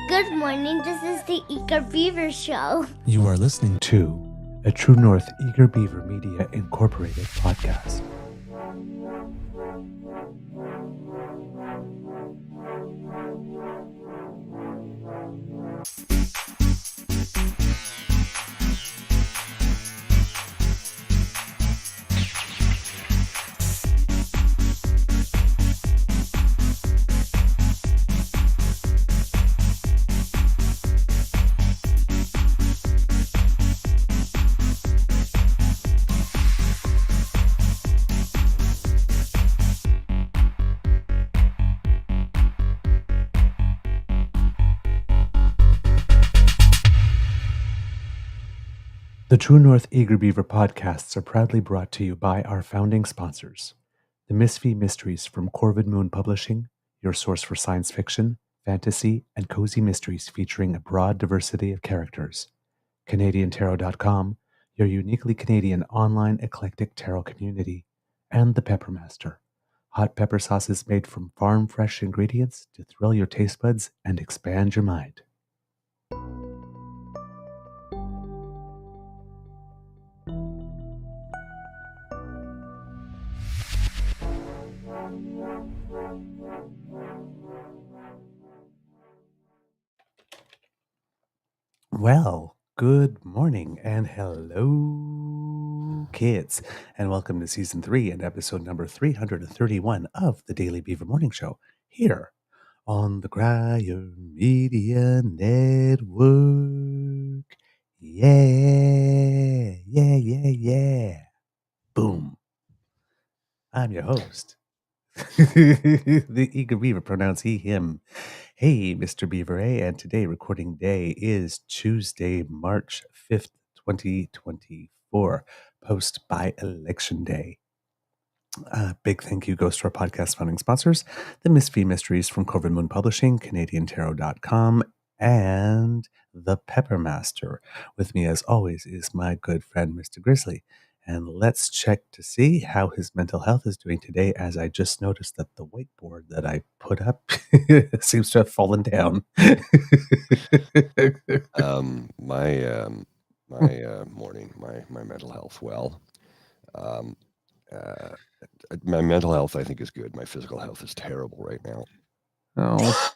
Good morning, this is the Eager Beaver Show. You are listening to a True North Eager Beaver Media Incorporated podcast. The True North Eager Beaver podcasts are proudly brought to you by our founding sponsors, the Misfit Mysteries from Corvid Moon Publishing, your source for science fiction, fantasy, and cozy mysteries featuring a broad diversity of characters, CanadianTarot.com, your uniquely Canadian online eclectic tarot community, and the Peppermaster, hot pepper sauces made from farm-fresh ingredients to thrill your taste buds and expand your mind. Well, good morning and hello, kids, and welcome to season 3 and episode number 331 of the Daily Beaver Morning Show here on the Crier Media Network. Yeah. Boom. I'm your host, the Eager Beaver, pronounce he, him. Hey, Mr. Beaver A, and today recording day is Tuesday, March 5th, 2024, post by election day. Big thank you goes to our podcast funding sponsors, the Misfit Mysteries from Corvid Moon Publishing, CanadianTarot.com, and the Peppermaster. With me, as always, is my good friend, Mr. Grizzly. And let's check to see how his mental health is doing today, as I just noticed that the whiteboard that I put up seems to have fallen down. My mental health, my mental health I think is good. My physical health is terrible right now. Oh.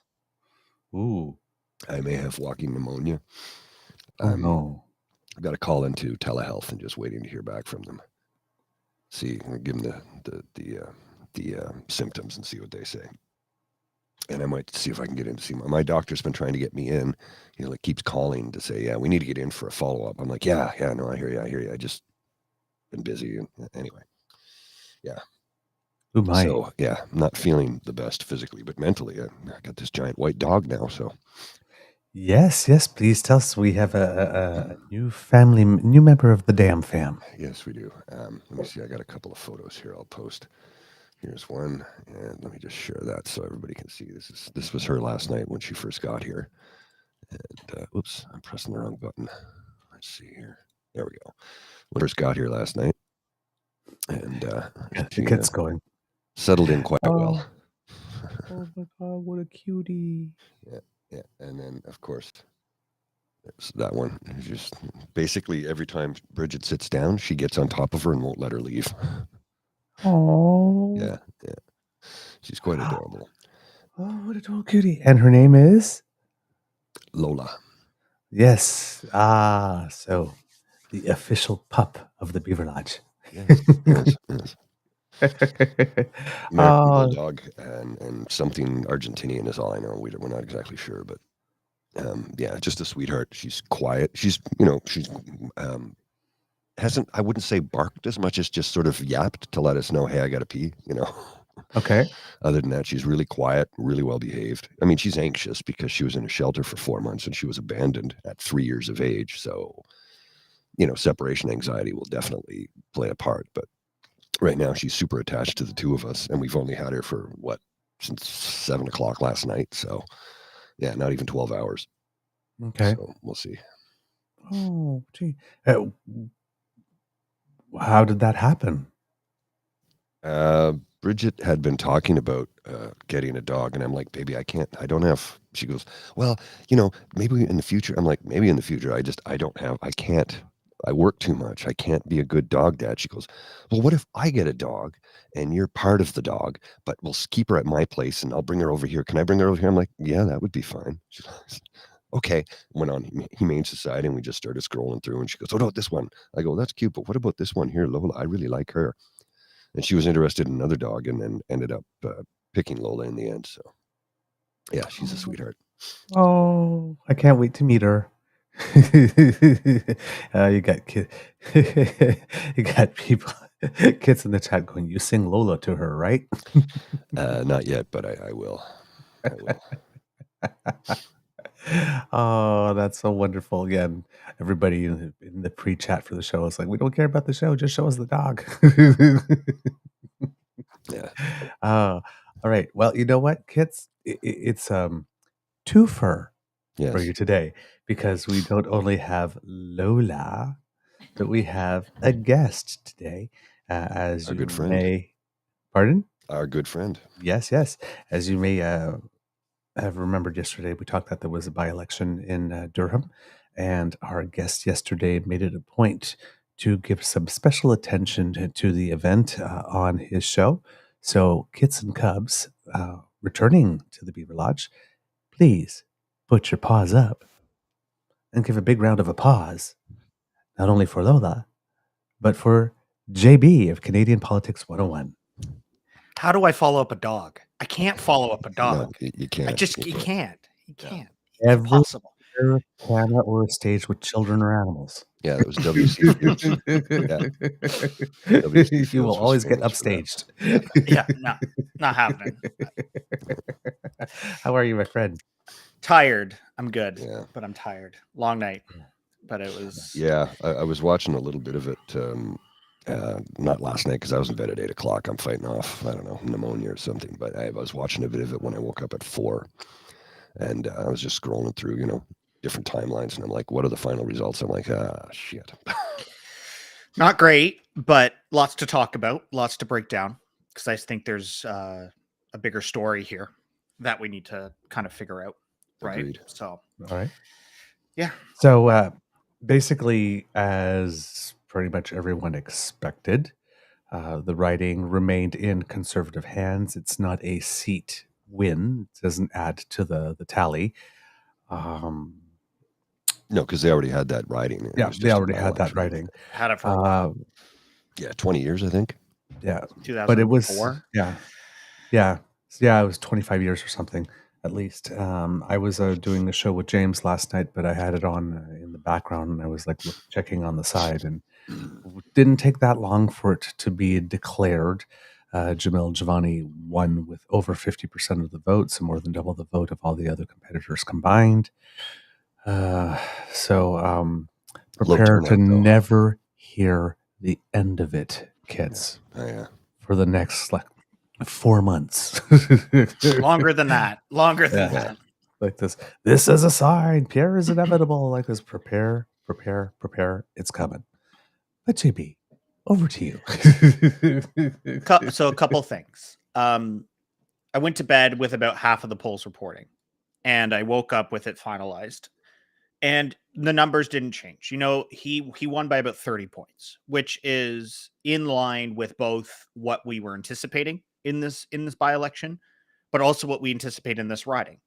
Ooh. I may have walking pneumonia. Oh, no. I've got to call into telehealth and just waiting to hear back from them. See, give them the symptoms and see what they say. And I might see if I can get in to see my doctor's been trying to get me in. He keeps calling to say, yeah, we need to get in for a follow-up. I'm like, yeah, no, I hear you. I just been busy. Anyway, yeah. Ooh, my. So, yeah, I'm not feeling the best physically, but mentally, I got this giant white dog now, so. Yes, please tell us. We have a new member of the damn fam. Yes, we do. Let me see. I got a couple of photos here I'll post. Here's one, and let me just share that so everybody can see. This was her last night when she first got here. And, oops, I'm pressing the wrong button. Let's see here. There we go. When I first got here last night, and it gets going. Settled in quite well. Oh my God, what a cutie. Yeah. And then, of course, there's that one. Just basically every time Bridget sits down, she gets on top of her and won't let her leave. Oh. Yeah. She's quite adorable. Oh, what a little cutie. And her name is? Lola. Yes. So the official pup of the Beaver Lodge. Yes. American Bulldog and something Argentinian is all I know. We're not exactly sure, but yeah, just a sweetheart. She's quiet. She's hasn't, I wouldn't say barked as much as just sort of yapped to let us know, hey, I gotta pee, Okay. Other than that, she's really quiet, really well behaved. I mean, she's anxious because she was in a shelter for 4 months and she was abandoned at 3 years of age. So, separation anxiety will definitely play a part, but right now, she's super attached to the two of us, and we've only had her for, since 7 o'clock last night. So, yeah, not even 12 hours. Okay. So, we'll see. Oh, gee. How did that happen? Bridget had been talking about getting a dog, and I'm like, baby, I can't. I don't have. She goes, well, maybe in the future. I'm like, maybe in the future. I don't have. I can't. I work too much. I can't be a good dog dad. She goes, well, what if I get a dog and you're part of the dog, but we'll keep her at my place and I'll bring her over here. Can I bring her over here? I'm like, yeah, that would be fine. She goes, okay. Went on Humane Society and we just started scrolling through, and she goes, oh, no, this one. I go, that's cute, but what about this one here, Lola? I really like her. And she was interested in another dog and then ended up picking Lola in the end. So, yeah, she's a sweetheart. Oh, I can't wait to meet her. You got you got people, kids in the chat going, you sing Lola to her, right? Not yet, but I will. I will. Oh, that's so wonderful. Again, everybody in the pre-chat for the show is like, we don't care about the show, just show us the dog. Yeah. All right. Well, you know what, kids? It's twofer for Yes. you today, because we don't only have Lola, but we have a guest today. As Our you good friend. may, pardon? Our good friend. Yes. As you may have remembered yesterday, we talked that there was a by-election in Durham, and our guest yesterday made it a point to give some special attention to the event on his show. So, kits and cubs returning to the Beaver Lodge, please put your paws up and give a big round of applause, not only for Lola, but for JB of Canadian Politics 101. How do I follow up a dog? I can't follow up a dog. No, you can't. You can't. You can't. It's Every impossible. camera or a stage with children or animals. Yeah, it was WC Fields. WC You will Fields was always get famous for that. upstaged. Yeah, no, not happening. How are you, my friend? Tired. I'm good, Yeah. but I'm tired. Long night, but it was. Yeah, I was watching a little bit of it. Not last night because I was in bed at 8 o'clock. I'm fighting off, I don't know, pneumonia or something. But I was watching a bit of it when I woke up at 4, and I was just scrolling through, different timelines, and I'm like, what are the final results? I'm like, shit. Not great, but lots to talk about, lots to break down, because I think there's a bigger story here that we need to kind of figure out, right? Agreed. So, All right. yeah. So basically, as pretty much everyone expected, the riding remained in Conservative hands. It's not a seat win. It doesn't add to the tally. No, because they already had that riding. It Yeah, was they just a already had that by-election. riding. Had it for a while. Yeah, 20 years, I think. Yeah, 2004. but it was it was 25 years or something at least. I was doing a show with James last night, but I had it on in the background, and I was like checking on the side, and it didn't take that long for it to be declared. Javil Jivani won with over 50% of the votes, and more than double the vote of all the other competitors combined. So prepare turnout, to though. never hear the end of it, kids. Oh, yeah. For the next 4 months. Longer than that. Longer than Yeah. that. Like this is a sign. Pierre is inevitable. Like this. Prepare. It's coming. But JB, over to you. So a couple things. I went to bed with about half of the polls reporting, and I woke up with it finalized, and the numbers didn't change. He won by about 30 points, which is in line with both what we were anticipating in this by-election, but also what we anticipate in this riding.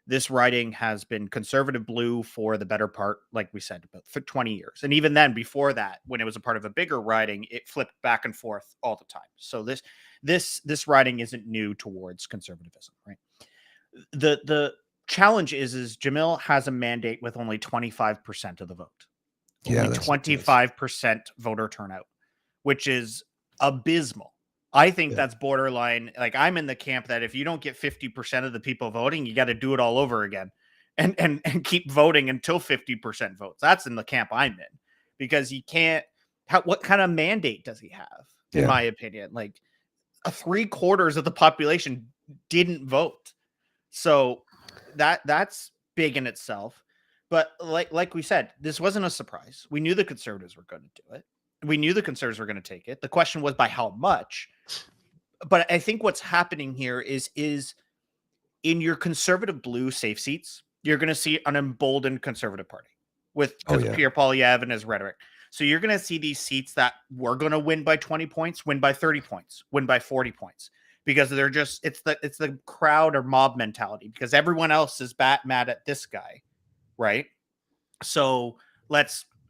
This riding has been conservative blue for the better part, like we said, about 20 years. And even then, before that, when it was a part of a bigger riding, it flipped back and forth all the time. So this riding isn't new towards conservatism, right? The challenge is Jamil has a mandate with only 25% of the vote. Yeah, Only 25% voter turnout, which is abysmal. I think that's borderline. Like, I'm in the camp that if you don't get 50% of the people voting, you got to do it all over again and keep voting until 50% votes. That's in the camp I'm in, because he can't. What kind of mandate does he have? In my opinion, like 3/4 of the population didn't vote. So that's big in itself. But like we said, this wasn't a surprise. We knew the Conservatives were going to do it. We knew the Conservatives were going to take it. The question was by how much. but I think what's happening here is in your conservative blue safe seats, you're going to see an emboldened conservative party because of Pierre Poilievre and his rhetoric. So you're going to see these seats that were going to win by 20 points, win by 30 points, win by 40 points, because they're just, it's the crowd or mob mentality, because everyone else is mad at this guy, right? So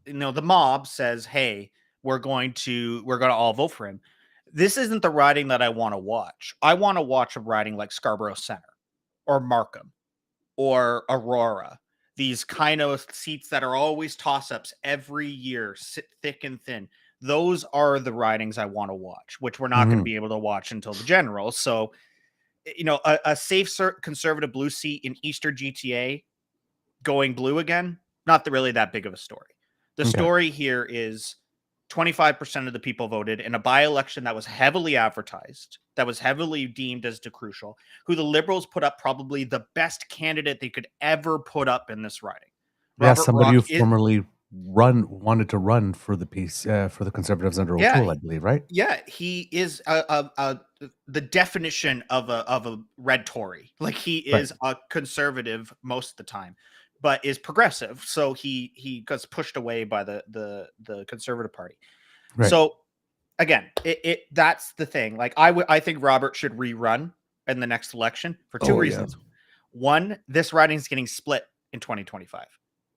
the mob says, hey, we're going to all vote for him. This isn't the riding that I want to watch. I want to watch a riding like Scarborough Center or Markham or Aurora. These kind of seats that are always toss-ups every year, sit thick and thin. Those are the ridings I want to watch, which we're not going to be able to watch until the general. So, a safe conservative blue seat in Eastern GTA going blue again, not really that big of a story. The story here is 25% of the people voted in a by-election that was heavily advertised, that was heavily deemed as crucial, who the Liberals put up probably the best candidate they could ever put up in this riding. Somebody who formerly wanted to run for the for the Conservatives under O'Toole, I believe, right? Yeah, he is the definition of a red Tory. Like, he is a conservative most of the time, but is progressive. So he gets pushed away by the Conservative Party. Right. So again, that's the thing. Like, I think Robert should rerun in the next election for two reasons. Yeah. One, this riding is getting split in 2025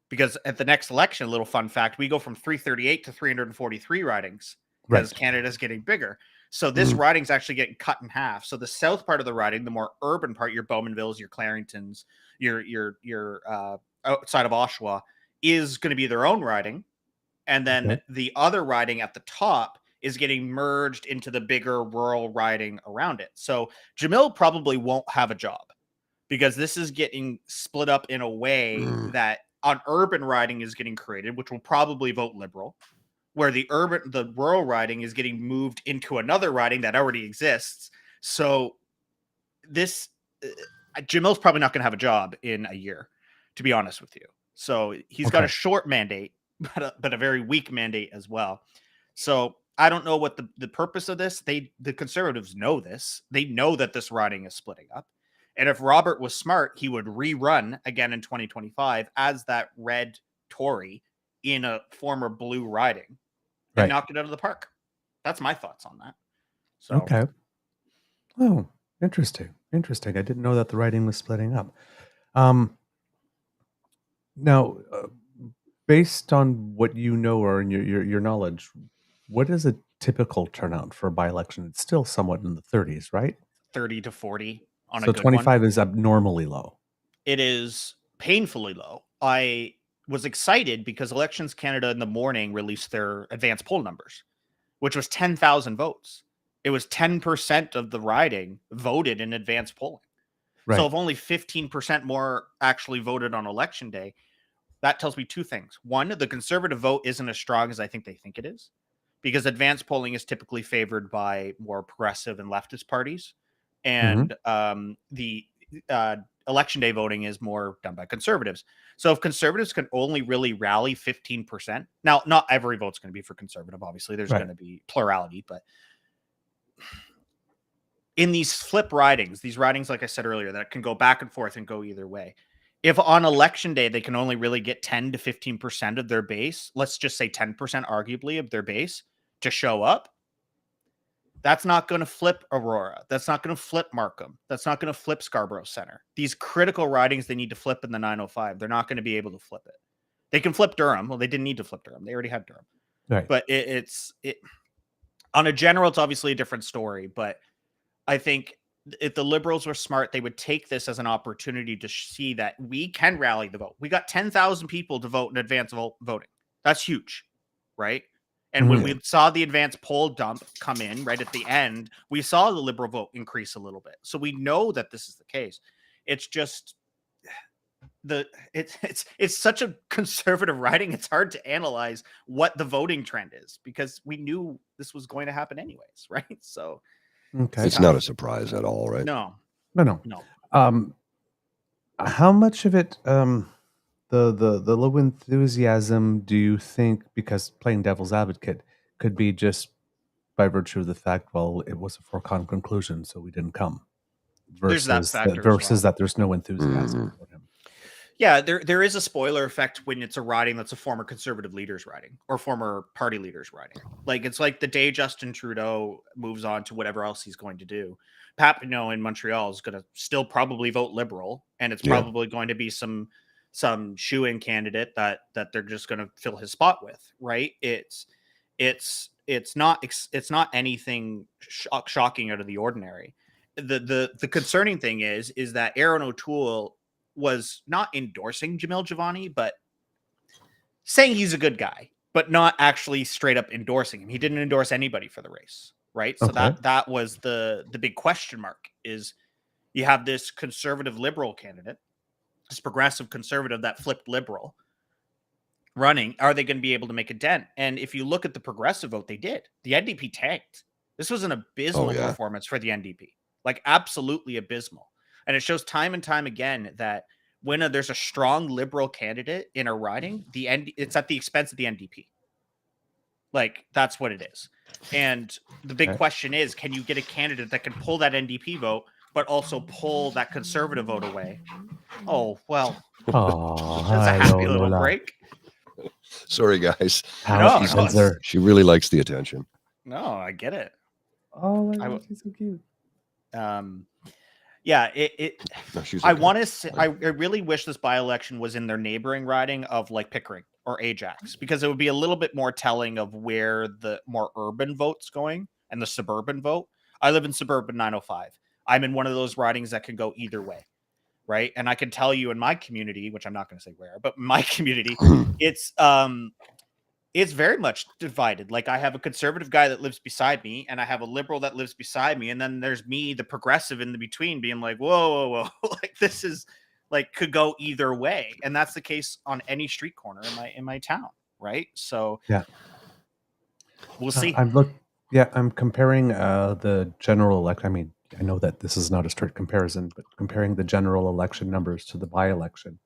because at the next election, a little fun fact, we go from 338 to 343 ridings because Canada's getting bigger. So this riding is actually getting cut in half. So the south part of the riding, the more urban part, your Bowmanvilles, your Claringtons, your outside of Oshawa, is going to be their own riding. And then the other riding at the top is getting merged into the bigger rural riding around it. So Jamil probably won't have a job because this is getting split up in a way that an urban riding is getting created, which will probably vote Liberal, where the rural riding is getting moved into another riding that already exists. So this Jamil's probably not going to have a job in a year, to be honest with you. So he's got a short mandate, but a very weak mandate as well. So I don't know what the purpose of this. The Conservatives know this. They know that this riding is splitting up. And if Robert was smart, he would rerun again in 2025 as that red Tory in a former blue riding and knock it out of the park. That's my thoughts on that. So okay. Oh, interesting. I didn't know that the riding was splitting up. Now, based on what you know or in your knowledge, what is a typical turnout for a by-election? It's still somewhat in the 30s, right? 30 to 40 on a good 25 one. Is abnormally low. It is painfully low. I was excited because Elections Canada in the morning released their advanced poll numbers, which was 10,000 votes. It was 10% of the riding voted in advanced polling. Right. So if only 15% more actually voted on election day, that tells me two things. One, the Conservative vote isn't as strong as I think they think it is, because advanced polling is typically favored by more progressive and leftist parties. And the election day voting is more done by Conservatives. So if Conservatives can only really rally 15%, now not every vote's going to be for Conservative, obviously. There's going to be plurality, but in these flip ridings, these ridings, like I said earlier, that can go back and forth and go either way. If on election day, they can only really get 10 to 15% of their base, let's just say 10% arguably of their base to show up, that's not going to flip Aurora. That's not going to flip Markham. That's not going to flip Scarborough Center. These critical ridings they need to flip in the 905, they're not going to be able to flip it. They can flip Durham. Well, they didn't need to flip Durham. They already had Durham. Right. But it's on a general, it's obviously a different story, but I think if the Liberals were smart, they would take this as an opportunity to see that we can rally the vote. We got 10,000 people to vote in advance voting. That's huge, right? And when we saw the advanced poll dump come in right at the end, we saw the Liberal vote increase a little bit. So we know that this is the case. It's just it's such a conservative riding. It's hard to analyze what the voting trend is because we knew this was going to happen anyways, right? So it's not a surprise at all, right? No. How much of it, the low enthusiasm, do you think, because playing devil's advocate, could be just by virtue of the fact, well, it was a foregone conclusion, so we didn't come. There's that Versus factor as well. that there's no enthusiasm for him. Yeah, there is a spoiler effect when it's a riding that's a former conservative leader's riding or former party leader's riding. Like it's like the day Justin Trudeau moves on to whatever else he's going to do, Papineau in Montreal is going to still probably vote Liberal, and it's probably going to be some shoe-in candidate that they're just going to fill his spot with, right? It's not anything shocking out of the ordinary. The concerning thing is that Aaron O'Toole was not endorsing Javil Jivani, but saying he's a good guy, but not actually straight up endorsing him. He didn't endorse anybody for the race, right? So that was the big question mark. Is you have this conservative liberal candidate, this progressive conservative that flipped liberal running. Are they going to be able to make a dent? And if you look at the progressive vote, they did. The NDP tanked. This was an abysmal performance for the NDP, like absolutely abysmal. And it shows time and time again that when there's a strong liberal candidate in a riding, it's at the expense of the NDP. Like, that's what it is. And the big question is, can you get a candidate that can pull that NDP vote, but also pull that conservative vote away? Oh, well, that's a happy little Lola. break. Sorry, guys. She really likes the attention. No, I get it. Oh, she's so cute. Yeah, I want to say, Like- I really wish this by-election was in their neighboring riding of like Pickering or Ajax, because it would be a little bit more telling of where the more urban vote's going and the suburban vote. I live in suburban 905. I'm in one of those ridings that can go either way, right? And I can tell you in my community, which I'm not going to say where, but my community, it's very much divided. Like I have a conservative guy that lives beside me, and I have a liberal that lives beside me, and then there's me, the progressive, in the between, being like, whoa. Like this is like could go either way. And that's the case on any street corner in my town, right? So yeah, we'll see. I'm comparing the general election. I mean, I know that this is not a strict comparison, but comparing the general election numbers to the by-election.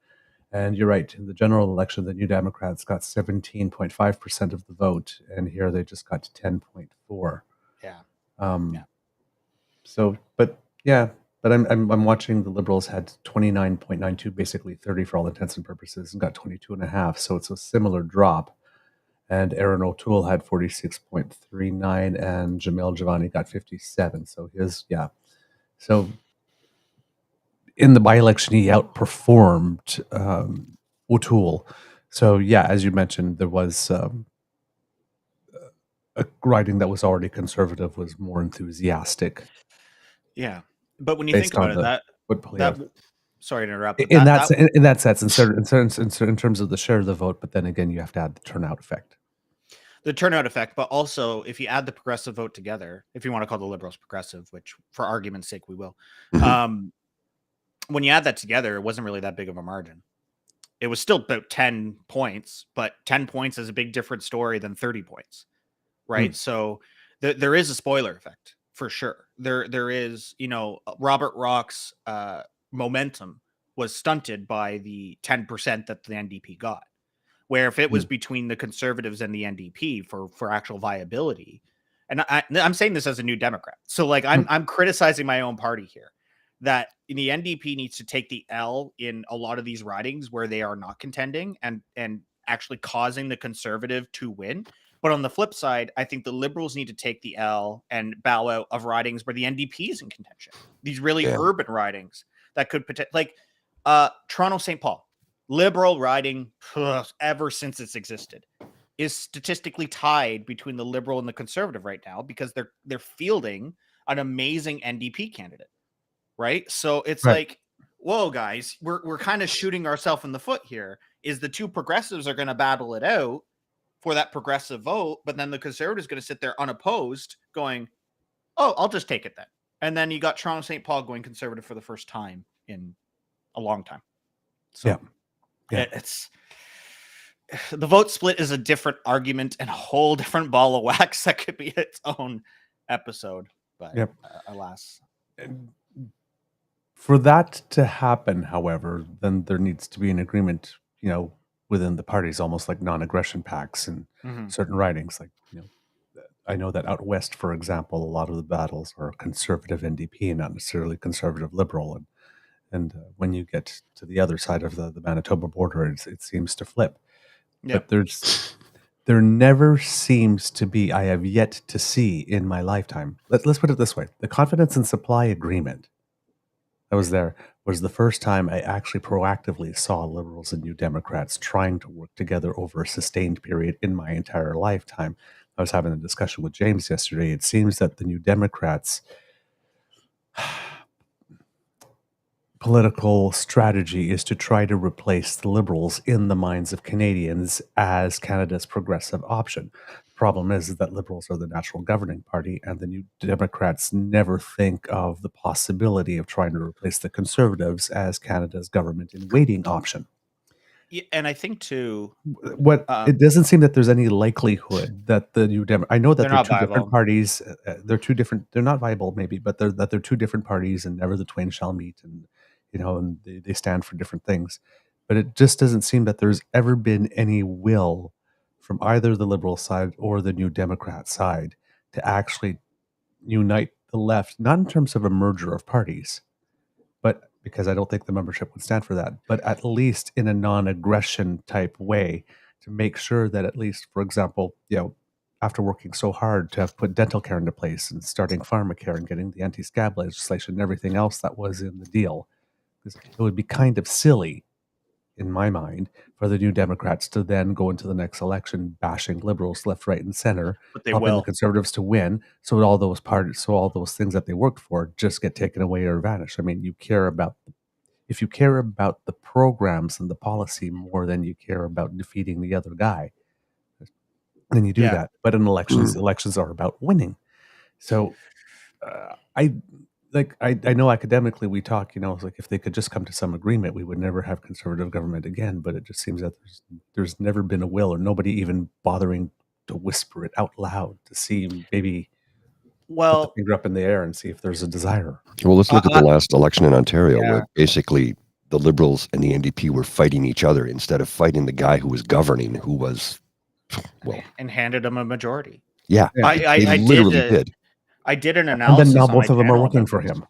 And you're right. In the general election, the New Democrats got 17.5% of the vote, and here they just got 10.4. Yeah. So, but I'm watching the Liberals had 29.92, basically 30 for all intents and purposes, and got 22.5. So it's a similar drop. And Aaron O'Toole had 46.39, and Javil Jivani got 57. So So in the by-election, he outperformed O'Toole. So as you mentioned, there was a riding that was already conservative was more enthusiastic. Yeah, but when you think about it, sorry to interrupt. In that sense, in terms of the share of the vote, but then again, you have to add the turnout effect. The turnout effect, but also if you add the progressive vote together, if you want to call the Liberals progressive, which for argument's sake we will, when you add that together, it wasn't really that big of a margin. It was still about 10 points, but 10 points is a big different story than 30 points, right? So there is a spoiler effect for sure. There is, Robert Rock's momentum was stunted by the 10% that the NDP got. Where if it was between the Conservatives and the NDP for actual viability, and I'm saying this as a New Democrat, so like I'm criticizing my own party here, that the NDP needs to take the L in a lot of these ridings where they are not contending and actually causing the Conservative to win. But on the flip side, I think the Liberals need to take the L and bow out of ridings where the NDP is in contention. These really urban ridings that could like Toronto St. Paul. Liberal riding, ever since it's existed, is statistically tied between the Liberal and the Conservative right now because they're fielding an amazing NDP candidate, right? So it's like, whoa, guys, we're kind of shooting ourselves in the foot here. Is the two progressives are going to battle it out for that progressive vote, but then the Conservatives going to sit there unopposed, going, "Oh, I'll just take it then." And then you got Toronto St. Paul going Conservative for the first time in a long time. So. Yeah. It's the vote split is a different argument and a whole different ball of wax that could be its own episode. But alas, for that to happen, however, then there needs to be an agreement, within the parties, almost like non-aggression pacts and certain ridings. Like, I know that out west, for example, a lot of the battles are conservative NDP, not necessarily conservative liberal, and when you get to the other side of the Manitoba border, it seems to flip. Yeah. But there never seems to be. I have yet to see in my lifetime. Let's put it this way: the confidence and supply agreement that was there was the first time I actually proactively saw Liberals and New Democrats trying to work together over a sustained period in my entire lifetime. I was having a discussion with James yesterday. It seems that the New Democrats' political strategy is to try to replace the Liberals in the minds of Canadians as Canada's progressive option. The problem is that Liberals are the national governing party, and the New Democrats never think of the possibility of trying to replace the Conservatives as Canada's government in waiting option. Yeah, and I think too, It doesn't seem that there's any likelihood that the New Democrats. I know that they're they're not two different viable. parties. They're two different. They're not viable, maybe, but they're two different parties, and never the twain shall meet. And and they stand for different things. But it just doesn't seem that there's ever been any will from either the Liberal side or the New Democrat side to actually unite the left, not in terms of a merger of parties, but because I don't think the membership would stand for that, but at least in a non-aggression type way to make sure that at least, for example, after working so hard to have put dental care into place and starting pharmacare and getting the anti-scab legislation and everything else that was in the deal, because it would be kind of silly, in my mind, for the New Democrats to then go into the next election bashing Liberals left, right, and center, But they helping the will. Conservatives to win. So all those parties, so all those things that they worked for just get taken away or vanish. I mean, if you care about the programs and the policy more than you care about defeating the other guy, then you do Yeah. that. But in elections are about winning. So I know academically we talk, it's like if they could just come to some agreement, we would never have conservative government again. But it just seems that there's never been a will, or nobody even bothering to whisper it out loud to see maybe put the Well, finger up in the air and see if there's a desire. Well, let's look at the last election in Ontario, Yeah. where basically the Liberals and the NDP were fighting each other instead of fighting the guy who was governing, who was, well, and handed them a majority. yeah, I they literally did. I did an And analysis. then now on both my of them are channel working about for this. him.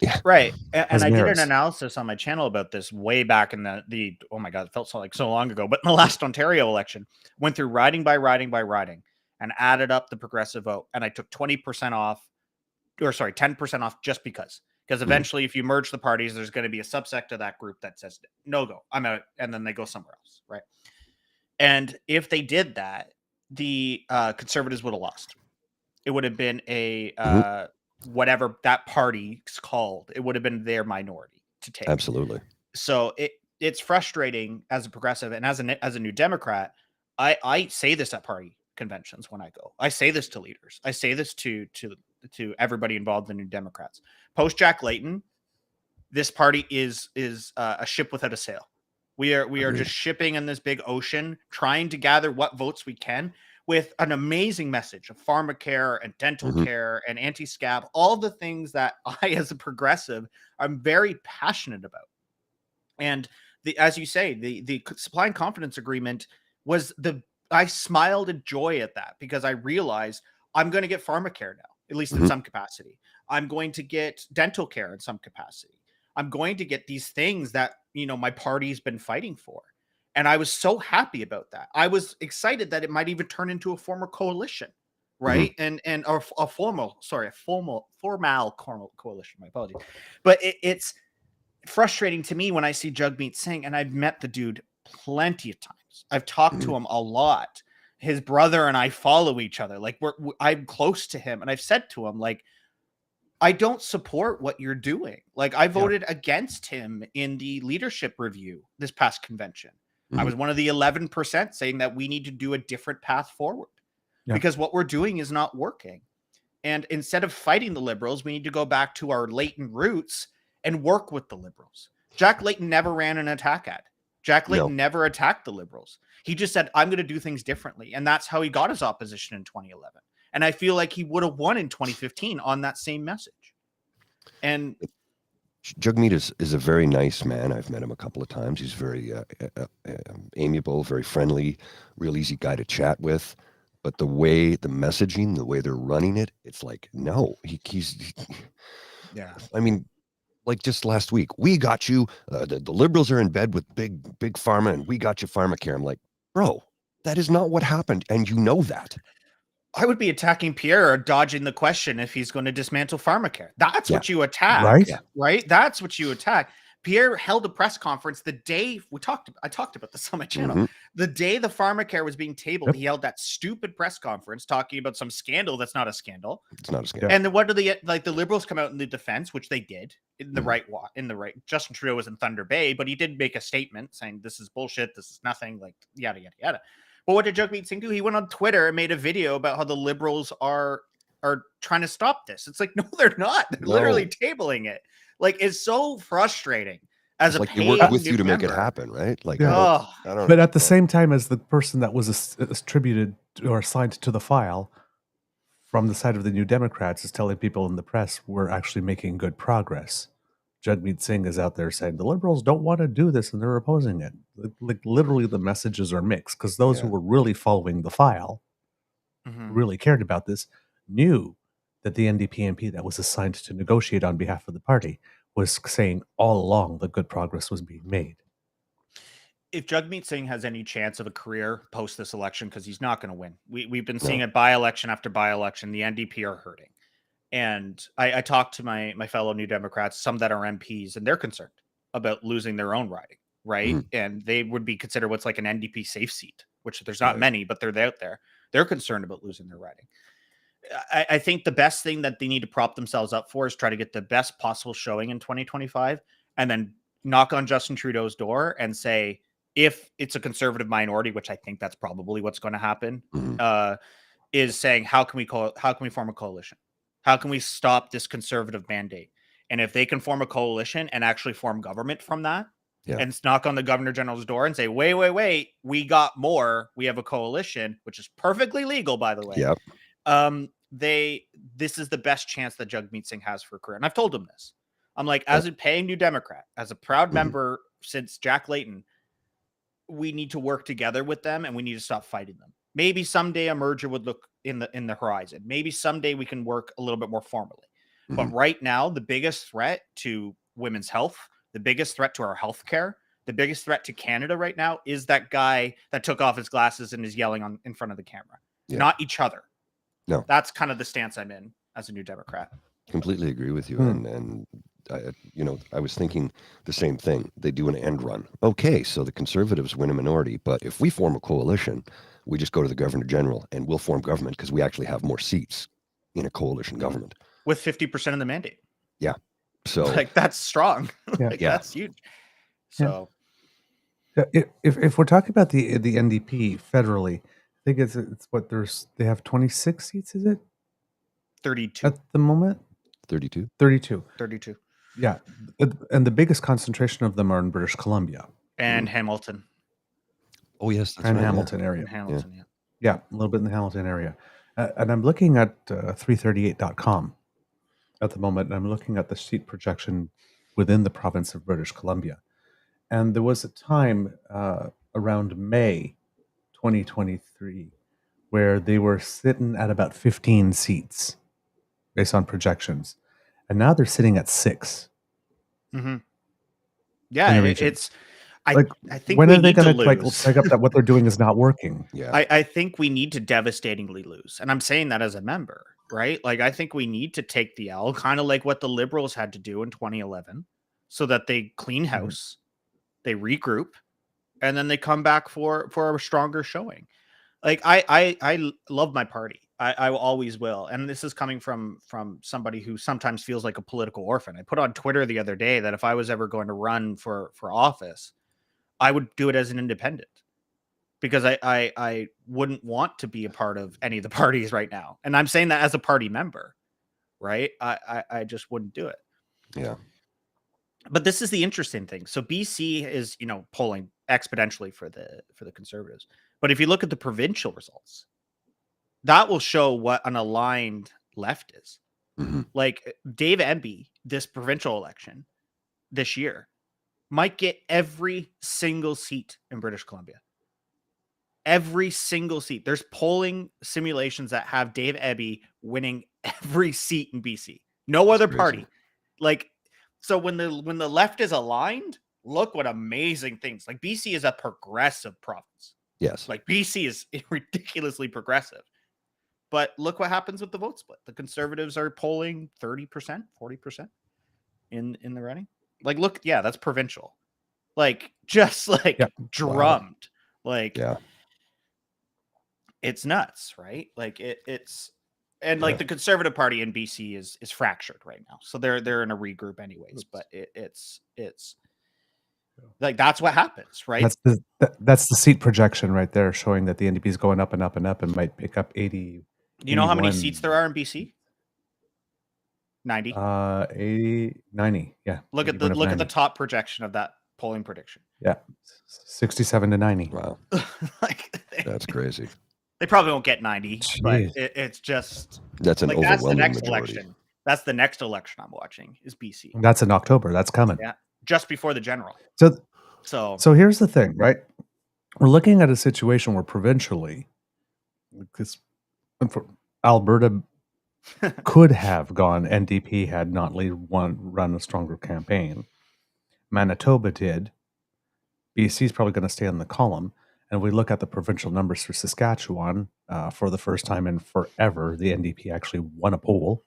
Yeah. Right. And As I did an mayors. analysis on my channel about this way back in the oh my God, it felt so long ago. But in the last Ontario election, went through riding by riding by riding and added up the progressive vote. And I took 20% off, or sorry, 10% off just because. Because eventually, if you merge the parties, there's going to be a subsect of that group that says, no go, I'm out. And then they go somewhere else. Right. And if they did that, the Conservatives would have lost. It would have been a whatever that party's called. It would have been their minority to take. Absolutely. So it's frustrating as a progressive and as a New Democrat. I say this at party conventions when I go. I say this to leaders. I say this to everybody involved in New Democrats. Post Jack Layton, this party is a ship without a sail. We are just shipping in this big ocean, trying to gather what votes we can, with an amazing message of pharmacare and dental care and anti-scab, all the things that I, as a progressive, I'm very passionate about. And as you say, the supply and confidence agreement was I smiled in joy at that, because I realized I'm going to get pharmacare now, at least in some capacity. I'm going to get dental care in some capacity. I'm going to get these things that, my party's been fighting for. And I was so happy about that. I was excited that it might even turn into a former coalition, right? And a formal coalition. My apologies. But it's frustrating to me when I see Jagmeet Singh, and I've met the dude plenty of times. I've talked to him a lot. His brother and I follow each other. Like I'm close to him, and I've said to him, like, I don't support what you're doing. Like, I voted against him in the leadership review this past convention. I was one of the 11% saying that we need to do a different path forward because what we're doing is not working. And instead of fighting the Liberals, we need to go back to our latent roots and work with the Liberals. Jack Layton never ran an attack ad. Jack Layton never attacked the Liberals. He just said, I'm going to do things differently. And that's how he got his opposition in 2011. And I feel like he would have won in 2015 on that same message. And Jagmeet is a very nice man. I've met him a couple of times. He's very amiable, very friendly, real easy guy to chat with. But the way the messaging, the way they're running it, it's like, no, he's. Yeah. I mean, like just last week, we got you. The liberals are in bed with big pharma, and we got you pharmacare. I'm like, bro, that is not what happened, and you know that. I would be attacking Pierre or dodging the question if he's going to dismantle pharmacare. That's what you attack, Right? right? That's what you attack. Pierre held a press conference the day I talked about this on my channel. Mhm. The day the pharmacare was being tabled, Yep. he held that stupid press conference talking about some scandal that's not a scandal. It's not a scandal. And then what do the liberals come out in the defense, which they did in the Mhm. right. Justin Trudeau was in Thunder Bay, but he did make a statement saying this is bullshit, this is nothing, like yada yada yada. But what did Jagmeet Singh do? He went on Twitter and made a video about how the liberals are trying to stop this. It's like, no, they're not. They're literally tabling it. Like, it's so frustrating as It's a like they paid work with you to make it member. happen, right? Like, Yeah. I don't But at the understand. same time as the person that was attributed or assigned to the file from the side of the New Democrats is telling people in the press we're actually making good progress. Jagmeet Singh is out there saying the liberals don't want to do this and they're opposing it. Like literally the messages are mixed because those who Yeah. were really following the file, Mhm. really cared about this, knew that the NDP MP that was assigned to negotiate on behalf of the party was saying all along that good progress was being made. If Jagmeet Singh has any chance of a career post this election, because he's not going to win. We've been seeing it by-election after by-election. The NDP are hurting. And I talked to my fellow New Democrats, some that are MPs, and they're concerned about losing their own riding, right? Mhm. And they would be considered what's like an NDP safe seat, which there's not Right. many, but they're out there. They're concerned about losing their riding. I think the best thing that they need to prop themselves up for is try to get the best possible showing in 2025 and then knock on Justin Trudeau's door and say, if it's a conservative minority, which I think that's probably what's going to happen, Mhm. is saying, how can we form a coalition? How can we stop this conservative mandate? And if they can form a coalition and actually form government from that, Yeah. and knock on the governor general's door and say, wait, we got more. We have a coalition, which is perfectly legal, by the way. Yep. This is the best chance that Jagmeet Singh has for a career. And I've told him this. I'm like, as a paying New Democrat, as a proud member since Jack Layton, we need to work together with them and we need to stop fighting them. Maybe someday a merger would look in the horizon. Maybe someday we can work a little bit more formally. But right now, the biggest threat to women's health, the biggest threat to our healthcare, the biggest threat to Canada right now is that guy that took off his glasses and is yelling in front of the camera. Yeah. Not each other. No. That's kind of the stance I'm in as a New Democrat. Completely agree with you. And I was thinking the same thing. They do an end run. Okay, so the Conservatives win a minority, but if we form a coalition, we just go to the Governor General and we'll form government because we actually have more seats in a coalition government. With 50% of the mandate. Yeah. So like that's strong. Yeah. That's huge. So If we're talking about the NDP federally, I think it's what they have 26 seats, is it? 32. At the moment? 32. 32. 32. Yeah. And the biggest concentration of them are in British Columbia. And Hamilton. Oh, yes. That's And right, Hamilton area. And Hamilton, yeah. Yeah, a little bit in the Hamilton area. And I'm looking at 338.com at the moment, and I'm looking at the seat projection within the province of British Columbia. And there was a time around May 2023 where they were sitting at about 15 seats based on projections. And now they're sitting at 6. Mm-hmm. In Yeah, the region. it's I think when we are they need to going to lose. pick up that what they're doing is not working? Yeah. I think we need to devastatingly lose. And I'm saying that as a member, right? Like, I think we need to take the L, kind of like what the Liberals had to do in 2011, so that they clean house, they regroup, and then they come back for a stronger showing. Like, I love my party. I always will. And this is coming from somebody who sometimes feels like a political orphan. I put on Twitter the other day that if I was ever going to run for office, I would do it as an independent, because I wouldn't want to be a part of any of the parties right now. And I'm saying that as a party member, right? I just wouldn't do it. Yeah. But this is the interesting thing. So BC is, polling exponentially for the Conservatives. But if you look at the provincial results, that will show what an aligned left is. Mm-hmm. Like Dave Embee, this provincial election this year, might get every single seat in British Columbia. every single seat. There's polling simulations that have Dave Eby winning every seat in BC. No other crazy. party. Like, so when the left is aligned, look what amazing things. Like, BC is a progressive province. Yes. Like, BC is ridiculously progressive. But look what happens with the vote split. The Conservatives are polling 30%, 40% in the running. Like, look, yeah, that's provincial. Like, just like drummed. Like, it's nuts, right? Like it's and like the Conservative Party in BC is fractured right now. So they're in a regroup anyways, but it's like that's what happens, right? That's the seat projection right there, showing that the NDP is going up and up and up and might pick up 80. Do you know how many seats there are in BC? 90. 90. Yeah. Look at the top projection of that polling prediction. Yeah. 67 to 90. Wow. Like, That's crazy. They probably won't get 90, but it's just that's an like overwhelming that's the next majority. election. That's the next election I'm watching is BC. That's in October. That's coming. Yeah, just before the general. So here's the thing, right? We're looking at a situation where provincially, because Alberta could have gone NDP had not run a stronger campaign. Manitoba did. BC is probably going to stay on the column. And we look at the provincial numbers for Saskatchewan. For the first time in forever, the NDP actually won a poll.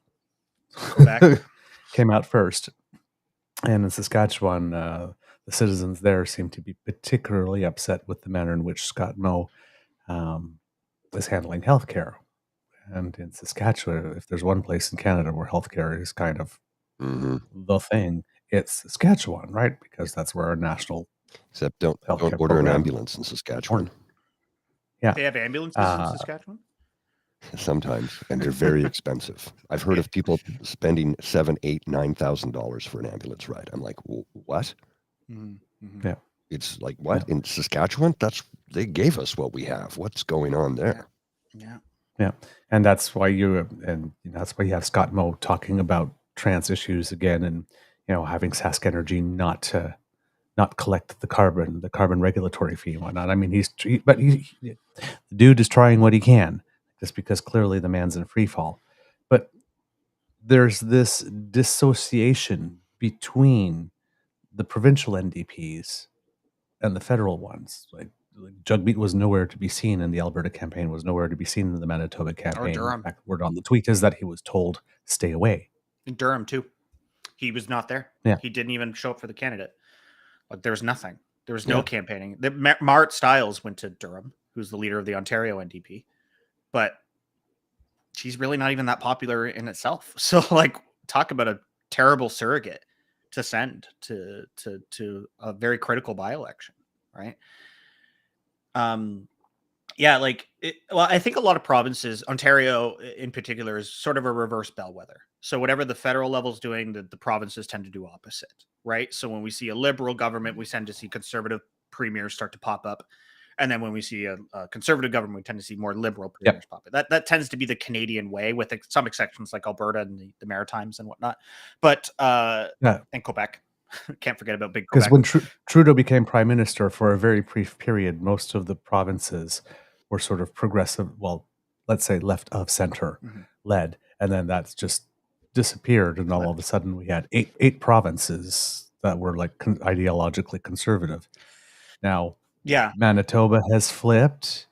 Came out first. And in Saskatchewan, the citizens there seem to be particularly upset with the manner in which Scott Moe is handling healthcare. And in Saskatchewan, if there's one place in Canada where healthcare is kind of the thing, it's Saskatchewan, right? Because that's where our national Except don't order an ambulance in Saskatchewan. Yeah, they have ambulances in Saskatchewan. Sometimes, and they're very expensive. I've heard of people spending $7,000, $8,000, $9,000 for an ambulance ride. I'm like, what? Yeah, it's like what in Saskatchewan? They gave us what we have. What's going on there? Yeah, and that's why you have Scott Moe talking about trans issues again, and having Sask Energy not collect the carbon regulatory fee and whatnot. I mean, the dude is trying what he can, just because clearly the man's in free fall. But there's this dissociation between the provincial NDPs and the federal ones. Like Jagmeet was nowhere to be seen in the Alberta campaign, was nowhere to be seen in the Manitoba campaign. Or Durham. In fact, word on the tweet is that he was told, stay away. In Durham, too. He was not there. Yeah. He didn't even show up for the candidate. Like, there was nothing. There was no campaigning. Mart Stiles went to Durham, who's the leader of the Ontario NDP. But she's really not even that popular in itself. So, like, talk about a terrible surrogate to send to a very critical by-election, right? I think a lot of provinces, Ontario in particular, is sort of a reverse bellwether. So whatever the federal level is doing, the provinces tend to do opposite, right? So when we see a liberal government, we tend to see conservative premiers start to pop up. And then when we see a conservative government, we tend to see more liberal premiers pop up. That tends to be the Canadian way, with some exceptions like Alberta and the Maritimes and whatnot. But and Quebec. Can't forget about big Quebec. Because when Trudeau became prime minister, for a very brief period, most of the provinces were sort of progressive, well, let's say left of center led. And then that's just disappeared. And all of a sudden we had eight provinces that were like ideologically conservative. Now, Manitoba has flipped.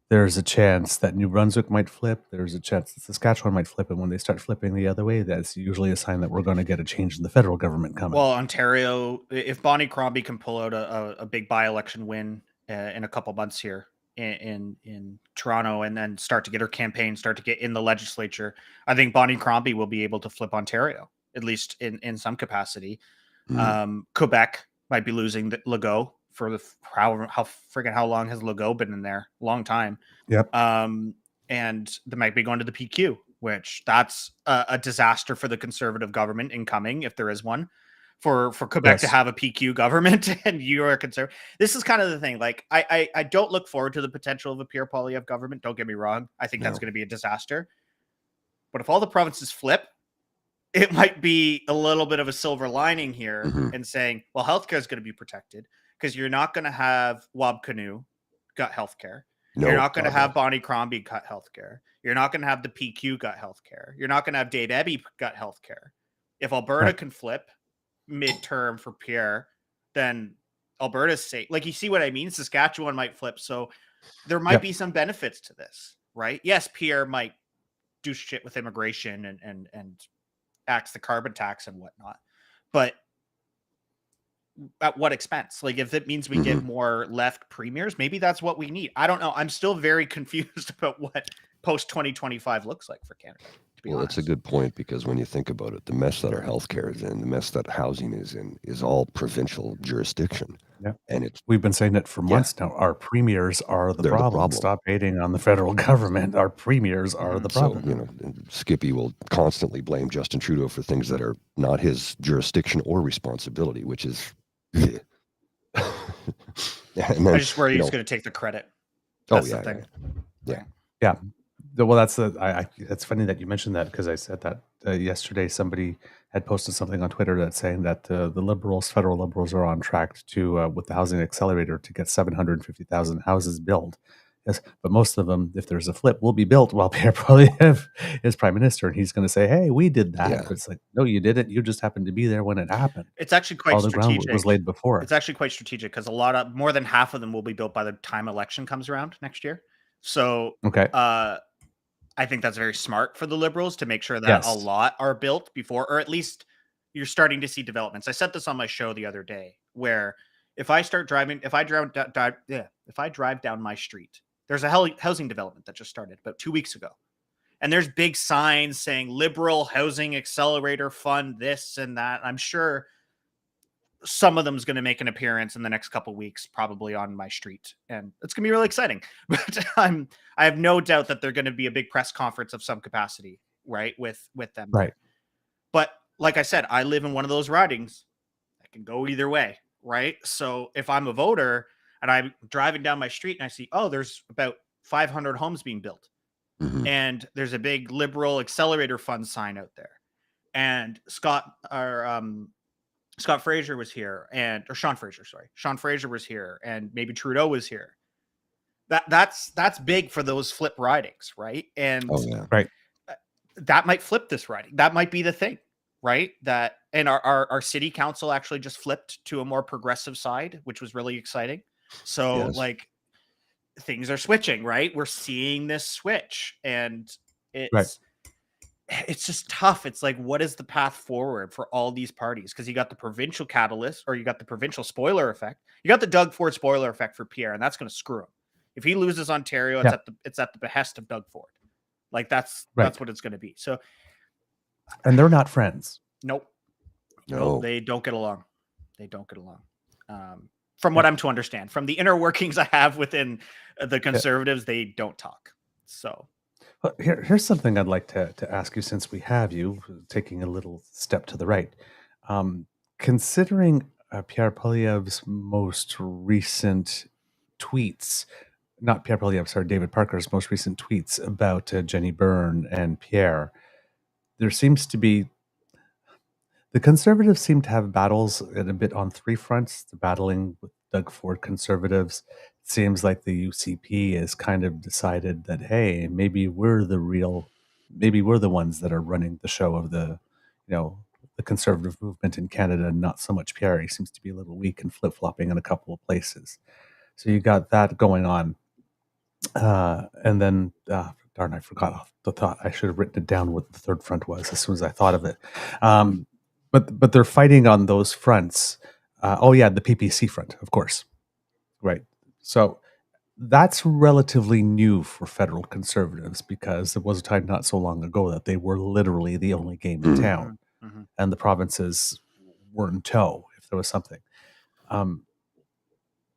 There's a chance that New Brunswick might flip. There's a chance that Saskatchewan might flip. And when they start flipping the other way, that's usually a sign that we're going to get a change in the federal government coming. Well, Ontario, if Bonnie Crombie can pull out a big by-election win in a couple months here in Toronto, and then start to get her campaign, start to get in the legislature, I think Bonnie Crombie will be able to flip Ontario, at least in some capacity. Quebec might be losing Legault for how long has Legault been in there? Long time. Yep. And they might be going to the PQ, which that's a disaster for the Conservative government incoming, if there is one, for Quebec to have a PQ government and you are a Conservative. This is kind of the thing. Like, I don't look forward to the potential of a Pierre Poilievre government. Don't get me wrong. I think that's going to be a disaster. But if all the provinces flip, it might be a little bit of a silver lining here and saying, well, healthcare is going to be protected, because you're not going to have Wab Kinew got healthcare. No, You're not going to God, have no. Bonnie Crombie got healthcare. You're not going to have the PQ got healthcare. You're not going to have Dade Eby got healthcare. If Alberta Right. can flip midterm for Pierre, then Alberta's safe. Like, you see what I mean? Saskatchewan might flip. So there might Yep. be some benefits to this, right? Yes, Pierre might do shit with immigration and axe the carbon tax and whatnot. But at what expense? Like, if it means we get more left premiers, maybe that's what we need. I don't know. I'm still very confused about what post 2025 looks like for Canada, to be Well, honest. that's a good point, because when you think about it, the mess that our healthcare is in, the mess that housing is in, is all provincial jurisdiction. Yeah. And it's We've been saying it for months now. Our premiers are the They're the problem. problem. Stop hating on the federal government. Our premiers are the so, problem. and Skippy will constantly blame Justin Trudeau for things that are not his jurisdiction or responsibility, which is. And then, I just worry he's going to take the credit. That's the thing. Yeah. Well, that's it's funny that you mentioned that, because I said that yesterday. Somebody had posted something on Twitter that's saying that the Liberals, federal Liberals, are on track to with the housing accelerator to get 750,000 houses built. Yes, but most of them, if there's a flip, will be built while Pierre Poilievre is prime minister, and he's going to say, "Hey, we did that." Yeah. But it's like, no, you didn't. You just happened to be there when it happened. It's actually quite All the strategic. groundwork was laid before. It's actually quite strategic, because more than half of them will be built by the time election comes around next year. So Okay. I think that's very smart for the Liberals to make sure that a lot are built before, or at least you're starting to see developments. I said this on my show the other day, where if I drive down my street, there's a housing development that just started about 2 weeks ago. And there's big signs saying Liberal Housing Accelerator Fund, this and that. I'm sure some of them is going to make an appearance in the next couple of weeks, probably on my street, and it's going to be really exciting. But I have no doubt that they're going to be a big press conference of some capacity, right, with them. Right. But like I said, I live in one of those ridings. I can go either way, right? So if I'm a voter and I'm driving down my street and I see, oh, there's about 500 homes being built, and there's a big Liberal Accelerator Fund sign out there, and Scott Fraser was here, or Sean Fraser, sorry. Sean Fraser was here, and maybe Trudeau was here. That's big for those flip ridings, right? And right. That might flip this riding. That might be the thing, right? And our city council actually just flipped to a more progressive side, which was really exciting. So like, things are switching, right? We're seeing this switch, and it's just tough. It's like, what is the path forward for all these parties? Because you got the provincial catalyst, or you got the provincial spoiler effect. You got the Doug Ford spoiler effect for Pierre, and that's going to screw him. If he loses Ontario, it's at the behest of Doug Ford. Like, that's what it's going to be. So, and they're not friends. Nope. No, they don't get along. They don't get along. From what I'm to understand, from the inner workings I have within the Conservatives, they don't talk. So. Well, here's something I'd like to ask you, since we have you taking a little step to the right. Considering Pierre Poilievre's most recent tweets, not Pierre Poilievre, sorry, David Parker's most recent tweets about Jenny Byrne and Pierre, there seems to be, the Conservatives seem to have battles a bit on three fronts. The battling with Doug Ford Conservatives. It seems like the UCP has kind of decided that, hey, maybe we're the ones that are running the show of the Conservative movement in Canada, and not so much Pierre. He seems to be a little weak and flip-flopping in a couple of places. So you got that going on. And then, darn, I forgot the thought. I should have written it down what the third front was as soon as I thought of it. But they're fighting on those fronts. The PPC front, of course. Right. So that's relatively new for federal Conservatives, because there was a time not so long ago that they were literally the only game in town, and the provinces were in tow if there was something.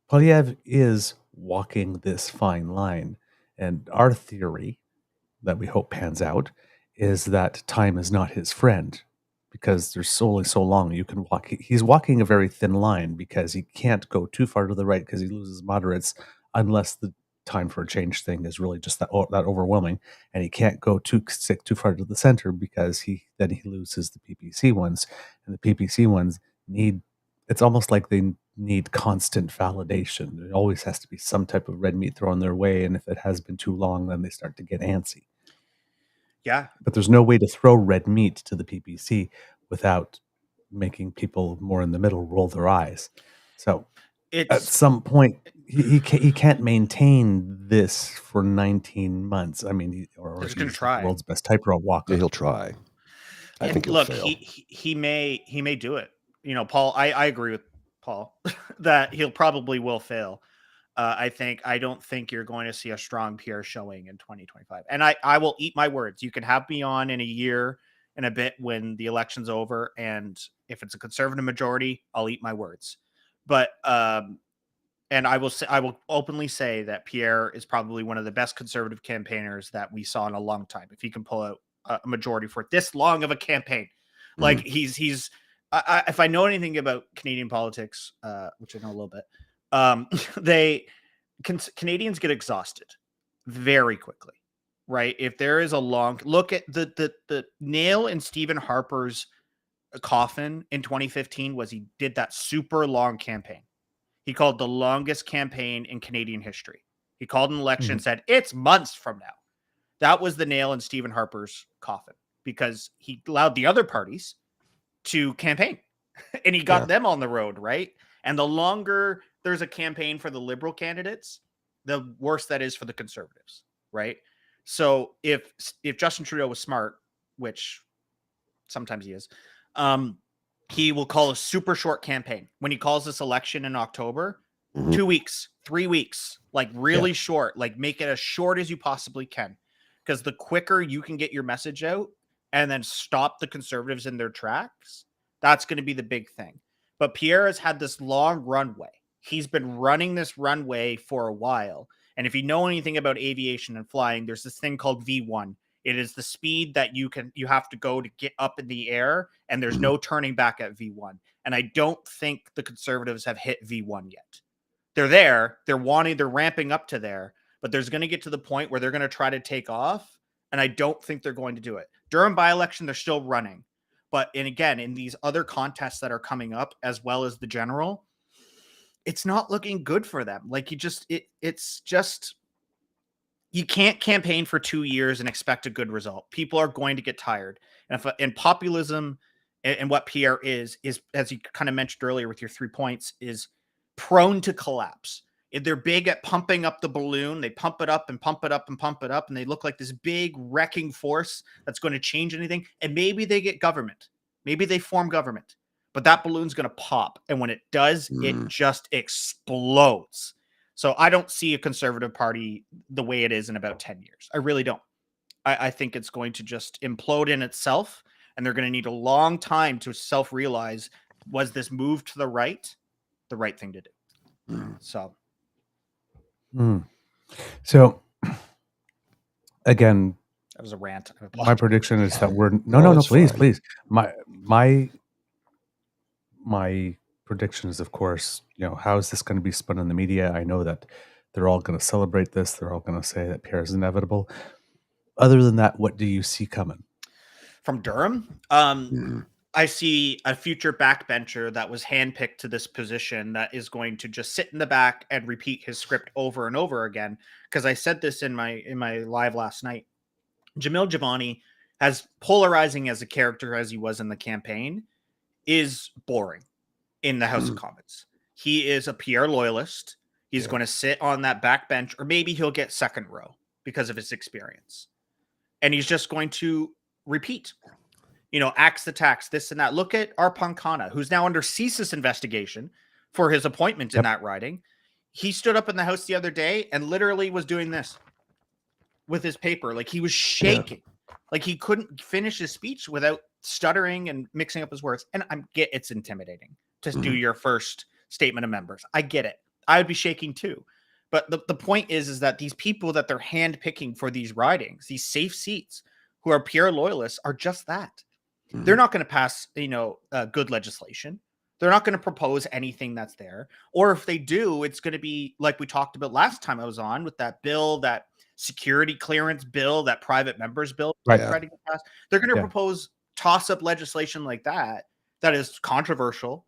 Poilievre is walking this fine line, and our theory that we hope pans out is that time is not his friend, because there's only so long you can walk. He's walking a very thin line, because he can't go too far to the right because he loses moderates, unless the time for a change thing is really just that overwhelming, and he can't go too far to the center, because he loses the PPC ones, and the PPC ones it's almost like they need constant validation. There always has to be some type of red meat thrown their way, and if it has been too long, then they start to get antsy. Yeah. But there's no way to throw red meat to the PPC without making people more in the middle roll their eyes. So at some point, he can't maintain this for 19 months. I mean, he's going to try. The world's best tightrope walker. Yeah, he'll try. I think he'll fail. He may do it. You know, Paul, I agree with Paul that he'll probably will fail. I don't think you're going to see a strong PR showing in 2025. And I will eat my words. You can have me on in a year and a bit when the election's over. And if it's a conservative majority, I'll eat my words. But, and I will openly say that Pierre is probably one of the best conservative campaigners that we saw in a long time. If he can pull out a majority for this long of a campaign, like he's if I know anything about Canadian politics, which I know a little bit, Canadians get exhausted very quickly, right? If there is a long look at the nail in Stephen Harper's coffin in 2015 was he did that super long campaign. He called the longest campaign in Canadian history. He called an election and said, it's months from now. That was the nail in Stephen Harper's coffin because he allowed the other parties to campaign and he got them on the road, right? And the longer there's a campaign for the Liberal candidates, the worse that is for the Conservatives, right? So if Justin Trudeau was smart, which sometimes he is, he will call a super short campaign. When he calls this election in October, 2 weeks, 3 weeks, like really short, like make it as short as you possibly can. Because the quicker you can get your message out and then stop the Conservatives in their tracks, that's going to be the big thing. But Pierre has had this long runway. He's been running this runway for a while. And if you know anything about aviation and flying, there's this thing called V1. It is the speed that you have to go to get up in the air, and there's no turning back at V1. And I don't think the Conservatives have hit V1 yet. They're there. They're ramping up to there, but there's going to get to the point where they're going to try to take off. And I don't think they're going to do it. Durham by-election, they're still running. But again, in these other contests that are coming up, as well as the general, it's not looking good for them. Like it's just, you can't campaign for 2 years and expect a good result. People are going to get tired. And populism and what PR is, as you kind of mentioned earlier with your 3 points, is prone to collapse. If they're big at pumping up the balloon, they pump it up and pump it up and pump it up, and they look like this big wrecking force that's going to change anything. And maybe they get government. Maybe they form government. But that balloon's going to pop. And when it does, it just explodes. So I don't see a Conservative Party the way it is in about 10 years. I really don't. I think it's going to just implode in itself. And they're going to need a long time to self-realize, was this move to the right thing to do? So. So, again, that was a rant. My prediction is that we're no, please. My prediction is, of course, how is this going to be spun in the media? I know that they're all going to celebrate this. They're all going to say that Pierre is inevitable. Other than that, what do you see coming from Durham? I see a future backbencher that was handpicked to this position that is going to just sit in the back and repeat his script over and over again. Because I said this in my live last night. Javil Jivani, as polarizing as a character as he was in the campaign, is boring in the House of Commons. He is a PR loyalist. He's going to sit on that backbench, or maybe he'll get second row because of his experience. And he's just going to repeat. Axe the tax, this and that. Look at Arpankana, who's now under CSIS investigation for his appointment in that riding. He stood up in the House the other day and literally was doing this with his paper. Like he was shaking. Like he couldn't finish his speech without stuttering and mixing up his words. And I get it's intimidating to do your first statement of members. I get it. I would be shaking too. But the point is that these people that they're handpicking for these ridings, these safe seats, who are PR loyalists, are just that. They're not going to pass, good legislation. They're not going to propose anything that's there. Or if they do, it's going to be like we talked about last time I was on with that bill, that security clearance bill, that private members bill. Right. Trying to get passed. They're going to propose toss-up legislation like that is controversial,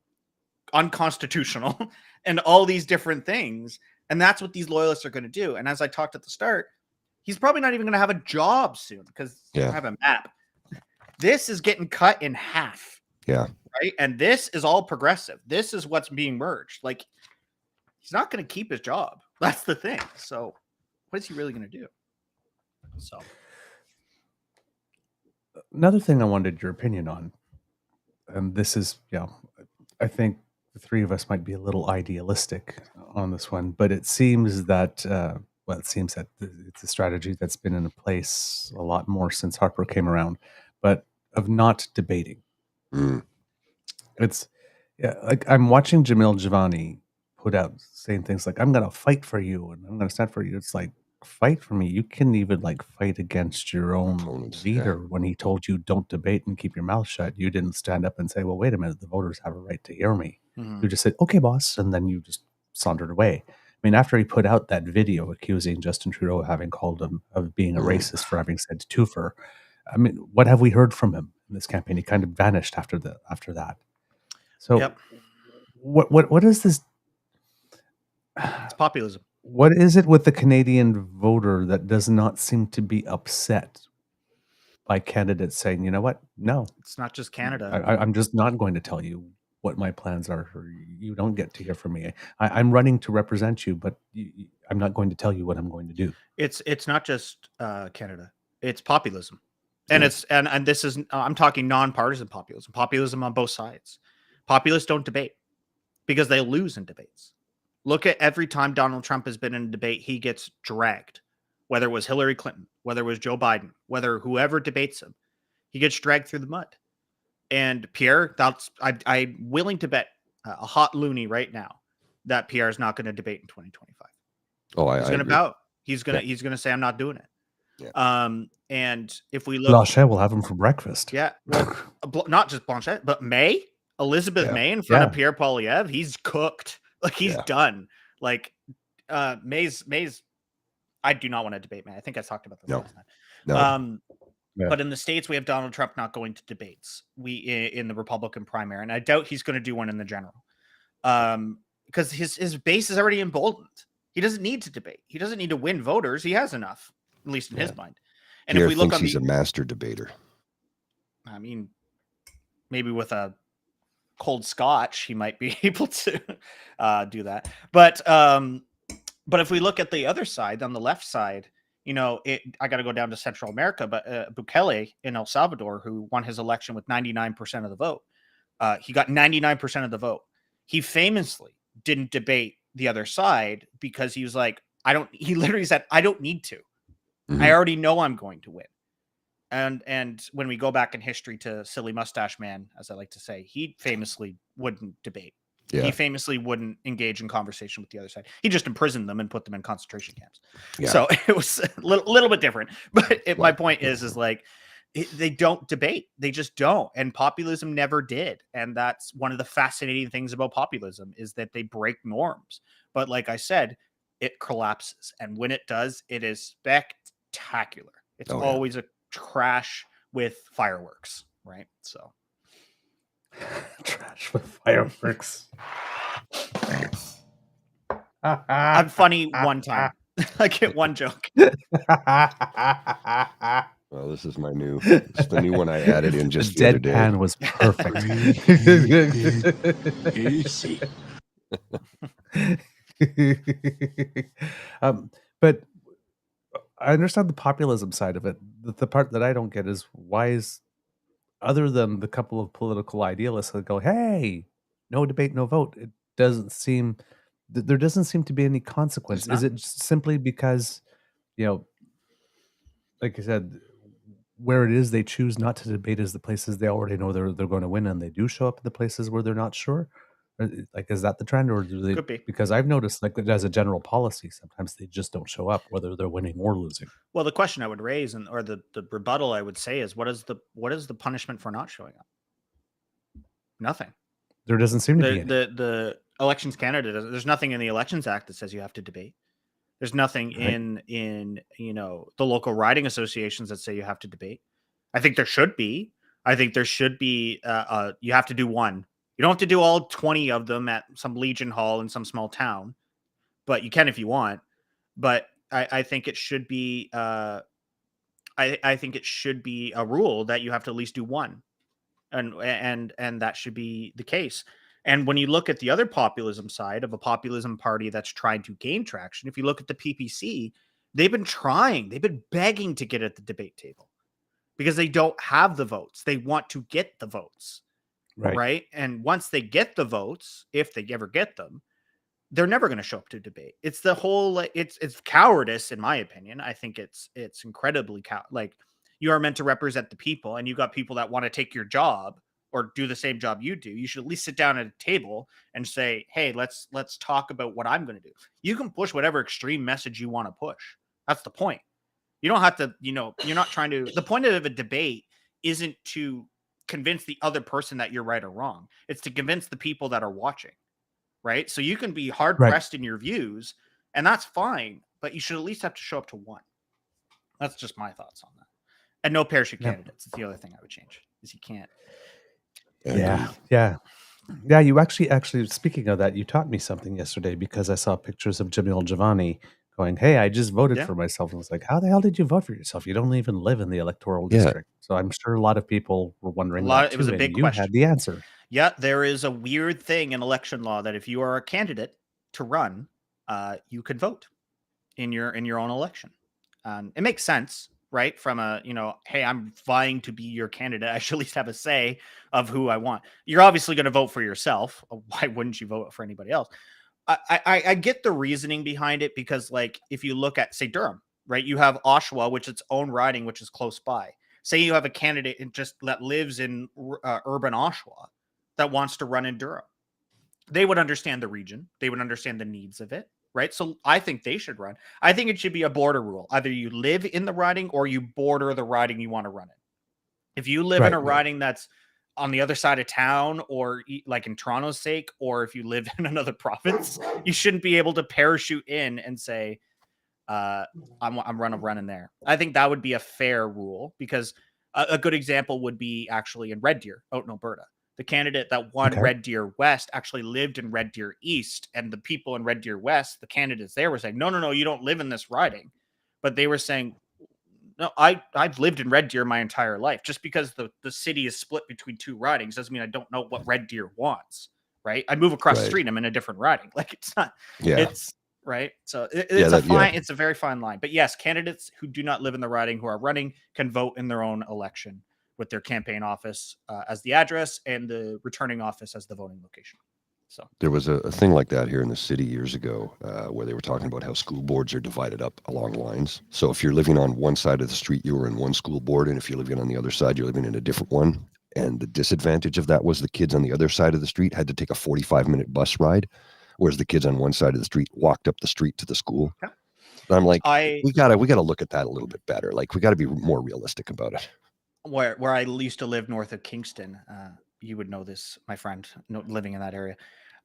unconstitutional and all these different things. And that's what these loyalists are going to do. And as I talked at the start, he's probably not even going to have a job soon because he doesn't have a map. This is getting cut in half. Yeah. Right. And this is all progressive. This is what's being merged. Like, he's not going to keep his job. That's the thing. So what is he really going to do? So another thing I wanted your opinion on, and this is, I think the three of us might be a little idealistic on this one, but it seems that, it's a strategy that's been in place a lot more since Harper came around, but of not debating. Mm. It's like I'm watching Javil Jivani put out saying things like, I'm going to fight for you and I'm going to stand for you. It's like, fight for me. You can even like fight against your own Opponents, leader when he told you don't debate and keep your mouth shut. You didn't stand up and say, well, wait a minute, the voters have a right to hear me. You just said, okay, boss. And then you just sauntered away. I mean, after he put out that video accusing Justin Trudeau of having called him of being a racist for having said twofer, I mean, what have we heard from him in this campaign? He kind of vanished after that. So what is this? it's populism. What is it with the Canadian voter that does not seem to be upset by candidates saying, you know what? No, It's not just Canada. I'm just not going to tell you what my plans are. You don't get to hear from me. I'm running to represent you, but I'm not going to tell you what I'm going to do. It's not just Canada. It's populism. And it's and this is I'm talking nonpartisan populism on both sides. Populists don't debate because they lose in debates. Look at every time Donald Trump has been in a debate, he gets dragged. Whether it was Hillary Clinton, whether it was Joe Biden, whether whoever debates him, he gets dragged through the mud. And Pierre, I'm willing to bet a hot loony right now that Pierre is not going to debate in 2025. Oh, He's going to bow. He's going to say, I'm not doing it. Yeah. And if we look, Blanchet will have him for breakfast. yeah, well, not just Blanchet, but Elizabeth May in front of Pierre Poilievre, he's cooked. Like he's done. Like May's. I do not want to debate May. I think I talked about this last time. No. But in the States, we have Donald Trump not going to debates. In the Republican primary, and I doubt he's going to do one in the general, because his base is already emboldened. He doesn't need to debate. He doesn't need to win voters. He has enough, at least in his mind. And Pierre if we look thinks on he's a master debater. I mean, maybe with a cold scotch, he might be able to do that. But if we look at the other side, on the left side, I got to go down to Central America, but Bukele in El Salvador, who won his election with 99% of the vote, he got 99% of the vote. He famously didn't debate the other side because he was like, he literally said, I don't need to. Mm-hmm. I already know I'm going to win. And when we go back in history to Silly Mustache Man, as I like to say, he famously wouldn't debate. Yeah. He famously wouldn't engage in conversation with the other side. He just imprisoned them and put them in concentration camps. Yeah. So it was a little bit different. But my point is like, they don't debate. They just don't. And populism never did. And that's one of the fascinating things about populism is that they break norms. But like I said, it collapses. And when it does, it is spectacular. It's always a crash with fireworks, right? So trash with fireworks. I'm funny one time. I get one joke. Well, this is it's the new one I added in just the other day. Deadpan was perfect. Easy. But I understand the populism side of it. The part that I don't get is why is, other than the couple of political idealists that go, hey, no debate, no vote, it doesn't seem, there doesn't seem to be any consequence. Is it simply because, like I said, where it is they choose not to debate is the places they already know they're going to win, and they do show up in the places where they're not sure? Like, is that the trend, or do they? Could be. Because I've noticed, like, as a general policy, sometimes they just don't show up, whether they're winning or losing. Well, the question I would raise, or the rebuttal I would say, is what is the punishment for not showing up? Nothing. There doesn't seem to be any. The Elections Canada. There's nothing in the Elections Act that says you have to debate. There's nothing in the local riding associations that say you have to debate. I think there should be. I think there should be. You have to do one You don't have to do all 20 of them at some Legion Hall in some small town, but you can if you want. But I think it should be I think it should be a rule that you have to at least do one, and that should be the case. And when you look at the other populism side of a populism party that's trying to gain traction, if you look at the PPC, they've been begging to get at the debate table because they don't have the votes. They want to get the votes, right? And once they get the votes, if they ever get them, they're never going to show up to debate. It's the whole, it's cowardice, in my opinion. I think it's incredibly like, you are meant to represent the people, and you got people that want to take your job or do the same job you do. You should at least sit down at a table and say, hey, let's talk about what I'm going to do. You can push whatever extreme message you want to push. That's the point. You don't have to, you're not trying to, the point of a debate isn't to convince the other person that you're right or wrong. It's to convince the people that are watching, right? So you can be hard pressed in your views, and that's fine, but you should at least have to show up to one. That's just my thoughts on that. And no parachute candidates. It's the other thing I would change, is you can't. Yeah. You actually, speaking of that, you taught me something yesterday because I saw pictures of Javil Jivani going, hey, I just voted for myself. And I was like, how the hell did you vote for yourself? You don't even live in the electoral district. So I'm sure a lot of people were wondering that too, it was a big you question. had the answer. Yeah, there is a weird thing in election law that if you are a candidate to run, you could vote in your own election. It makes sense, right? From a, hey, I'm vying to be your candidate. I should at least have a say of who I want. You're obviously going to vote for yourself. Why wouldn't you vote for anybody else? I get the reasoning behind it because, like, if you look at, say, Durham, right? You have Oshawa, which is its own riding, which is close by. Say you have a candidate that lives in urban Oshawa that wants to run in Durham. They would understand the region. They would understand the needs of it, right? So I think they should run. I think it should be a border rule. Either you live in the riding or you border the riding you want to run in. If you live in a riding that's on the other side of town, or like in Toronto's sake, or if you live in another province, you shouldn't be able to parachute in and say, I'm running there. I think that would be a fair rule, because a good example would be actually in Red Deer out in Alberta. The candidate that won Red Deer West actually lived in Red Deer East, and the people in Red Deer West, the candidates there, were saying, no, you don't live in this riding. But they were saying, no, I've lived in Red Deer my entire life. Just because the city is split between two ridings doesn't mean I don't know what Red Deer wants, right? I move across the street and I'm in a different riding. Like, it's not, it's right. So it's a very fine line. But yes, candidates who do not live in the riding, who are running, can vote in their own election with their campaign office as the address and the returning office as the voting location. So there was a thing like that here in the city years ago where they were talking about how school boards are divided up along lines. So if you're living on one side of the street, you were in one school board, and if you're living on the other side, you're living in a different one. And the disadvantage of that was the kids on the other side of the street had to take a 45-minute bus ride, whereas the kids on one side of the street walked up the street to the school. Yeah. And I'm like, we gotta look at that a little bit better. Like, we got to be more realistic about it. Where I used to live north of Kingston, you would know this, my friend, living in that area.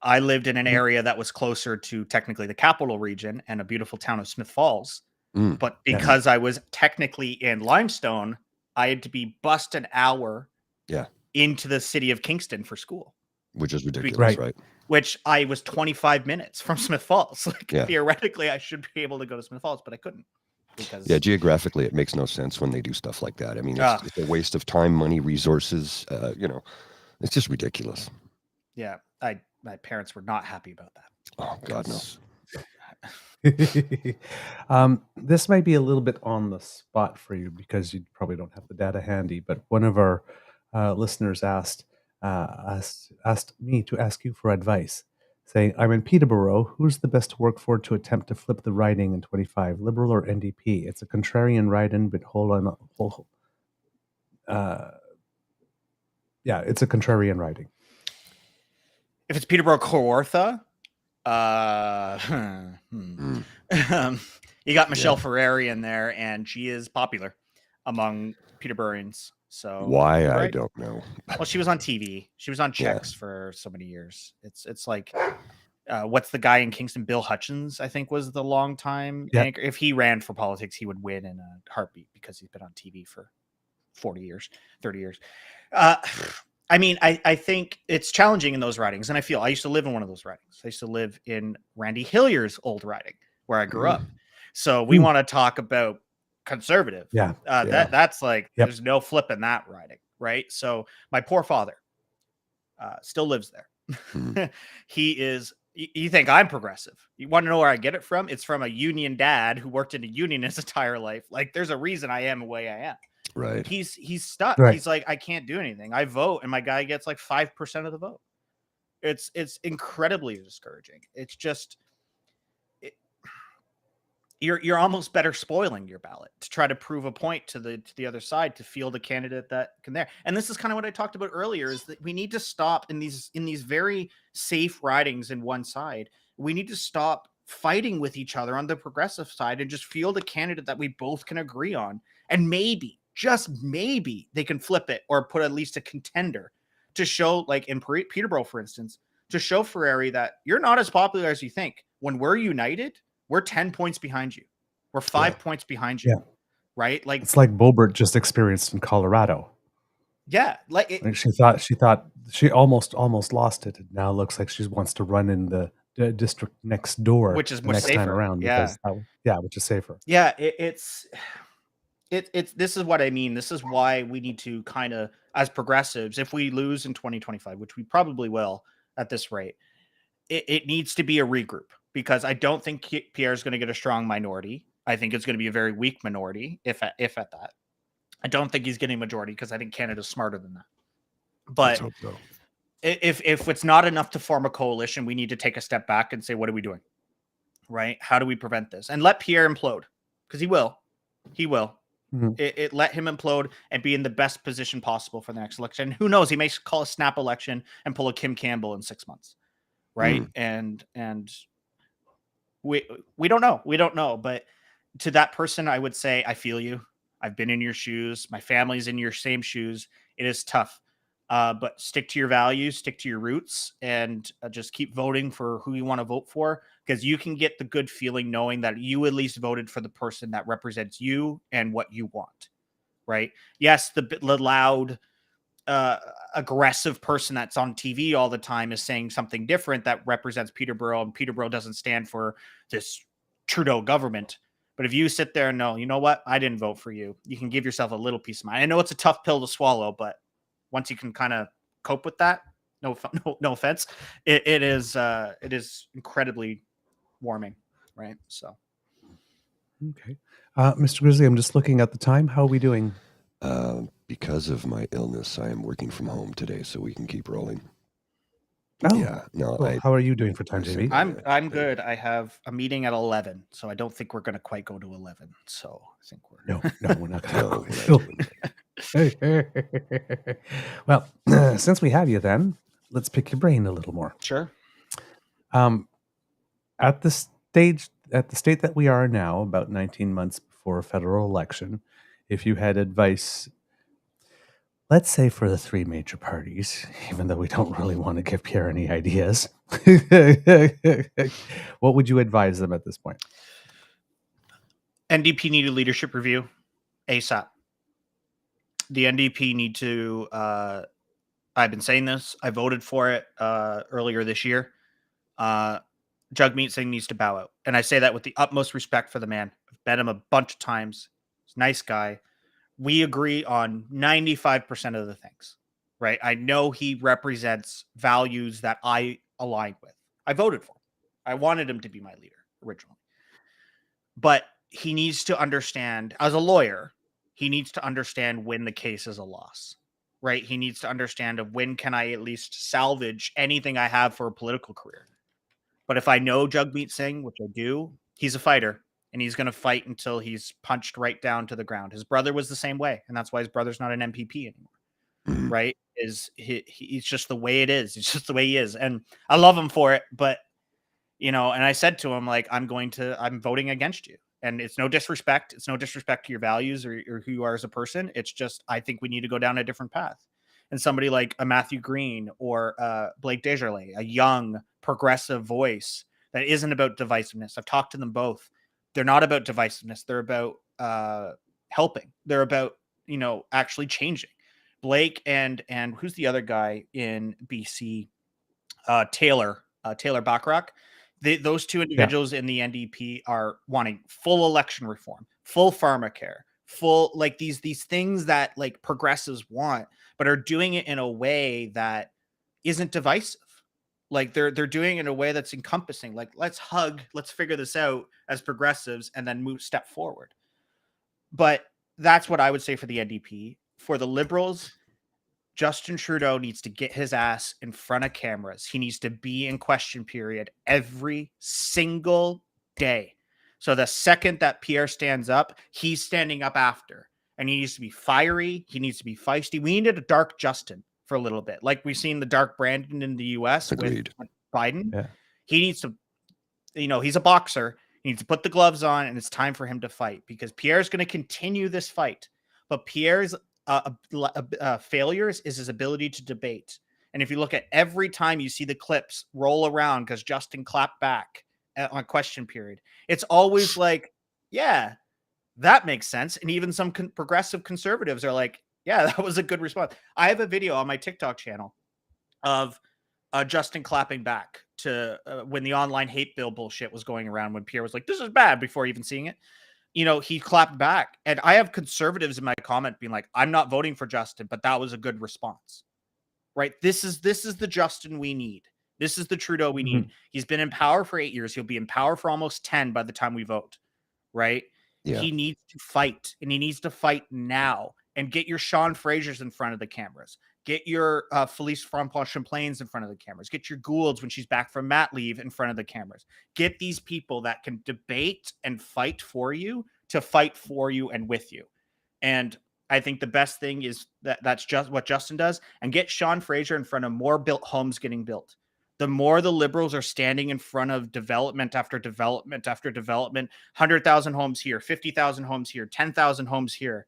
I lived in an area that was closer to technically the capital region and a beautiful town of Smith Falls. But because I was technically in Limestone, I had to be bussed an hour into the city of Kingston for school. Which is ridiculous, right? Which I was 25 minutes from Smith Falls. Like, theoretically, I should be able to go to Smith Falls, but I couldn't. Because geographically, it makes no sense when they do stuff like that. I mean, it's a waste of time, money, resources. It's just ridiculous. Yeah, my parents were not happy about that. Oh, God, no. This might be a little bit on the spot for you because you probably don't have the data handy, but one of our listeners asked me to ask you for advice, saying, I'm in Peterborough. Who's the best to work for to attempt to flip the riding in 25, Liberal or NDP? It's a contrarian ride-in, but it's a contrarian riding. If it's Peterborough Kawartha, you got Michelle Ferrari in there, and she is popular among Peterboroughans. So why? I don't know. Well, she was on TV. She was on Checks for so many years. It's like, what's the guy in Kingston? Bill Hutchins, I think, was the long time anchor. If he ran for politics, he would win in a heartbeat because he's been on TV for 40 years, 30 years. I mean, I think it's challenging in those ridings, and I used to live in one of those ridings. I used to live in Randy Hillier's old riding where I grew up. So we want to talk about conservative. Yeah. That's like Yep. there's no flipping that riding, right? So my poor father still lives there. He is. You think I'm progressive? You want to know where I get it from? It's from a union dad who worked in a union his entire life. Like, there's a reason I am the way I am. Right. He's stuck. Right. He's like, I can't do anything. I vote, and my guy gets like 5% of the vote. It's incredibly discouraging. It's just you're almost better spoiling your ballot to try to prove a point to the other side to field a candidate that can there. And this is kind of what I talked about earlier, is that we need to stop in these very safe ridings in one side. We need to stop fighting with each other on the progressive side and just field a candidate that we both can agree on. And maybe, just maybe, they can flip it or put at least a contender to show, like in Peterborough, for instance, to show Ferrari that you're not as popular as you think. When we're united, we're 10 points behind you. We're 5 points behind you. Yeah. Right? Like, It's like Boebert just experienced in Colorado. Yeah. Like she thought she almost lost it. It now looks like she wants to run in the district next door, which is the much next safer. time around. Yeah. Because, which is safer. Yeah. It's this is what I mean. This is why we need to kind of, as progressives, if we lose in 2025, which we probably will at this rate, it needs to be a regroup, because I don't think Pierre's going to get a strong minority. I think it's going to be a very weak minority, if at that. I don't think he's getting a majority, because I think Canada's smarter than that. But Let's hope so. If it's not enough to form a coalition, we need to take a step back and say, what are we doing? Right? How do we prevent this? And let Pierre implode, because he will. He will. Mm-hmm. Let him implode and be in the best position possible for the next election. Who knows? He may call a snap election and pull a Kim Campbell in 6 months. Right. And we don't know. We don't know. But to that person, I would say, I feel you. I've been in your shoes. My family's in your same shoes. It is tough. But stick to your values, stick to your roots, and just keep voting for who you want to vote for, because you can get the good feeling knowing that you at least voted for the person that represents you and what you want. Right. Yes. The loud, aggressive person that's on TV all the time is saying something different that represents Peterborough, and Peterborough doesn't stand for this Trudeau government. But if you sit there and know, you know what, I didn't vote for you, you can give yourself a little peace of mind. I know it's a tough pill to swallow, but once you can kind of cope with that, no offense, it is incredibly warming, right? So, Okay, Mr. Grizzly, I'm just looking at the time. How are we doing? Because of my illness, I am working from home today, so we can keep rolling. Oh, yeah. No. Cool. How are you doing for time, JB? I'm good. I have a meeting at 11, so I don't think we're going to quite go to 11. So I think we're no, we're not going to. Well, since we have you, then let's pick your brain a little more. Sure. At the state that we are now, about 19 months before a federal election, if you had advice, let's say for the three major parties, even though we don't really want to give Pierre any ideas, what would you advise them at this point? NDP need a leadership review ASAP. The NDP need to, I've been saying this, I voted for it earlier this year. Jagmeet Singh needs to bow out. And I say that with the utmost respect for the man. I've met him a bunch of times. He's a nice guy. We agree on 95% of the things, right? I know he represents values that I align with. I voted for him. I wanted him to be my leader originally. But he needs to understand, as a lawyer, he needs to understand when the case is a loss, right? He needs to understand of when can I at least salvage anything I have for a political career. But if I know Jagmeet Singh, which I do, he's a fighter. And he's going to fight until he's punched right down to the ground. His brother was the same way. And that's why his brother's not an MPP anymore. Right? He's just the way it is. It's just the way he is. And I love him for it. But, and I said to him, like, I'm voting against you. And it's no disrespect. It's no disrespect to your values or who you are as a person. It's just, I think we need to go down a different path. And somebody like a Matthew Green or Blake Desjardins, a young progressive voice that isn't about divisiveness. I've talked to them both. They're not about divisiveness. They're about helping. They're about, actually changing. Blake and who's the other guy in BC? Taylor Bachrach. Those two individuals in the NDP are wanting full election reform, full pharmacare, full like these things that like progressives want, but are doing it in a way that isn't divisive. Like they're doing it in a way that's encompassing. Like let's figure this out as progressives and then step forward. But that's what I would say for the NDP. For the Liberals, Justin Trudeau needs to get his ass in front of cameras. He needs to be in question period every single day. So the second that Pierre stands up, he's standing up after. And he needs to be fiery. He needs to be feisty. We needed a dark Justin for a little bit. Like we've seen the dark Brandon in the US with Biden. Yeah. He needs to, he's a boxer. He needs to put the gloves on, and it's time for him to fight because Pierre's going to continue this fight. But Pierre's failures is his ability to debate. And if you look at every time you see the clips roll around because Justin clapped back on question period, it's always like, yeah, that makes sense. And even some progressive conservatives are like, yeah, that was a good response. I have a video on my TikTok channel of Justin clapping back to when the online hate bill bullshit was going around, when Pierre was like, this is bad, before even seeing it. He clapped back. And I have conservatives in my comment being like, I'm not voting for Justin, but that was a good response. Right? This is the Justin we need. This is the Trudeau we need. He's been in power for 8 years. He'll be in power for almost 10 by the time we vote. Right? Yeah. He needs to fight, and he needs to fight now. And get your Sean Frasers in front of the cameras. Get your Felice Champlains in front of the cameras. Get your Goulds when she's back from mat leave in front of the cameras. Get these people that can debate and fight for you to fight for you and with you. And I think the best thing is that's just what Justin does. And get Sean Fraser in front of more built homes getting built. The more the Liberals are standing in front of development after development after development, 100,000 homes here, 50,000 homes here, 10,000 homes here.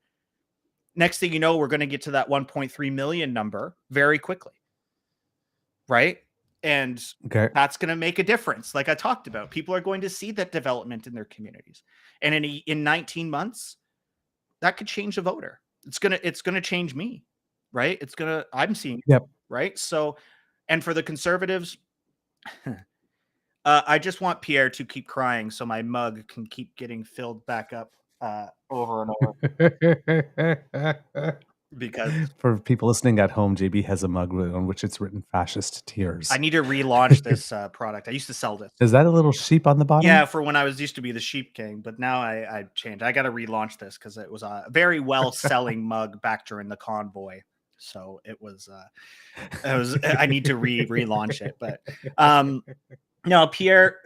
Next thing you know, we're going to get to that 1.3 million number very quickly. Right? And that's going to make a difference. Like I talked about, people are going to see that development in their communities. And in 19 months, that could change a voter. It's going to change me. Right? I'm seeing it. Right? So, and for the conservatives, I just want Pierre to keep crying so my mug can keep getting filled back up over and over. Because for people listening at home, JB has a mug on which it's written "Fascist Tears." I need to relaunch this product. I used to sell this. Is that a little sheep on the bottom? Yeah, for when I used to be the Sheep King, but now I changed. I got to relaunch this because it was a very well selling mug back during the convoy. So it was I need to relaunch it. But no, Pierre,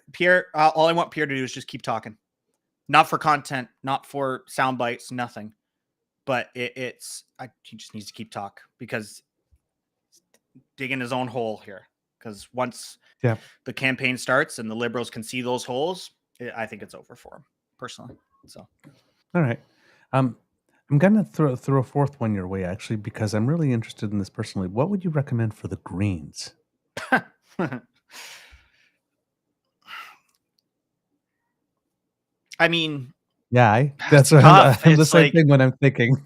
all I want Pierre to do is just keep talking. Not for content, not for sound bites, nothing. But he just needs to keep talk because digging his own hole here. Because once the campaign starts and the Liberals can see those holes, I think it's over for him personally. So, all right, I'm gonna throw a fourth one your way actually because I'm really interested in this personally. What would you recommend for the Greens? I mean, that's what I'm the same thing when I'm thinking.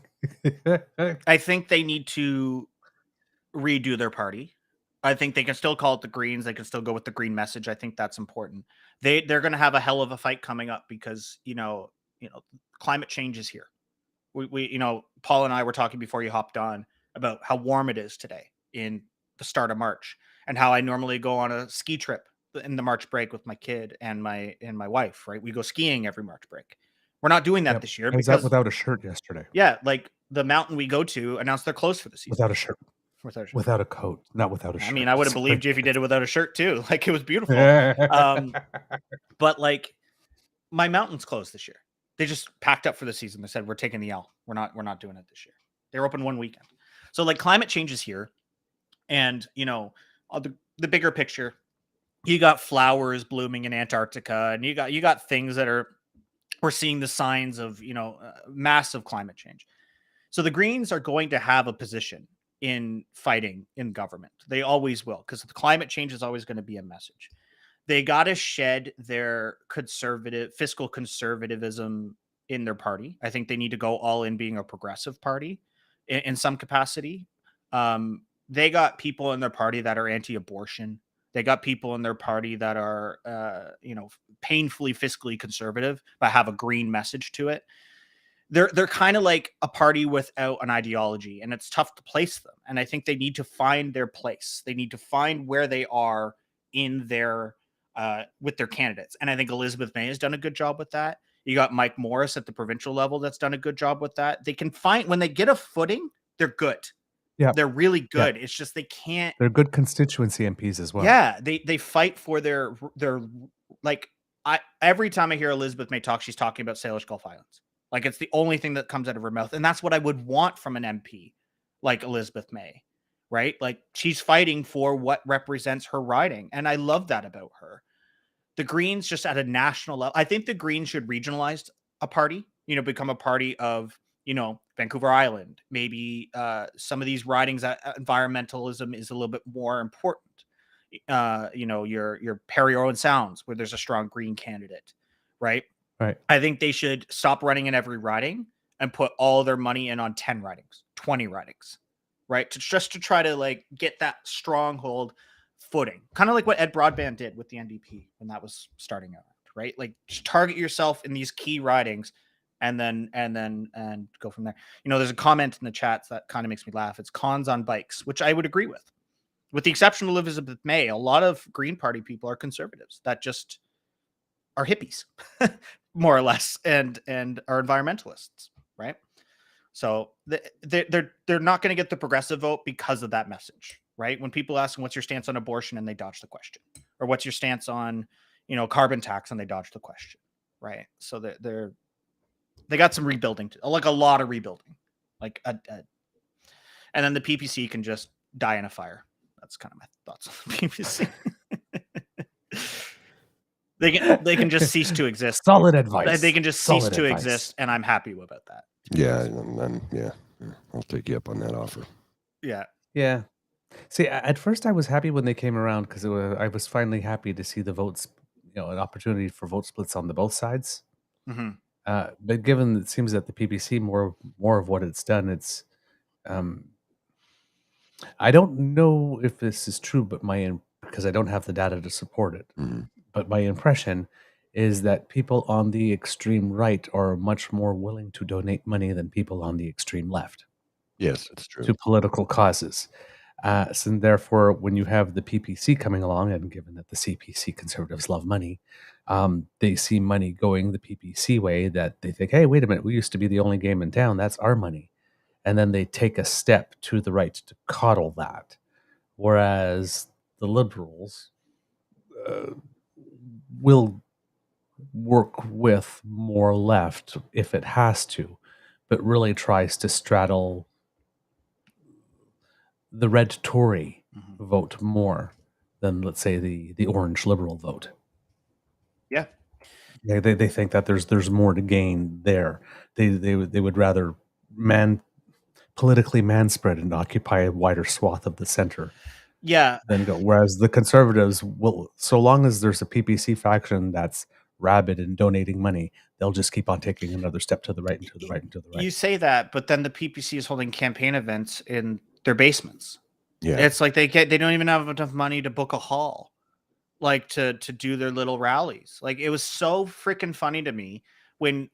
I think they need to redo their party. I think they can still call it the Greens. They can still go with the green message. I think that's important. They're going to have a hell of a fight coming up because climate change is here. We Paul and I were talking before you hopped on about how warm it is today in the start of March and how I normally go on a ski trip in the March break with my kid and my wife, right? We go skiing every March break. We're not doing that this year. I was out without a shirt yesterday. Yeah, like the mountain we go to announced they're closed for the season. Without a shirt. Without a coat, not without a shirt. I mean, I would have believed you if you did it without a shirt too. Like it was beautiful. But like my mountain's closed this year. They just packed up for the season. They said, we're taking the L. We're not doing it this year. They're open one weekend. So like climate change is here. And the bigger picture, you got flowers blooming in Antarctica and you got things that we're seeing the signs of, massive climate change. So the Greens are going to have a position in fighting in government. They always will, because the climate change is always going to be a message. They got to shed their fiscal conservatism in their party. I think they need to go all in being a progressive party in some capacity. They got people in their party that are anti-abortion. They got people in their party that are, painfully fiscally conservative, but have a green message to it. They're kind of like a party without an ideology, and it's tough to place them. And I think they need to find their place. They need to find where they are in their with their candidates. And I think Elizabeth May has done a good job with that. You got Mike Morris at the provincial level that's done a good job with that. They can find, when they get a footing, they're good. Yeah. They're really good. It's just they can't. They're good constituency MPs as well. Yeah, they fight for their like. Every time I hear Elizabeth May talk, she's talking about Salish Gulf Islands. Like, it's the only thing that comes out of her mouth, and that's what I would want from an MP like Elizabeth May, right? Like, she's fighting for what represents her riding, and I love that about her. The Greens, just at a national level, I think the Greens should regionalize a party. Become a party of Vancouver Island, maybe some of these ridings that environmentalism is a little bit more important. Your Perry Irwin Sounds, where there's a strong Green candidate, right? Right. I think they should stop running in every riding and put all their money in on 10 ridings, 20 ridings, right? To try to like get that stronghold footing, kind of like what Ed Broadbent did with the NDP when that was starting out, right? Like, just target yourself in these key ridings and go from there. There's a comment in the chats that kind of makes me laugh. It's cons on bikes, which I would agree with the exception of Elizabeth May. A lot of Green Party people are conservatives that just are hippies, more or less, and are environmentalists, right? So they're not going to get the progressive vote because of that message, right? When people ask them, what's your stance on abortion, and they dodge the question, or what's your stance on carbon tax, and they dodge the question, right? So they got some rebuilding like a lot of rebuilding, and then the PPC can just die in a fire. That's kind of my thoughts on the PPC. They can just cease to exist. Solid advice. They can just cease to exist, and I'm happy about that. Yeah, yeah. I'll take you up on that offer. Yeah. Yeah. See, at first I was happy when they came around because I was finally happy to see the votes, an opportunity for vote splits on both sides. Mm-hmm. But given it seems that the PPC more of what it's done, it's I don't know if this is true, but because I don't have the data to support it. Mm-hmm. But my impression is that people on the extreme right are much more willing to donate money than people on the extreme left. Yes, that's true. To political causes. So therefore, when you have the PPC coming along, and given that the CPC conservatives love money, they see money going the PPC way, that they think, hey, wait a minute, we used to be the only game in town. That's our money. And then they take a step to the right to coddle that. Whereas the Liberals will work with more left if it has to, but really tries to straddle the red Tory vote more than, let's say, the orange Liberal vote. Yeah. They think that there's more to gain there. They would rather politically manspread and occupy a wider swath of the center. Yeah. Then go. Whereas the conservatives will, so long as there's a PPC faction that's rabid and donating money, they'll just keep on taking another step to the right and to the right and to the right. You say that, but then the PPC is holding campaign events in their basements. Yeah. It's like they don't even have enough money to book a hall, like to do their little rallies. Like, it was so freaking funny to me when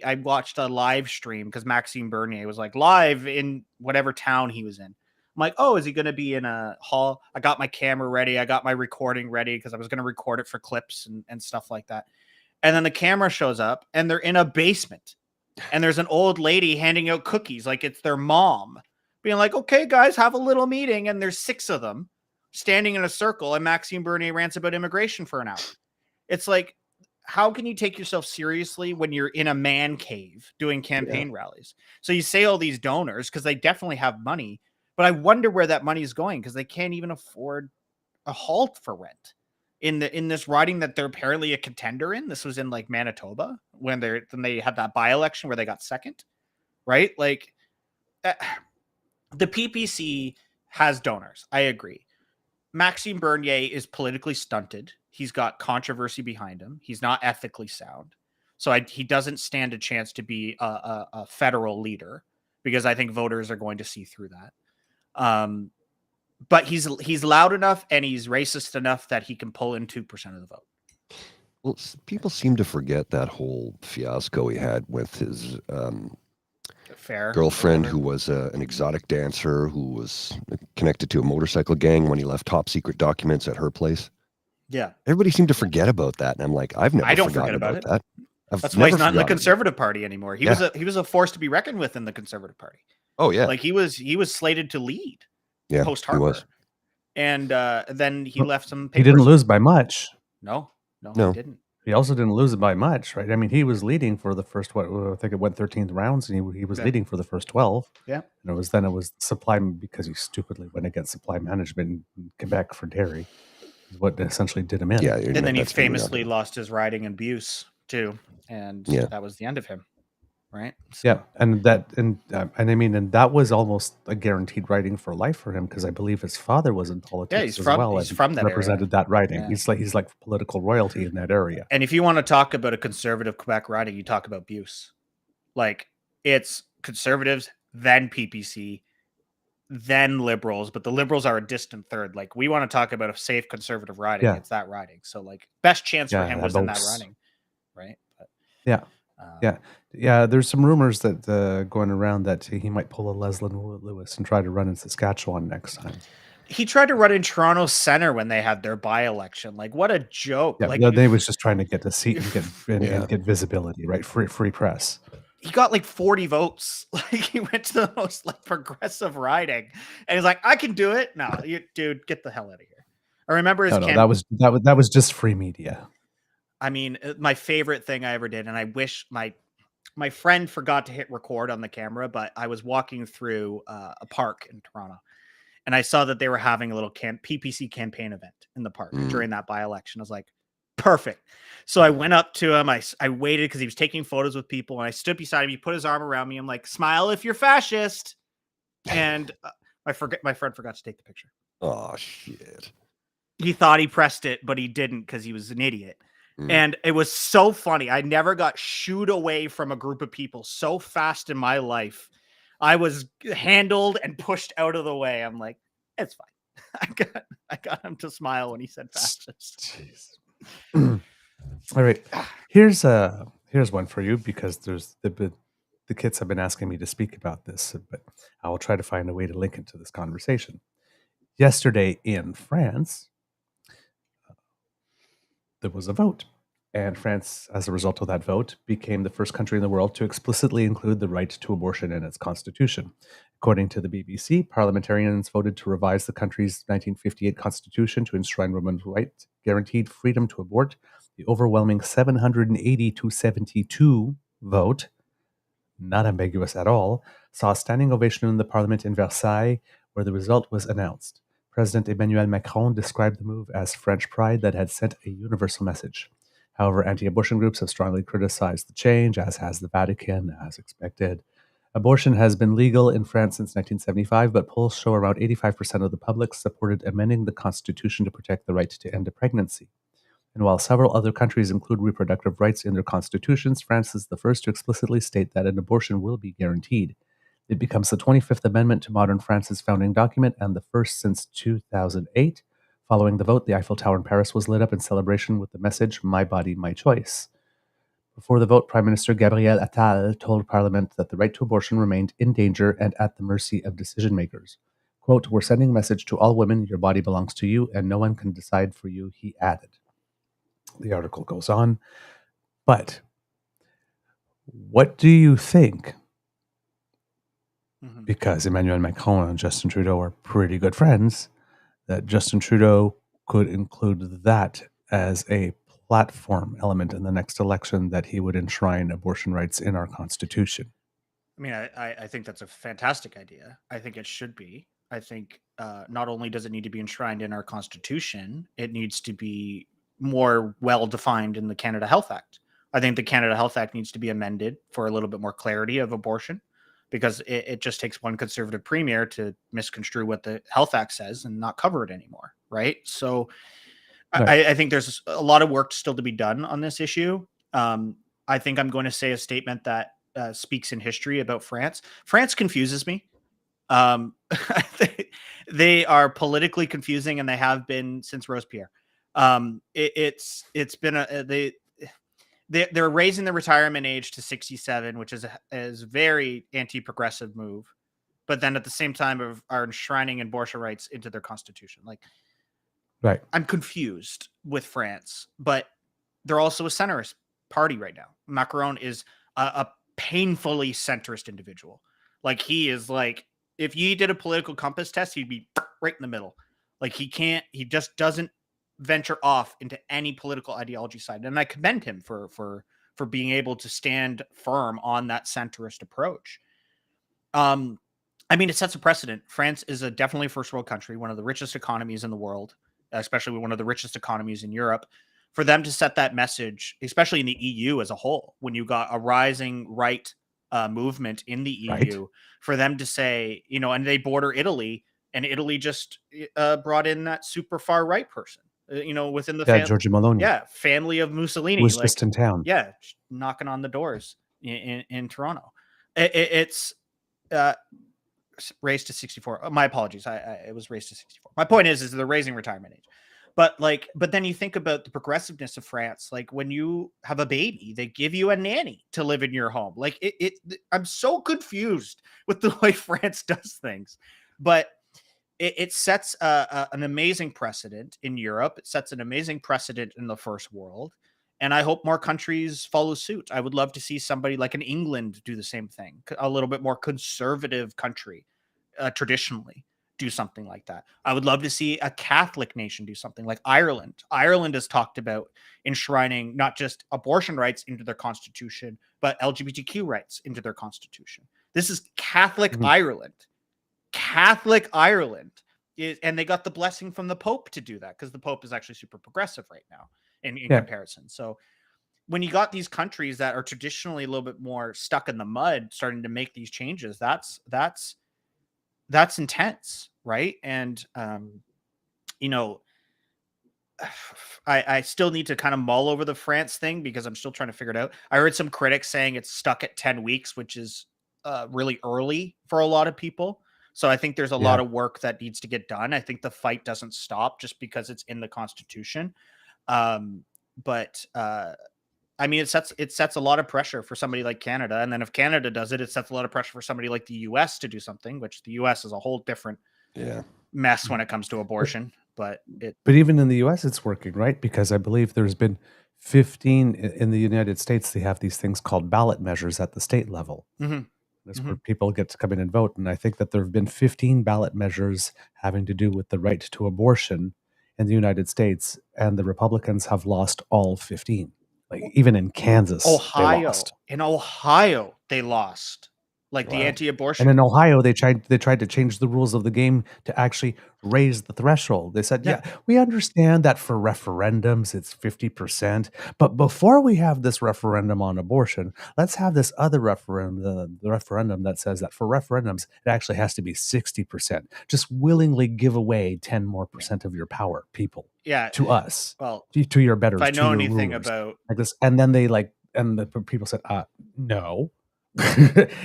I watched a live stream because Maxime Bernier was like live in whatever town he was in. I'm like, oh, is he going to be in a hall? I got my camera ready. I got my recording ready because I was going to record it for clips and stuff like that. And then the camera shows up and they're in a basement and there's an old lady handing out cookies like it's their mom, being like, okay, guys, have a little meeting. And there's 6 of them standing in a circle and Maxime Bernier rants about immigration for an hour. It's like, how can you take yourself seriously when you're in a man cave doing campaign rallies? So you say all these donors because they definitely have money, but I wonder where that money is going because they can't even afford a hall for rent in this riding that they're apparently a contender in. This was in like Manitoba when they had that by-election where they got second, right? Like the PPC has donors. I agree. Maxime Bernier is politically stunted. He's got controversy behind him. He's not ethically sound. So he doesn't stand a chance to be a federal leader because I think voters are going to see through that. But he's loud enough and he's racist enough that he can pull in 2% of the vote. Well, people seem to forget that whole fiasco he had with his girlfriend, who was an exotic dancer who was connected to a motorcycle gang when he left top secret documents at her place. Yeah. Everybody seemed to forget about that. And I'm like, I don't forget about that. That's why he's not in the Conservative Party anymore. He was a force to be reckoned with in the Conservative Party. Oh, yeah. Like he was slated to lead post he Harper. was. And then he left some papers. He didn't lose by much. No, he didn't. He also didn't lose it by much, right? I mean, he was leading for the first, I think it went 13th rounds, and he was leading for the first 12. Yeah. And it was supply, because he stupidly went against supply management in Quebec for dairy, is what essentially did him in. Yeah. And then he famously lost his riding in Buse too. And that was the end of him. Right. So. Yeah. And that was almost a guaranteed riding for life for him, because I believe his father was in politics as well. He's from that represented area. that riding. Yeah. He's like political royalty in that area. And if you want to talk about a conservative Quebec riding, you talk about Buse. Like, it's conservatives, then PPC, then liberals, but the liberals are a distant third. Like, we want to talk about a safe conservative riding. It's that riding. So, like, best chance for him was in that riding. Right. But, there's some rumors that going around that he might pull a Leslyn Lewis and try to run in Saskatchewan next time. He tried to run in Toronto Center when they had their by-election. Like, what a joke! Yeah, like, they was just trying to get a seat and get visibility, right? Free press. He got like 40 votes. Like, he went to the most like progressive riding, and he's like, "I can do it." No, dude, get the hell out of here. I remember his that was just free media. I mean, my favorite thing I ever did, and I wish my friend forgot to hit record on the camera, but I was walking through a park in Toronto, and I saw that they were having a little PPC campaign event in the park during that by-election. I was like, perfect. So I went up to him. I waited because he was taking photos with people, and I stood beside him. He put his arm around me. I'm like, smile if you're fascist. And my friend forgot to take the picture. Oh, shit. He thought he pressed it, but he didn't because he was an idiot. And it was so funny. I never got shooed away from a group of people so fast in my life. I was handled and pushed out of the way. I'm like, it's fine. I got him to smile when he said fascist. Jeez. All right. Here's one for you, because there's the kids have been asking me to speak about this, but I will try to find a way to link it to this conversation. Yesterday in France, there was a vote, and France, as a result of that vote, became the first country in the world to explicitly include the right to abortion in its constitution. According to the BBC, parliamentarians voted to revise the country's 1958 constitution to enshrine women's rights, guaranteed freedom to abort. The overwhelming 780 to 72 vote, not ambiguous at all, saw a standing ovation in the parliament in Versailles, where the result was announced. President Emmanuel Macron described the move as French pride that had sent a universal message. However, anti-abortion groups have strongly criticized the change, as has the Vatican, as expected. Abortion has been legal in France since 1975, but polls show around 85% of the public supported amending the constitution to protect the right to end a pregnancy. And while several other countries include reproductive rights in their constitutions, France is the first to explicitly state that an abortion will be guaranteed. It becomes the 25th Amendment to modern France's founding document and the first since 2008. Following the vote, the Eiffel Tower in Paris was lit up in celebration with the message, "My body, my choice." Before the vote, Prime Minister Gabriel Attal told Parliament that the right to abortion remained in danger and at the mercy of decision makers. Quote, "We're sending a message to all women, your body belongs to you and no one can decide for you," he added. The article goes on, but what do you think? Because Emmanuel Macron and Justin Trudeau are pretty good friends, that Justin Trudeau could include that as a platform element in the next election, that he would enshrine abortion rights in our constitution. I mean, I think that's a fantastic idea. I think it should be. I think not only does it need to be enshrined in our constitution, it needs to be more well-defined in the Canada Health Act. I think the Canada Health Act needs to be amended for a little bit more clarity of abortion, because it just takes one conservative premier to misconstrue what the Health Act says and not cover it anymore, right? So right. I think there's a lot of work still to be done on this issue. I think I'm going to say a statement that speaks in history about France. France confuses me. They are politically confusing, and they have been since Robespierre. It's been they're raising the retirement age to 67, which is a very anti-progressive move, but then at the same time are enshrining abortion rights into their constitution. Like, Right. I'm confused with France, but they're also a centrist party right now. Macron is a painfully centrist individual. Like, he is like, if he did a political compass test, he'd be right in the middle. Like, he just doesn't venture off into any political ideology side. And I commend him for being able to stand firm on that centrist approach. I mean, it sets a precedent. France is a definitely first world country, one of the richest economies in the world, especially one of the richest economies in Europe. For them to set that message, especially in the EU as a whole, when you got a rising right movement in the EU, Right. for them to say, and they border Italy, and Italy just brought in that super far right person, within the Giorgia Meloni. family of Mussolini, Who was like, just in town. knocking on the doors in Toronto. It's raised to 64. My apologies. It was raised to 64. My point is they're raising retirement age. But then you think about the progressiveness of France. Like, when you have a baby, they give you a nanny to live in your home. Like, I'm so confused with the way France does things, but it sets an amazing precedent in Europe. It sets an amazing precedent in the first world. And I hope more countries follow suit. I would love to see somebody like in England do the same thing, a little bit more conservative country, traditionally, do something like that. I would love to see a Catholic nation do something like Ireland. Ireland has talked about enshrining not just abortion rights into their constitution, but LGBTQ rights into their constitution. This is Catholic Ireland. Catholic Ireland and they got the blessing from the Pope to do that, because the Pope is actually super progressive right now in comparison. So when you got these countries that are traditionally a little bit more stuck in the mud starting to make these changes, that's intense, right? And I still need to kind of mull over the France thing, because I'm still trying to figure it out. I heard some critics saying it's stuck at 10 weeks, which is really early for a lot of people. So I think there's a lot of work that needs to get done. I think the fight doesn't stop just because it's in the Constitution. But I mean, it sets a lot of pressure for somebody like Canada. And then if Canada does it, it sets a lot of pressure for somebody like the US to do something, which the US is a whole different mess when it comes to abortion. But even in the US, it's working, right? Because I believe there's been 15 in the United States. They have these things called ballot measures at the state level. That's where people get to come in and vote. And I think that there have been 15 ballot measures having to do with the right to abortion in the United States. And the Republicans have lost all 15. Like, even in Kansas, they lost. In Ohio, they lost. Like, the anti-abortion. And in Ohio, they tried to change the rules of the game to actually raise the threshold. They said, yeah, we understand that for referendums, it's 50%. But before we have this referendum on abortion, let's have this other referendum, the referendum that says that for referendums, it actually has to be 60%. Just willingly give away 10 more percent of your power, people. To us. Well, to your betters. If I know anything rulers, about like this. And then and the people said, no.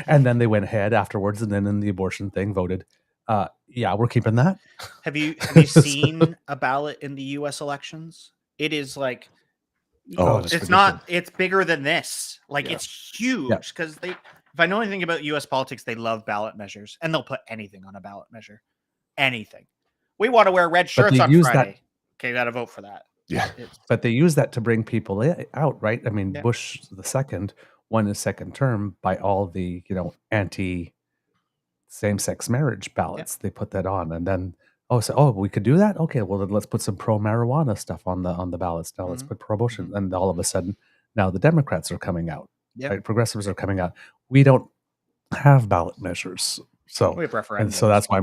And then they went ahead afterwards, and then in the abortion thing voted, we're keeping that. Have you seen a ballot in the US elections? It is like, it's bigger than this. Like, it's huge, because if I know anything about US politics, they love ballot measures, and they'll put anything on a ballot measure. Anything. We want to wear red shirts on Friday. Okay, got to vote for that. But they use that to bring people out, right? I mean, Bush the second won his second term by all the anti same-sex marriage ballots. They put that on, and then we could do that. Okay, well then let's put some pro marijuana stuff on the ballots. Now let's put pro-abortion, and all of a sudden now the Democrats are coming out. Right? Progressives are coming out. We don't have ballot measures, so we have referendums, and so that's why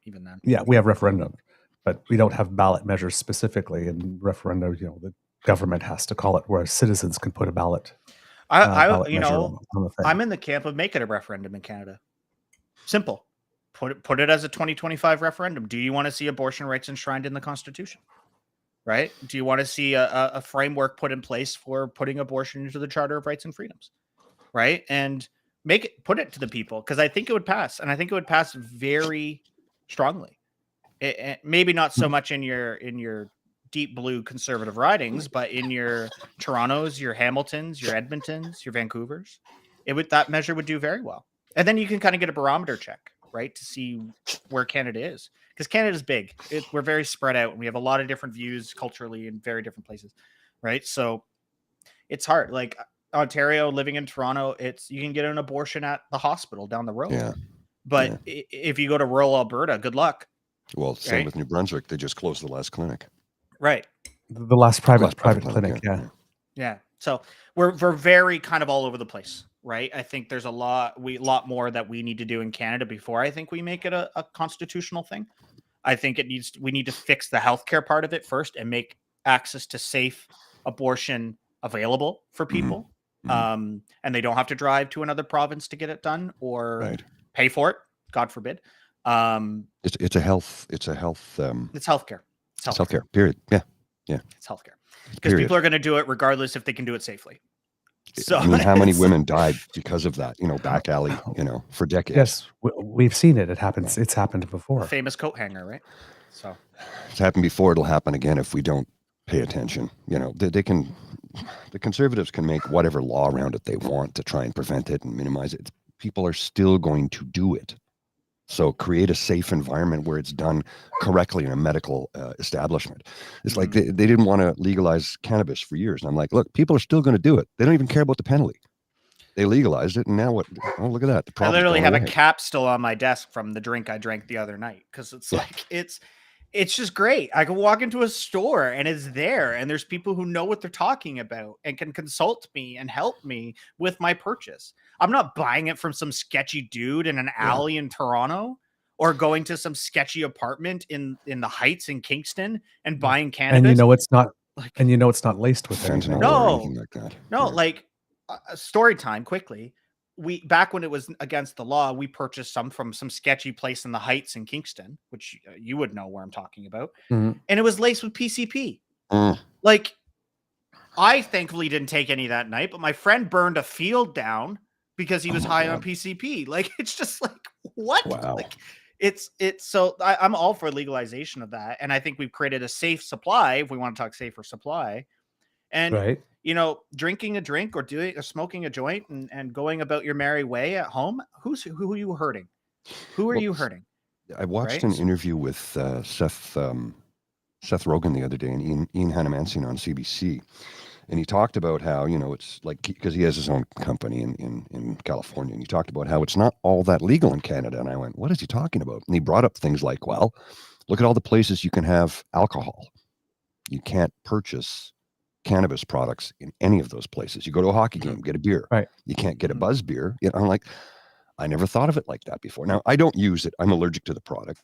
even then. Yeah, we have referendums, but we don't have ballot measures specifically. And referendum, the government has to call it, whereas citizens can put a ballot. I'm in the camp of making a referendum in Canada. Simple. Put it as a 2025 referendum. Do you want to see abortion rights enshrined in the Constitution? Right? Do you want to see a framework put in place for putting abortion into the Charter of Rights and Freedoms? Right? And put it to the people, because I think it would pass, and I think it would pass very strongly. Maybe not so much in your deep blue conservative ridings, but in your Torontos, your Hamiltons, your Edmontons, your Vancouvers, that measure would do very well. And then you can kind of get a barometer check, right, to see where Canada is, because Canada's big. We're very spread out, and we have a lot of different views culturally in very different places, right? So it's hard. Like Ontario, living in Toronto, you can get an abortion at the hospital down the road. Yeah. But if you go to rural Alberta, good luck. Well, same Right? with New Brunswick. They just closed the last clinic. Right. The last private clinic. yeah. Yeah. So we're very kind of all over the place, right? I think there's a lot more that we need to do in Canada before I think we make it a constitutional thing. I think we need to fix the healthcare part of it first and make access to safe abortion available for people. And they don't have to drive to another province to get it done or pay for it, God forbid. It's healthcare. It's healthcare. It's healthcare. Period. Yeah. It's healthcare. Because people are going to do it regardless if they can do it safely. So I mean, how many women died because of that? Back alley. For decades. Yes, we've seen it. It happens. It's happened before. The famous coat hanger, right? So it's happened before. It'll happen again if we don't pay attention. They can. The conservatives can make whatever law around it they want to try and prevent it and minimize it. People are still going to do it. So create a safe environment where it's done correctly in a medical establishment. It's like they didn't want to legalize cannabis for years. And I'm like, look, people are still going to do it. They don't even care about the penalty. They legalized it. And now what? Oh, look at that. I literally have a cap still on my desk from the drink I drank the other night. Because it's like, it's just great. I can walk into a store and it's there. And there's people who know what they're talking about and can consult me and help me with my purchase. I'm not buying it from some sketchy dude in an alley in Toronto or going to some sketchy apartment in the Heights in Kingston and buying cannabis. And it's not it's not laced with anything. No, anything like that. No, like story time quickly. Back when it was against the law, we purchased some from some sketchy place in the Heights in Kingston, which you would know where I'm talking about. And it was laced with PCP. Like, I thankfully didn't take any that night, but my friend burned a field down because he was high on PCP. Like, it's just like, what? Wow. Like, it's so I'm all for legalization of that. And I think we've created a safe supply, if we want to talk safer supply. And, drinking a drink or smoking a joint and going about your merry way at home, who are you hurting? Who are you hurting? I watched an interview with Seth Rogen the other day and Ian Hanamansian on CBC. And he talked about how, it's like, because he has his own company in California. And he talked about how it's not all that legal in Canada. And I went, what is he talking about? And he brought up things like, well, look at all the places you can have alcohol. You can't purchase cannabis products in any of those places. You go to a hockey game, get a beer. Right. You can't get a buzz beer. I'm like, I never thought of it like that before. Now, I don't use it. I'm allergic to the product,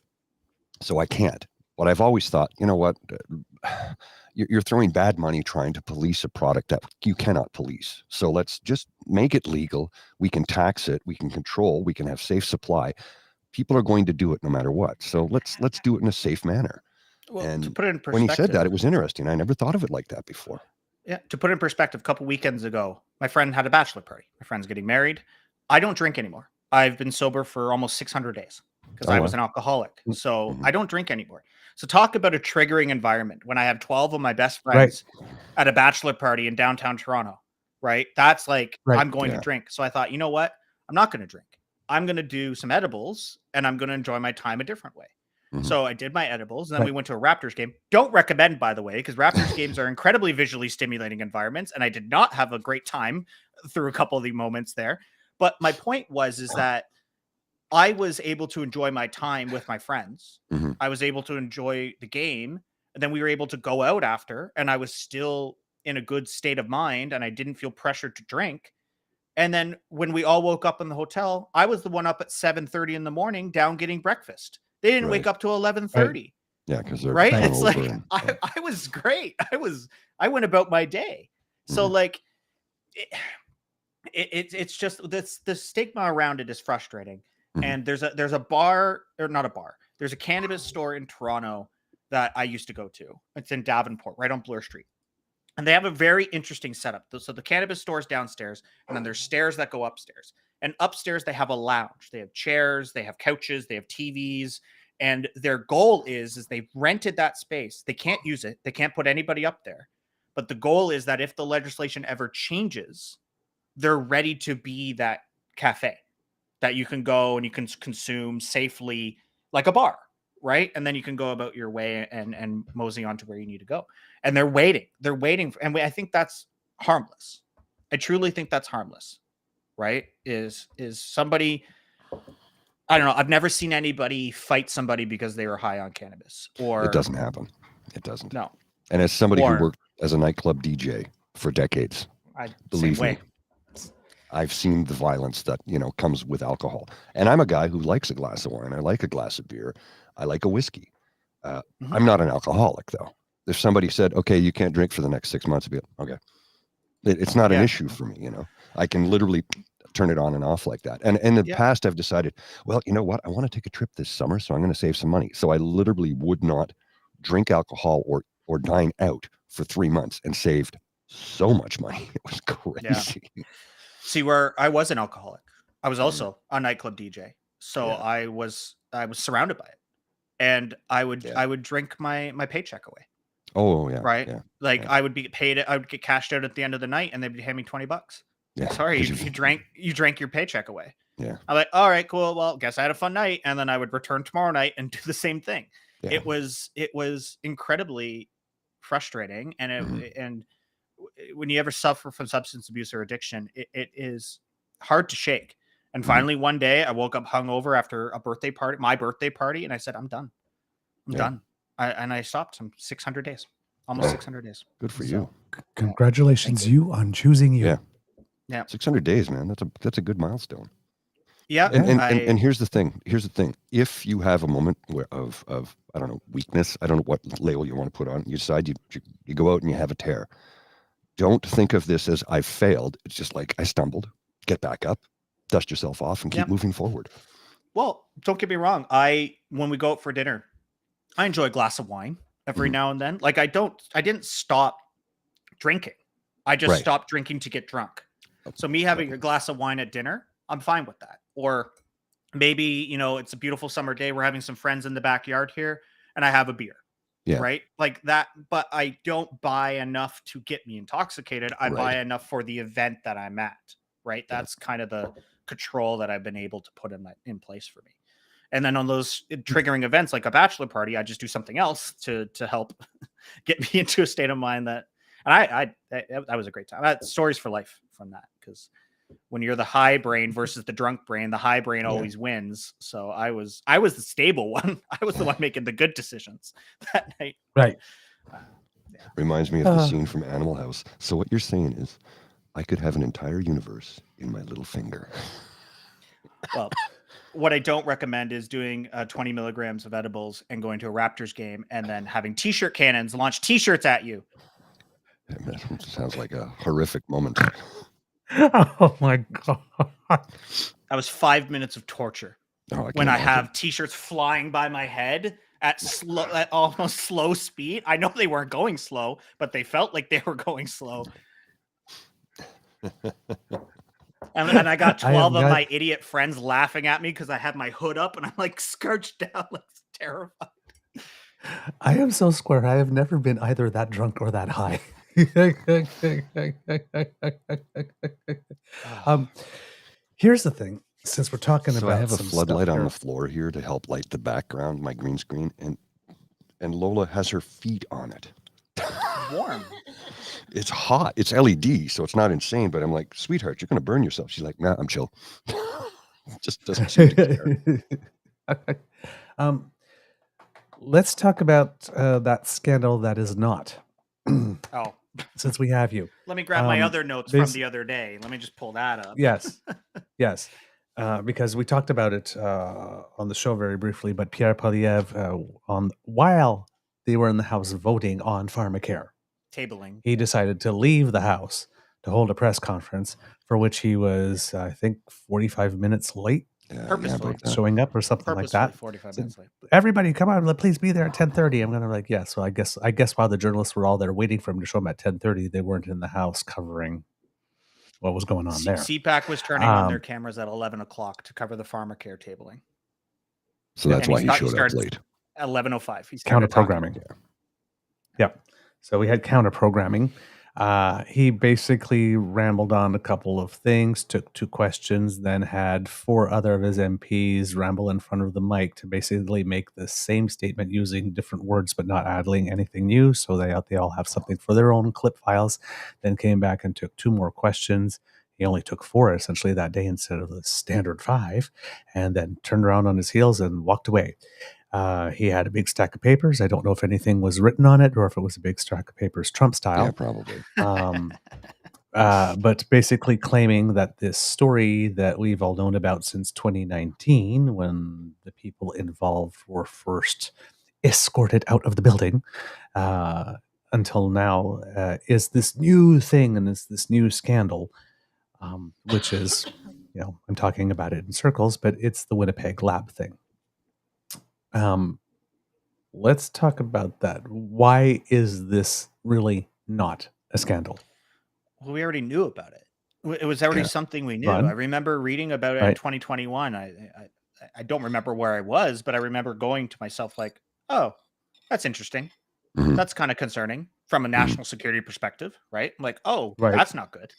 so I can't. But I've always thought, you know what? You're throwing bad money trying to police a product that you cannot police. So let's just make it legal. We can tax it. We can control. We can have safe supply. People are going to do it no matter what. So let's do it in a safe manner. Well, and to put it in perspective, when he said that, it was interesting. I never thought of it like that before. Yeah, to put it in perspective, a couple weekends ago, my friend had a bachelor party. My friend's getting married. I don't drink anymore. I've been sober for almost 600 days because I was an alcoholic. So I don't drink anymore. So talk about a triggering environment when I have 12 of my best friends at a bachelor party in downtown Toronto, right? That's like, I'm going to drink. So I thought, you know what? I'm not going to drink. I'm going to do some edibles and I'm going to enjoy my time a different way. So I did my edibles and then we went to a Raptors game. Don't recommend, by the way, because Raptors games are incredibly visually stimulating environments. And I did not have a great time through a couple of the moments there. But my point is that I was able to enjoy my time with my friends. I was able to enjoy the game. And then we were able to go out after. And I was still in a good state of mind. And I didn't feel pressured to drink. And then when we all woke up in the hotel, I was the one up at 7:30 in the morning down getting breakfast. They didn't wake up till 11:30. Yeah, because they're right. It's like I was great. I went about my day. So like it's just the stigma around it is frustrating. And there's a bar, or not a bar. There's a cannabis store in Toronto that I used to go to. It's in Davenport, right on Bloor Street. And they have a very interesting setup. So the cannabis store is downstairs, and then there's stairs that go upstairs. And upstairs, they have a lounge. They have chairs, they have couches, they have TVs. And their goal is they've rented that space. They can't use it. They can't put anybody up there. But the goal is that if the legislation ever changes, they're ready to be that cafe that you can go and you can consume safely like a bar, right? And then you can go about your way and mosey on to where you need to go. And they're waiting. They're waiting. And I think that's harmless. I truly think that's harmless, right? Is somebody... I don't know. I've never seen anybody fight somebody because they were high on cannabis. Or It doesn't happen. It doesn't. No. And as somebody Or- who worked as a nightclub DJ for decades, believe same me, way. I've seen the violence that, comes with alcohol. And I'm a guy who likes a glass of wine. I like a glass of beer. I like a whiskey. I'm not an alcoholic, though. If somebody said, okay, you can't drink for the next 6 months, I'd be like, okay. It's not an issue for me, I can literally turn it on and off like that. And in the past, I've decided, well, you know what? I want to take a trip this summer, so I'm going to save some money. So I literally would not drink alcohol or dine out for 3 months and saved so much money. It was crazy. Yeah. See, where I was an alcoholic, I was also a nightclub DJ. So I was surrounded by it. And I would drink my paycheck away. Oh, yeah. Right. Yeah, like I would be paid. I would get cashed out at the end of the night and they'd hand me $20. yeah. Sorry, 'cause you drank your paycheck away. Yeah. I'm like, all right, cool. Well, guess I had a fun night. And then I would return tomorrow night and do the same thing. Yeah. It was incredibly frustrating. And and when you ever suffer from substance abuse or addiction, it is hard to shake. And finally, one day I woke up hungover after my birthday party. And I said, I'm done. I'm done. I stopped. I'm 600 days, almost 600 days. Good for you. Congratulations, you on choosing you. Yeah. Yeah. 600 days, man. That's a good milestone. Yeah. And here's the thing. If you have a moment of I don't know, weakness, I don't know what label you want to put on, you decide you go out and you have a tear. Don't think of this as I've failed. It's just like I stumbled. Get back up, dust yourself off, and keep moving forward. Well, don't get me wrong. When we go out for dinner, I enjoy a glass of wine every now and then. Like I didn't stop drinking. I just stopped drinking to get drunk. So me having a glass of wine at dinner, I'm fine with that. Or maybe, it's a beautiful summer day. We're having some friends in the backyard here and I have a beer. Yeah. Right. Like that. But I don't buy enough to get me intoxicated. I buy enough for the event that I'm at. Right. That's kind of the control that I've been able to put in place for me. And then on those triggering events like a bachelor party, I just do something else to help get me into a state of mind that was a great time. I had stories for life from that, because when you're the high brain versus the drunk brain, the high brain always wins. So I was the stable one. I was the one making the good decisions that night. Right. Reminds me of the scene from Animal House. So what you're saying is I could have an entire universe in my little finger. Well, what I don't recommend is doing 20 milligrams of edibles and going to a Raptors game and then having t-shirt cannons launch t-shirts at you. That sounds like a horrific moment. Oh my God. That was 5 minutes of torture. When I have t-shirts flying by my head at almost slow speed. I know they weren't going slow, but they felt like they were going slow. And I got 12 of my idiot friends laughing at me because I had my hood up and I'm like scrouched down, like terrified. I am so square. I have never been either that drunk or that high. Here's the thing. Since we're talking about, I have a some floodlight stuff on here. the floor here to help light the background, my green screen, and Lola has her feet on it. Warm. It's hot. It's LED, so it's not insane. But I'm like, sweetheart, you're gonna burn yourself. She's like, nah, I'm chill. Just doesn't seem to care. Let's talk about that scandal that is not. Oh, Since we have you. let me grab my other notes from the other day. Let me just pull that up. Yes. Yes. Because we talked about it on the show very briefly, but Pierre Poilievre, while they were in the House voting on pharmacare, Tabling. he decided to leave the House to hold a press conference for which he was, I think, 45 minutes late Purposefully. showing up or something like that. 45 So, minutes late. everybody, come on, please be there at 10:30. I'm gonna like, yeah. So I guess while the journalists were all there waiting for him to show them at 10:30, they weren't in the House covering what was going on there. CPAC was turning on their cameras at 11 o'clock to cover the farmer care tabling. So that's And why he showed up started late. At 11:05. He started Counter talking. programming. Yep. So we had counter programming. He basically rambled on a couple of things, took 2 questions, then had 4 other of his MPs ramble in front of the mic to basically make the same statement using different words but not adding anything new. So they all have something for their own clip files. Then came back and took 2 more questions. He only took 4 essentially that day instead of the standard 5, and then turned around on his heels and walked away. He had a big stack of papers. I don't know if anything was written on it or if it was a big stack of papers Trump style. Yeah, probably. But basically claiming that this story that we've all known about since 2019, when the people involved were first escorted out of the building, until now, is this new thing and is this new scandal, which is, I'm talking about it in circles, but it's the Winnipeg lab thing. Let's talk about that. Why is this really not a scandal? Well, we already knew about it. It was already something we knew. Fun. I remember reading about it in 2021. I don't remember where I was, but I remember going to myself like, oh, that's interesting. Mhm. That's kind of concerning from a national security perspective, right? I'm like, oh, Right. that's not good,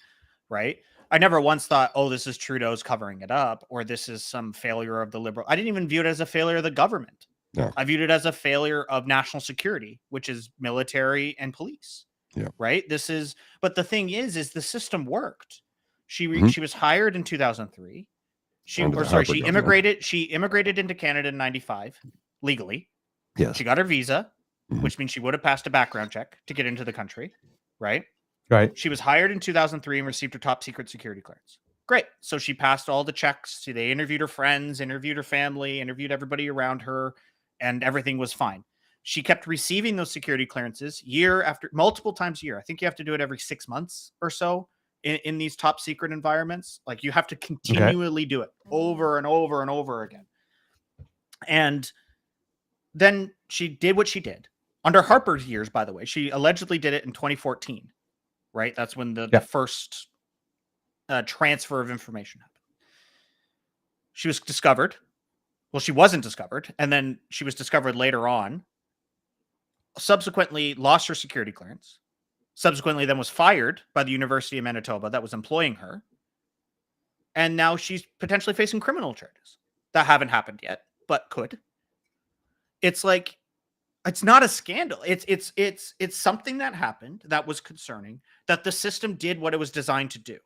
right? I never once thought, oh, this is Trudeau's covering it up, or this is some failure of the Liberal. I didn't even view it as a failure of the government. No. I viewed it as a failure of national security, which is military and police. Yeah. Right. But the thing is the system worked. She Mhm. she was hired in 2003. She Under the Harper she government. immigrated. She immigrated into Canada in 95 legally. Yes. She got her visa, Mhm. which means she would have passed a background check to get into the country. Right. Right. She was hired in 2003 and received her top secret security clearance. Great. So she passed all the checks. They interviewed her friends, interviewed her family, interviewed everybody around her, and everything was fine. She kept receiving those security clearances year after, multiple times a year. I think you have to do it every 6 months or so in these top secret environments. Like you have to continually do it over and over and over again. And then she did what she did. Under Harper's years, by the way, she allegedly did it in 2014, right? That's when the first transfer of information happened. She was discovered. Well, she wasn't discovered. And then she was discovered later on. Subsequently lost her security clearance. Subsequently then was fired by the University of Manitoba that was employing her. And now she's potentially facing criminal charges that haven't happened yet, but could. It's like, it's not a scandal. It's something that happened that was concerning, that the system did what it was designed to do.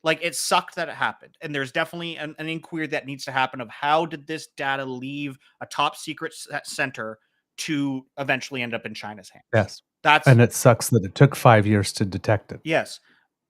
Like, it sucked that it happened. And there's definitely an inquiry that needs to happen of how did this data leave a top secret center to eventually end up in China's hands. Yes. That's, and it sucks that it took 5 years to detect it. yes,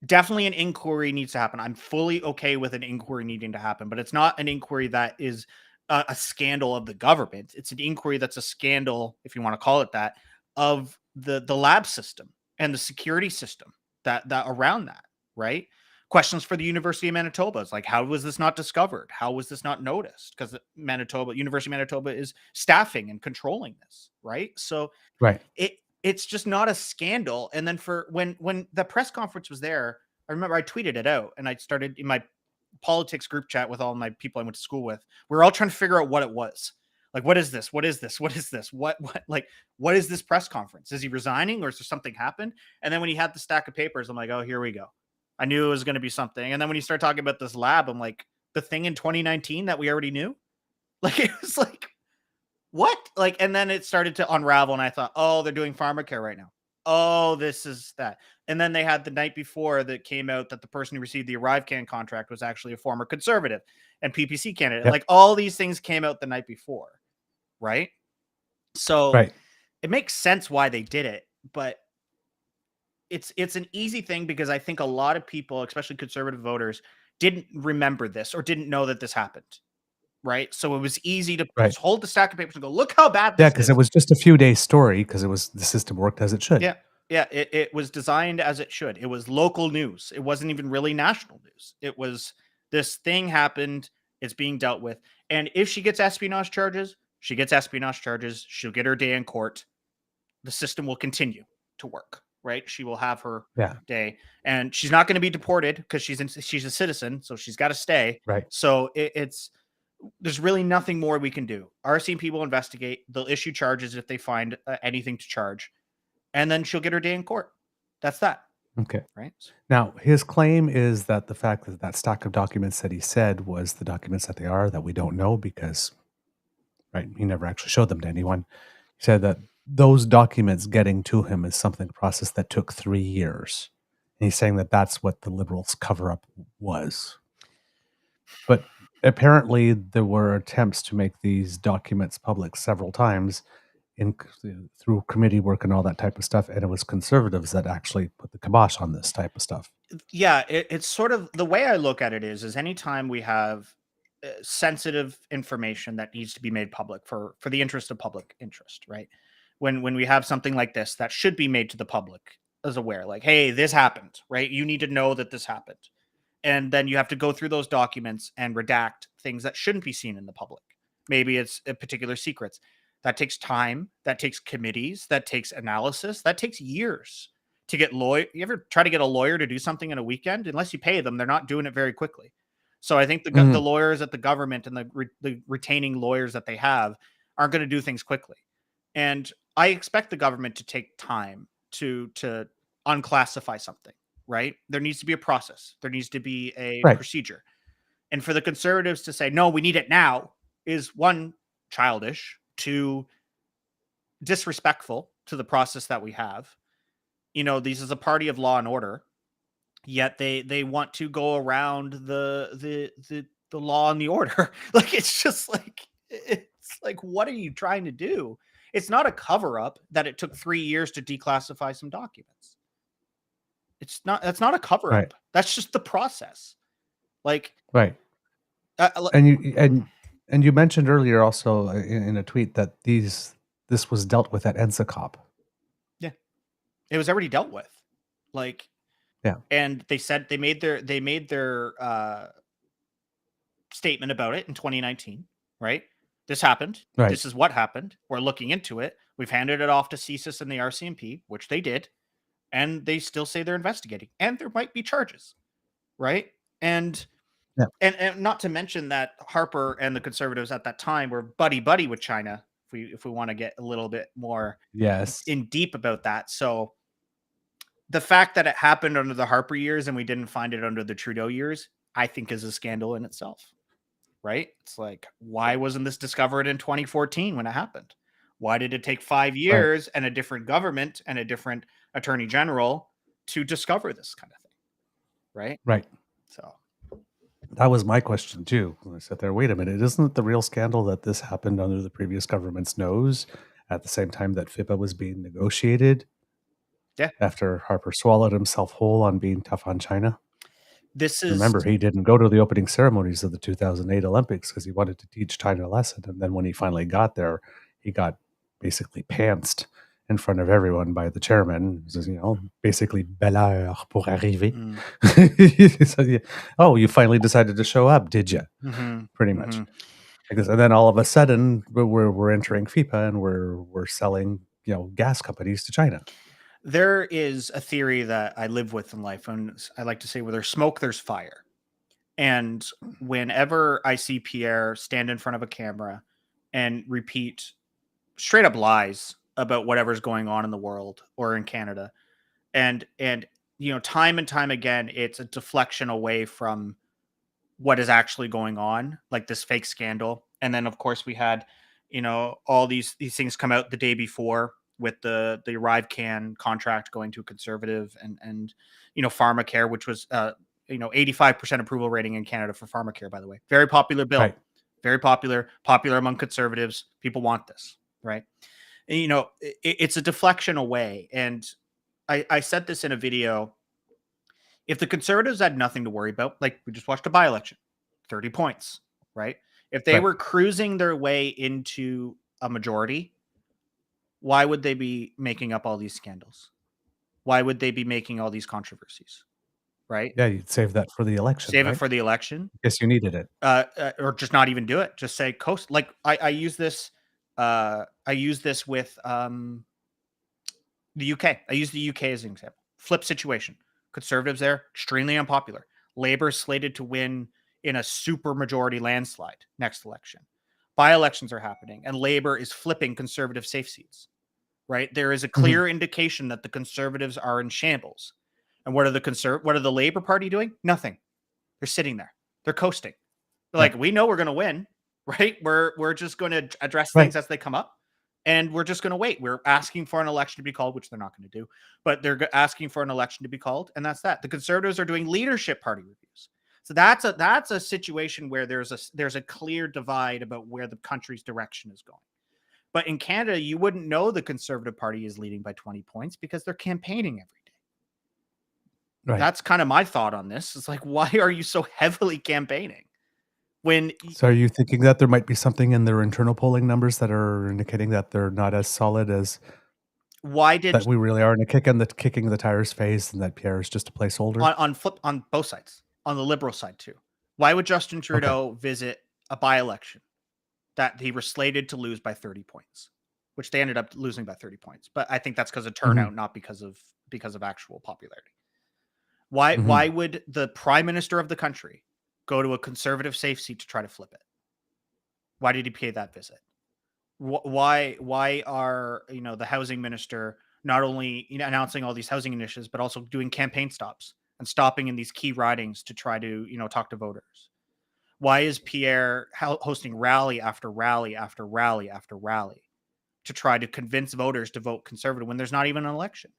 definitely an inquiry needs to happen. I'm fully okay with an inquiry needing to happen, but it's not an inquiry that is a scandal of the government. It's an inquiry that's a scandal, if you want to call it that, of the lab system and the security system that around that, right? Questions for the University of Manitoba. It's like, how was this not discovered? How was this not noticed? Because University of Manitoba is staffing and controlling this, right? So Right. it's just not a scandal. And then for when the press conference was there, I remember I tweeted it out and I started in my politics group chat with all my people I went to school with. We were all trying to figure out what it was. Like, what is this? What is this? What is this? What is this press conference? Is he resigning or is there something happened? And then when he had the stack of papers, I'm like, oh, here we go. I knew it was going to be something. And then when you start talking about this lab, I'm like, the thing in 2019 that we already knew? Like, it was like, what? Like, and then it started to unravel and I thought, oh, they're doing pharmacare right now. Oh, this is that. And then they had the night before that came out that the person who received the ArriveCan contract was actually a former conservative and PPC candidate. Yep. Like, all these things came out the night before, right? So it makes sense why they did it, but it's an easy thing because I think a lot of people, especially conservative voters, didn't remember this or didn't know that this happened. Right. So it was easy to just hold the stack of papers and go, look how bad this is. Yeah, because it was just a few days story because the system worked as it should. Yeah. Yeah. It was designed as it should. It was local news. It wasn't even really national news. It was, this thing happened. It's being dealt with. And if she gets espionage charges, she gets espionage charges. She'll get her day in court. The system will continue to work. right? She will have her Yeah. day, and she's not going to be deported because she's a citizen, so she's got to stay. Right. So there's really nothing more we can do. RCMP will investigate. They'll issue charges if they find anything to charge, and then she'll get her day in court. That's that. Okay. Right. Now, his claim is that the fact that that stack of documents that he said was the documents that they are, that we don't know because, right, he never actually showed them to anyone. He said that those documents getting to him is something, a process that took 3 years. And he's saying that that's what the Liberals' cover-up was. But apparently there were attempts to make these documents public several times through committee work and all that type of stuff, and it was Conservatives that actually put the kibosh on this type of stuff. Yeah, it's sort of the way I look at it is anytime we have sensitive information that needs to be made public for the interest of public interest, right? When we have something like this that should be made to the public as aware, like, hey, this happened, right? You need to know that this happened. And then you have to go through those documents and redact things that shouldn't be seen in the public. Maybe it's a particular secrets. That takes time, that takes committees, that takes analysis, that takes years to get lawyer. You ever try to get a lawyer to do something in a weekend? Unless you pay them, they're not doing it very quickly. So I think the lawyers at the government and the retaining lawyers that they have aren't going to do things quickly. And I expect the government to take time to unclassify something, right? There needs to be a process. There needs to be a procedure. And for the Conservatives to say, no, we need it now is one, childish, two, disrespectful to the process that we have. You know, this is a party of law and order, yet they want to go around the law and the order. Like, it's just like, what are you trying to do? It's not a cover up that it took 3 years to declassify some documents. That's not a cover up. Right. That's just the process. Like, right. And you mentioned earlier also in a tweet that this was dealt with at NSACOP. Yeah, it was already dealt with. Like, yeah, and they said they made their statement about it in 2019. Right, this happened. Right. This is what happened. We're looking into it. We've handed it off to CSIS and the RCMP, which they did, and they still say they're investigating, and there might be charges. Right, and. Yeah. And not to mention that Harper and the Conservatives at that time were buddy with China. If we want to get a little bit more in deep about that. So the fact that it happened under the Harper years and we didn't find it under the Trudeau years, I think is a scandal in itself. Right? It's like, why wasn't this discovered in 2014 when it happened? Why did it take 5 years and a different government and a different attorney general to discover this kind of thing? Right? Right. So that was my question too. I sat there, wait a minute, isn't it the real scandal that this happened under the previous government's nose at the same time that FIPA was being negotiated? Yeah. After Harper swallowed himself whole on being tough on China. Remember, he didn't go to the opening ceremonies of the 2008 Olympics because he wanted to teach China a lesson. And then when he finally got there, he got basically pantsed in front of everyone by the chairman. You know, basically, belle heure pour arriver. So, yeah, oh, you finally decided to show up, did you? Pretty much. Because, and then all of a sudden, we're entering FIPA and we're selling, you know, gas companies to China. There is a theory that I live with in life, and I like to say, where there's smoke, there's fire. And whenever I see Pierre stand in front of a camera and repeat straight up lies about whatever's going on in the world or in Canada, and you know, time and time again, it's a deflection away from what is actually going on, like this fake scandal. And then, of course, we had, you know, all these things come out the day before, with the ArriveCan contract going to a Conservative, and you know, pharmacare, which was 85% approval rating in Canada for pharmacare, by the way. Very popular bill. Very popular among Conservatives. People want this, right? And, you know, it's a deflection away. And I said this in a video. If the Conservatives had nothing to worry about, like we just watched a by-election, 30 points, right? If they were cruising their way into a majority, why would they be making up all these scandals? Why would they be making all these controversies? Right? Yeah, you'd save that for the election. Save it for the election. Yes, you needed it. Or just not even do it. Just say coast. Like I use this. I use this with The UK. I use the UK as an example. Flip situation. Conservatives there, extremely unpopular. Labour is slated to win in a super majority landslide next election. By-elections are happening, and Labour is flipping Conservative safe seats. Right? There is a clear indication that the Conservatives are in shambles. And what are the Labour Party doing? Nothing. They're sitting there. They're coasting. They're like, we know we're going to win, right? We're just going to address things as they come up, and we're just going to wait. We're asking for an election to be called, which they're not going to do, but they're asking for an election to be called, and that's that. The Conservatives are doing leadership party reviews. So that's a situation where there's a clear divide about where the country's direction is going. But in Canada, you wouldn't know the Conservative Party is leading by 20 points because they're campaigning every day. Right. That's kind of my thought on this. It's like, why are you so heavily campaigning? So are you thinking that there might be something in their internal polling numbers that are indicating that they're not as solid as that we really are in a kicking the tires phase, and that Pierre is just a placeholder? On both sides, on the Liberal side too. Why would Justin Trudeau visit a by-election that he was slated to lose by 30 points, which they ended up losing by 30 points? But I think that's because of turnout, not because of actual popularity. Why would the Prime Minister of the country go to a Conservative safe seat to try to flip it? Why did he pay that visit? Why are the housing minister not only announcing all these housing initiatives, but also doing campaign stops and stopping in these key ridings to try to talk to voters? Why is Pierre hosting rally after rally after rally after rally to try to convince voters to vote Conservative when there's not even an election?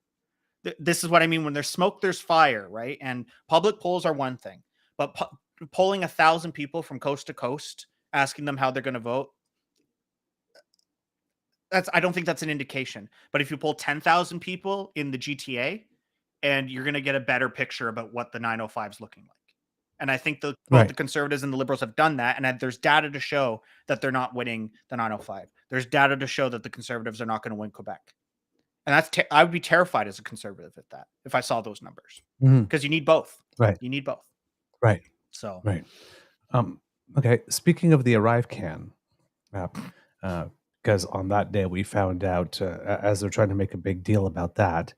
This is what I mean. When there's smoke, there's fire, right? And public polls are one thing, but polling 1,000 people from coast to coast, asking them how they're going to vote, I don't think that's an indication. But if you poll 10,000 people in the GTA, and you're going to get a better picture about what the 905 is looking like. And I think both the Conservatives and the Liberals have done that. And there's data to show that they're not winning the 905. There's data to show that the Conservatives are not going to win Quebec. And I would be terrified as a Conservative at that if I saw those numbers, because you need both. Right. You need both. Right. So. Right. Okay. Speaking of the Arrive can, because on that day we found out, as they're trying to make a big deal about that,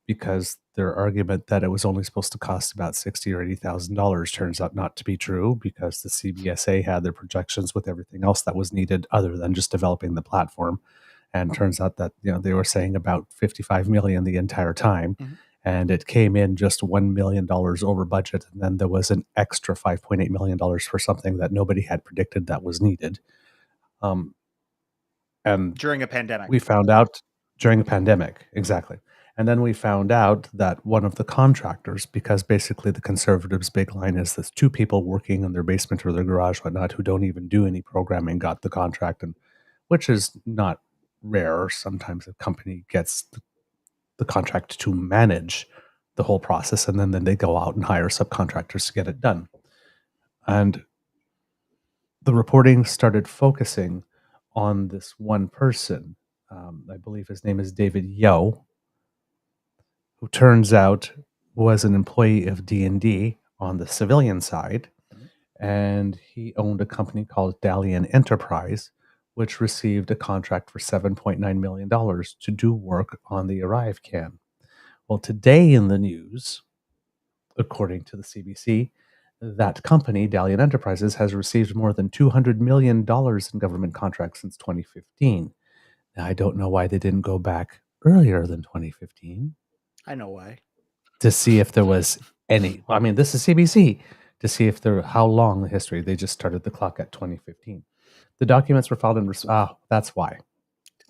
because their argument that it was only supposed to cost about $60,000 or $80,000 turns out not to be true, because the CBSA had their projections with everything else that was needed other than just developing the platform. And turns out that they were saying about $55 million the entire time, and it came in just $1 million over budget, and then there was an extra $5.8 million for something that nobody had predicted that was needed. And during a pandemic, we found out during a pandemic, exactly. And then we found out that one of the contractors, because basically the Conservatives' big line is this: 2 people working in their basement or their garage, whatnot, who don't even do any programming, got the contract, and which is not rare. Sometimes a company gets the contract to manage the whole process, and then they go out and hire subcontractors to get it done. And the reporting started focusing on this one person. I believe his name is David Yo, who turns out was an employee of D&D on the civilian side, and he owned a company called Dalian Enterprise, which received a contract for $7.9 million to do work on the Arrive can. Well, today in the news, according to the CBC, that company, Dalian Enterprises, has received more than $200 million in government contracts since 2015. Now, I don't know why they didn't go back earlier than 2015. I know why. To see if there was any. I mean, this is CBC. To see if how long the history. They just started the clock at 2015. The documents were filed in. That's why.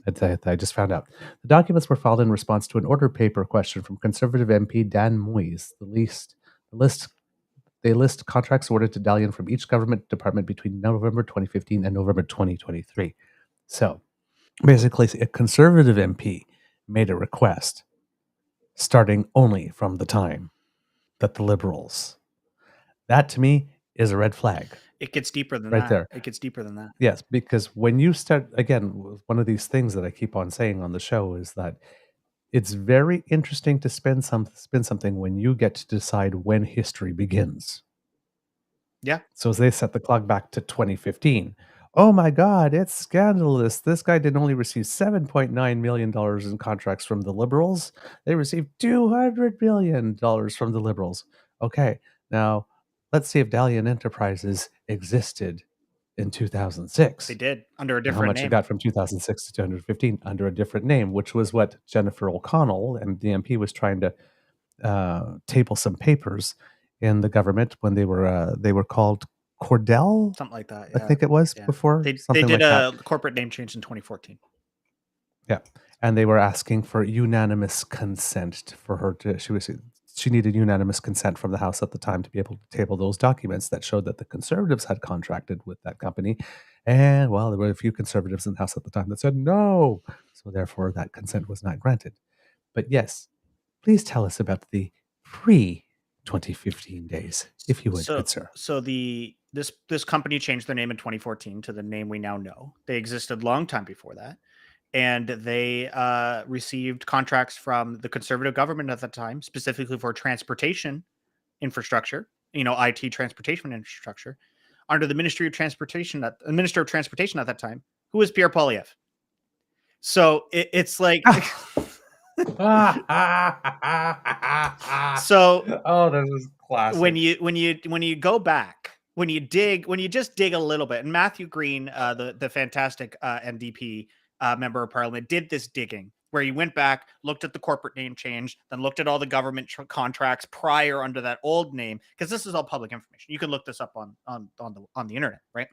I just found out. The documents were filed in response to an order paper question from Conservative MP Dan Moyes. They list contracts awarded to Dalian from each government department between November 2015 and November 2023. So, basically, a Conservative MP made a request starting only from the time that the Liberals. That, to me, is a red flag. It gets deeper than right that. There. It gets deeper than that. Yes, because when you start, again, one of these things that I keep on saying on the show is that it's very interesting to spin something when you get to decide when history begins. Yeah. So as they set the clock back to 2015, oh my God, it's scandalous. This guy didn't only receive $7.9 million in contracts from the Liberals, they received $200 million from the Liberals. Okay, now let's see if Dalian Enterprises existed in 2006. They did under a And how different much it name. got from 2006 to 2015 under a different name, which was what Jennifer O'Connell and the MP was trying to table some papers in the government when they were called Cordell, Something like that. I think it was Yeah. before. They something did like a that. corporate name change in 2014. Yeah, and they were asking for unanimous consent for her to. She needed unanimous consent from the House at the time to be able to table those documents that showed that the Conservatives had contracted with that company, and well, there were a few Conservatives in the House at the time that said no, so therefore that consent was not granted. But yes, please tell us about the pre-2015 days, if you would, good sir. So this company changed their name in 2014 to the name we now know. They existed a long time before that, and they received contracts from the Conservative government at the time, specifically for transportation infrastructure, IT transportation infrastructure, under the Ministry of Transportation, Minister of Transportation at that time, who was Pierre Poilievre. So it's like. So oh, this is classic. when you go back, when you just dig a little bit, and Matthew Green, the fantastic NDP member of Parliament, did this digging where he went back, looked at the corporate name change, then looked at all the government contracts prior under that old name, because this is all public information. You can look this up on the internet, right?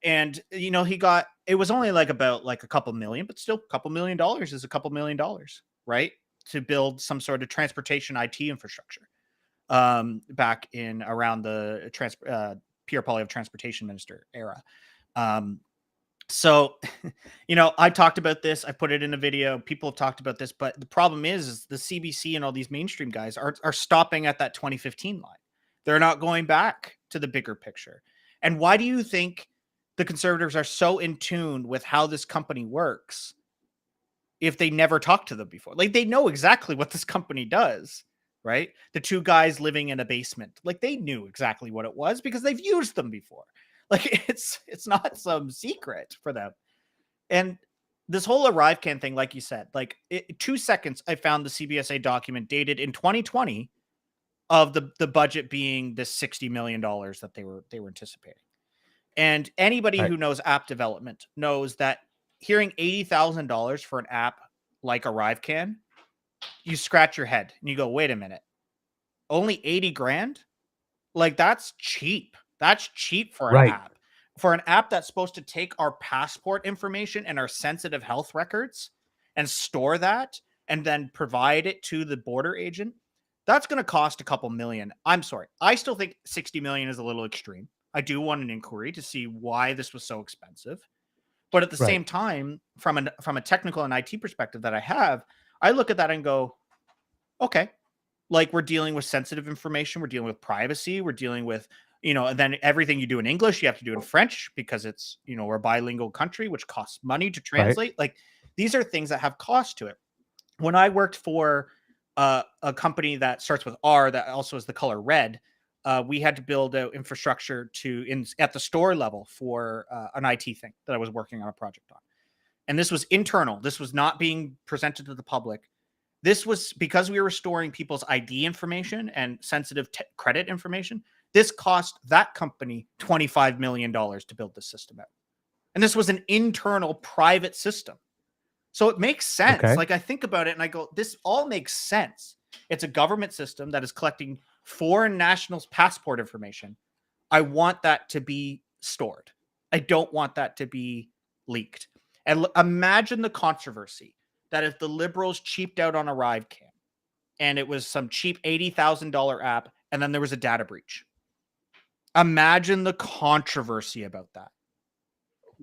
And he got, it was only about a couple million, but still $2 million is $2 million, right? To build some sort of transportation IT infrastructure back in around the Pierre Poilievre transportation minister era. So, I talked about this. I put it in a video. People have talked about this, but the problem is the CBC and all these mainstream guys are stopping at that 2015 line. They're not going back to the bigger picture. And why do you think the Conservatives are so in tune with how this company works if they never talked to them before? They know exactly what this company does, right? The two guys living in a basement, they knew exactly what it was because they've used them before. It's not some secret for them. And this whole ArriveCan thing, like you said, 2 seconds, I found the CBSA document dated in 2020 of the budget being this $60 million that they were anticipating. And anybody who knows app development knows that hearing $80,000 for an app like ArriveCan, you scratch your head and you go, wait a minute, only 80 grand? That's cheap. That's cheap for an app. For an app that's supposed to take our passport information and our sensitive health records and store that and then provide it to the border agent, that's going to cost a couple million. I'm sorry. I still think 60 million is a little extreme. I do want an inquiry to see why this was so expensive. But at the same time, from a technical and IT perspective that I look at that and go, okay, we're dealing with sensitive information. We're dealing with privacy. We're dealing with, and then everything you do in English, you have to do in French because it's, we're a bilingual country, which costs money to translate. These are things that have cost to it. When I worked for a company that starts with R, that also has the color red, we had to build out infrastructure at the store level for an IT thing that I was working on a project on. And this was internal. This was not being presented to the public. This was because we were storing people's ID information and sensitive credit information. This cost that company $25 million to build this system out. And this was an internal private system. So it makes sense. Okay. I think about it and I go, this all makes sense. It's a government system that is collecting foreign nationals' passport information. I want that to be stored. I don't want that to be leaked. And imagine the controversy that if the Liberals cheaped out on ArriveCan and it was some cheap $80,000 app and then there was a data breach. Imagine the controversy about that.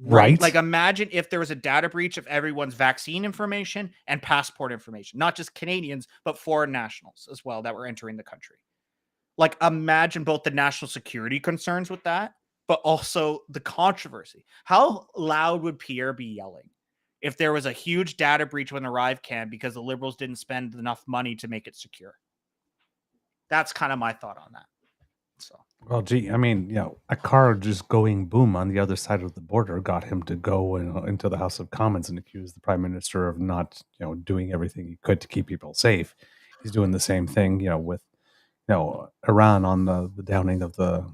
Right? Imagine if there was a data breach of everyone's vaccine information and passport information, not just Canadians, but foreign nationals as well that were entering the country. Imagine both the national security concerns with that, but also the controversy. How loud would Pierre be yelling if there was a huge data breach with ArriveCan because the Liberals didn't spend enough money to make it secure? That's kind of my thought on that. So Well, gee, I mean, a car just going boom on the other side of the border got him to go into the House of Commons and accuse the Prime Minister of not, doing everything he could to keep people safe. He's doing the same thing, with Iran on the downing of the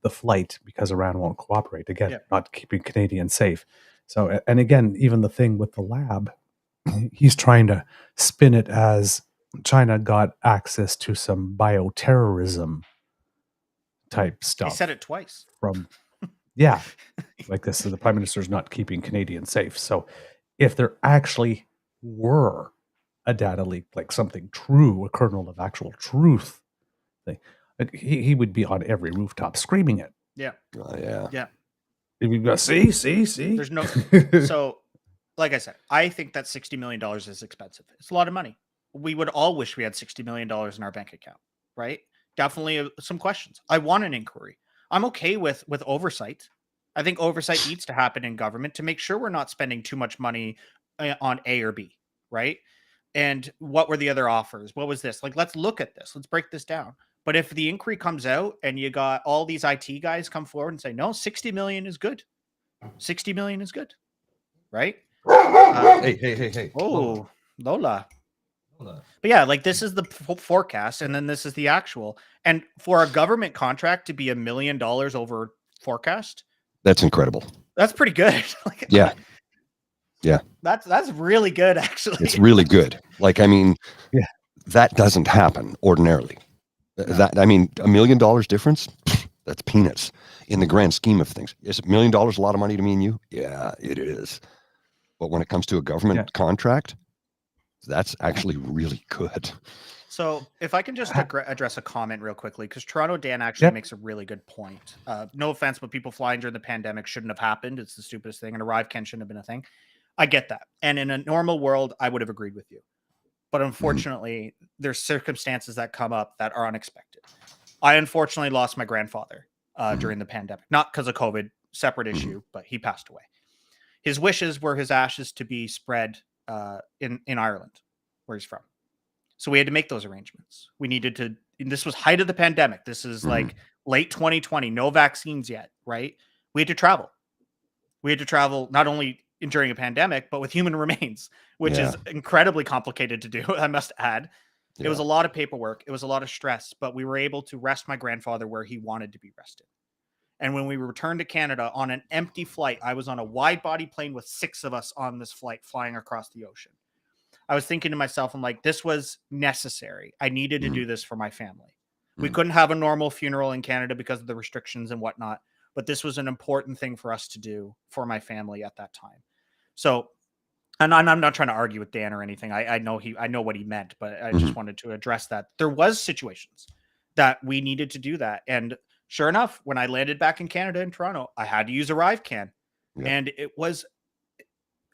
flight because Iran won't cooperate. Again, Yeah. not keeping Canadians safe. So, and again, even the thing with the lab, he's trying to spin it as China got access to some bioterrorism type He stuff said it twice. from like this. So the Prime Minister's not keeping Canadians safe. So if there actually were a data leak, like something true, a kernel of actual truth, like he would be on every rooftop screaming it. Yeah. Oh, yeah. Yeah. If you go, see. There's no. So, like I said, I think that $60 million is expensive. It's a lot of money. We would all wish we had $60 million in our bank account, right? Definitely some questions. I want an inquiry. I'm okay with oversight. I think oversight needs to happen in government to make sure we're not spending too much money on A or B, right? And what were the other offers? What was this? Like, let's look at this. Let's break this down. But if the inquiry comes out and you got all these IT guys come forward and say, no, 60 million is good. 60 million is good, right? Hey. Oh, Lola. But yeah, like this is the forecast, and then this is the actual. And for a government contract to be $1 million over forecast, That's incredible. that's pretty good. Like, Yeah. Yeah. That's really good, actually. It's really good. Like, I mean, Yeah. that doesn't happen ordinarily. That, I mean, $1 million difference, that's peanuts in the grand scheme of things. Is $1 million a lot of money to me and you? Yeah, it is. But when it comes to a government contract, that's actually really good. So if I can just address a comment real quickly, because Toronto Dan actually makes a really good point. No offense, but people flying during the pandemic shouldn't have happened. It's the stupidest thing. And ArriveCan shouldn't have been a thing. I get that. And in a normal world, I would have agreed with you. But unfortunately, there's circumstances that come up that are unexpected. I unfortunately lost my grandfather during the pandemic, not because of COVID, separate issue, but he passed away. His wishes were his ashes to be spread in Ireland, where he's from. So we had to make those arrangements. We needed to, and this was height of the pandemic. This is like late 2020, no vaccines yet, right? We had to travel. We had to travel not only during a pandemic, but with human remains, which is incredibly complicated to do, I must add. Yeah. It was a lot of paperwork. It was a lot of stress, but we were able to rest my grandfather where he wanted to be rested. And when we returned to Canada on an empty flight, I was on a wide body plane with 6 of us on this flight flying across the ocean. I was thinking to myself, I'm like, this was necessary. I needed to do this for my family. We couldn't have a normal funeral in Canada because of the restrictions and whatnot, but this was an important thing for us to do for my family at that time. So, and I'm not trying to argue with Dan or anything. I know what he meant, but I just wanted to address that. There was situations that we needed to do that. And sure enough, when I landed back in Canada in Toronto, I had to use ArriveCan. And it was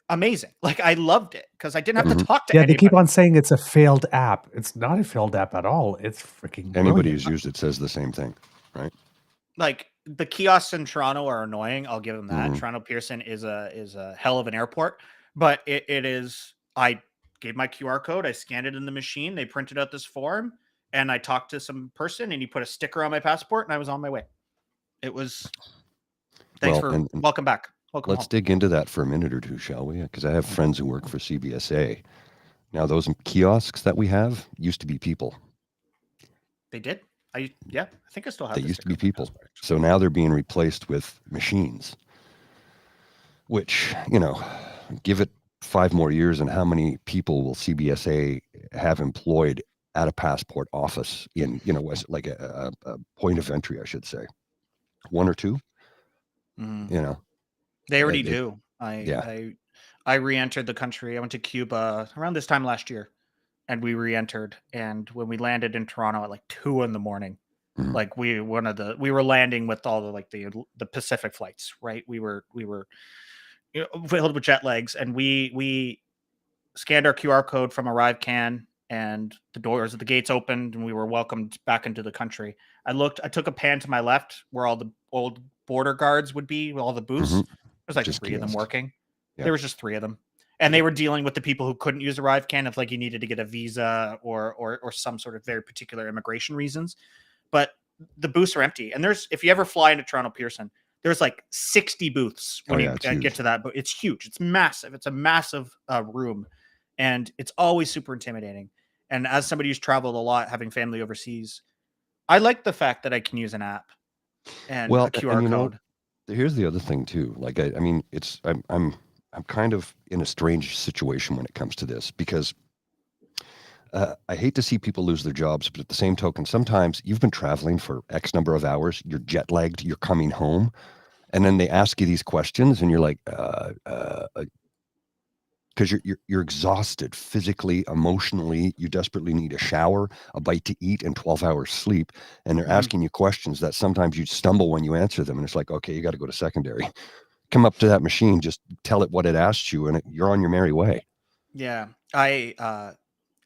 amazing. Like, I loved it because I didn't have to talk to anybody. They keep on saying it's a failed app. It's not a failed app at all. It's freaking brilliant. Anybody who's used it says the same thing, right? Like, the kiosks in Toronto are annoying. I'll give them that. Toronto Pearson is a hell of an airport, but it is. I gave my QR code. I scanned it in the machine. They printed out this form, and I talked to some person, and he put a sticker on my passport, and I was on my way. It was. Thanks welcome back. Let's home. Dig into that for a minute or two, shall we? Because I have friends who work for CBSA. Now, those kiosks that we have used to be people. They did? I think I still have. They used to be people. So now they're being replaced with machines, which, give it 5 more years and how many people will CBSA have employed at a passport office in, like a point of entry, I should say. 1 or 2, They already do. I re-entered the country. I went to Cuba around this time last year, and we re-entered. And when we landed in Toronto at like 2 a.m, like we were landing with all the Pacific flights, right? We were filled with jet lags, and we scanned our QR code from ArriveCan, and the gates opened, and we were welcomed back into the country. I took a pan to my left where all the old border guards would be, with all the booths. There's like just 3 of them working. Yeah. There was just 3 of them. And they were dealing with the people who couldn't use ArriveCan if you needed to get a visa or some sort of very particular immigration reasons. But the booths are empty. And if you ever fly into Toronto Pearson, there's like 60 booths when you get to that. But it's huge. It's massive. It's a massive room, and it's always super intimidating. And as somebody who's traveled a lot, having family overseas, I like the fact that I can use an app and a QR code. Here's the other thing too. Like, I mean, I'm kind of in a strange situation when it comes to this, because I hate to see people lose their jobs, but at the same token, sometimes you've been traveling for X number of hours, you're jet lagged, you're coming home, and then they ask you these questions, and you're like, because you're exhausted physically, emotionally, you desperately need a shower, a bite to eat, and 12 hours sleep, and they're asking you questions that sometimes you stumble when you answer them, and it's like, okay, you got to go to secondary. Come up to that machine, just tell it what it asked you, and you're on your merry way. Yeah,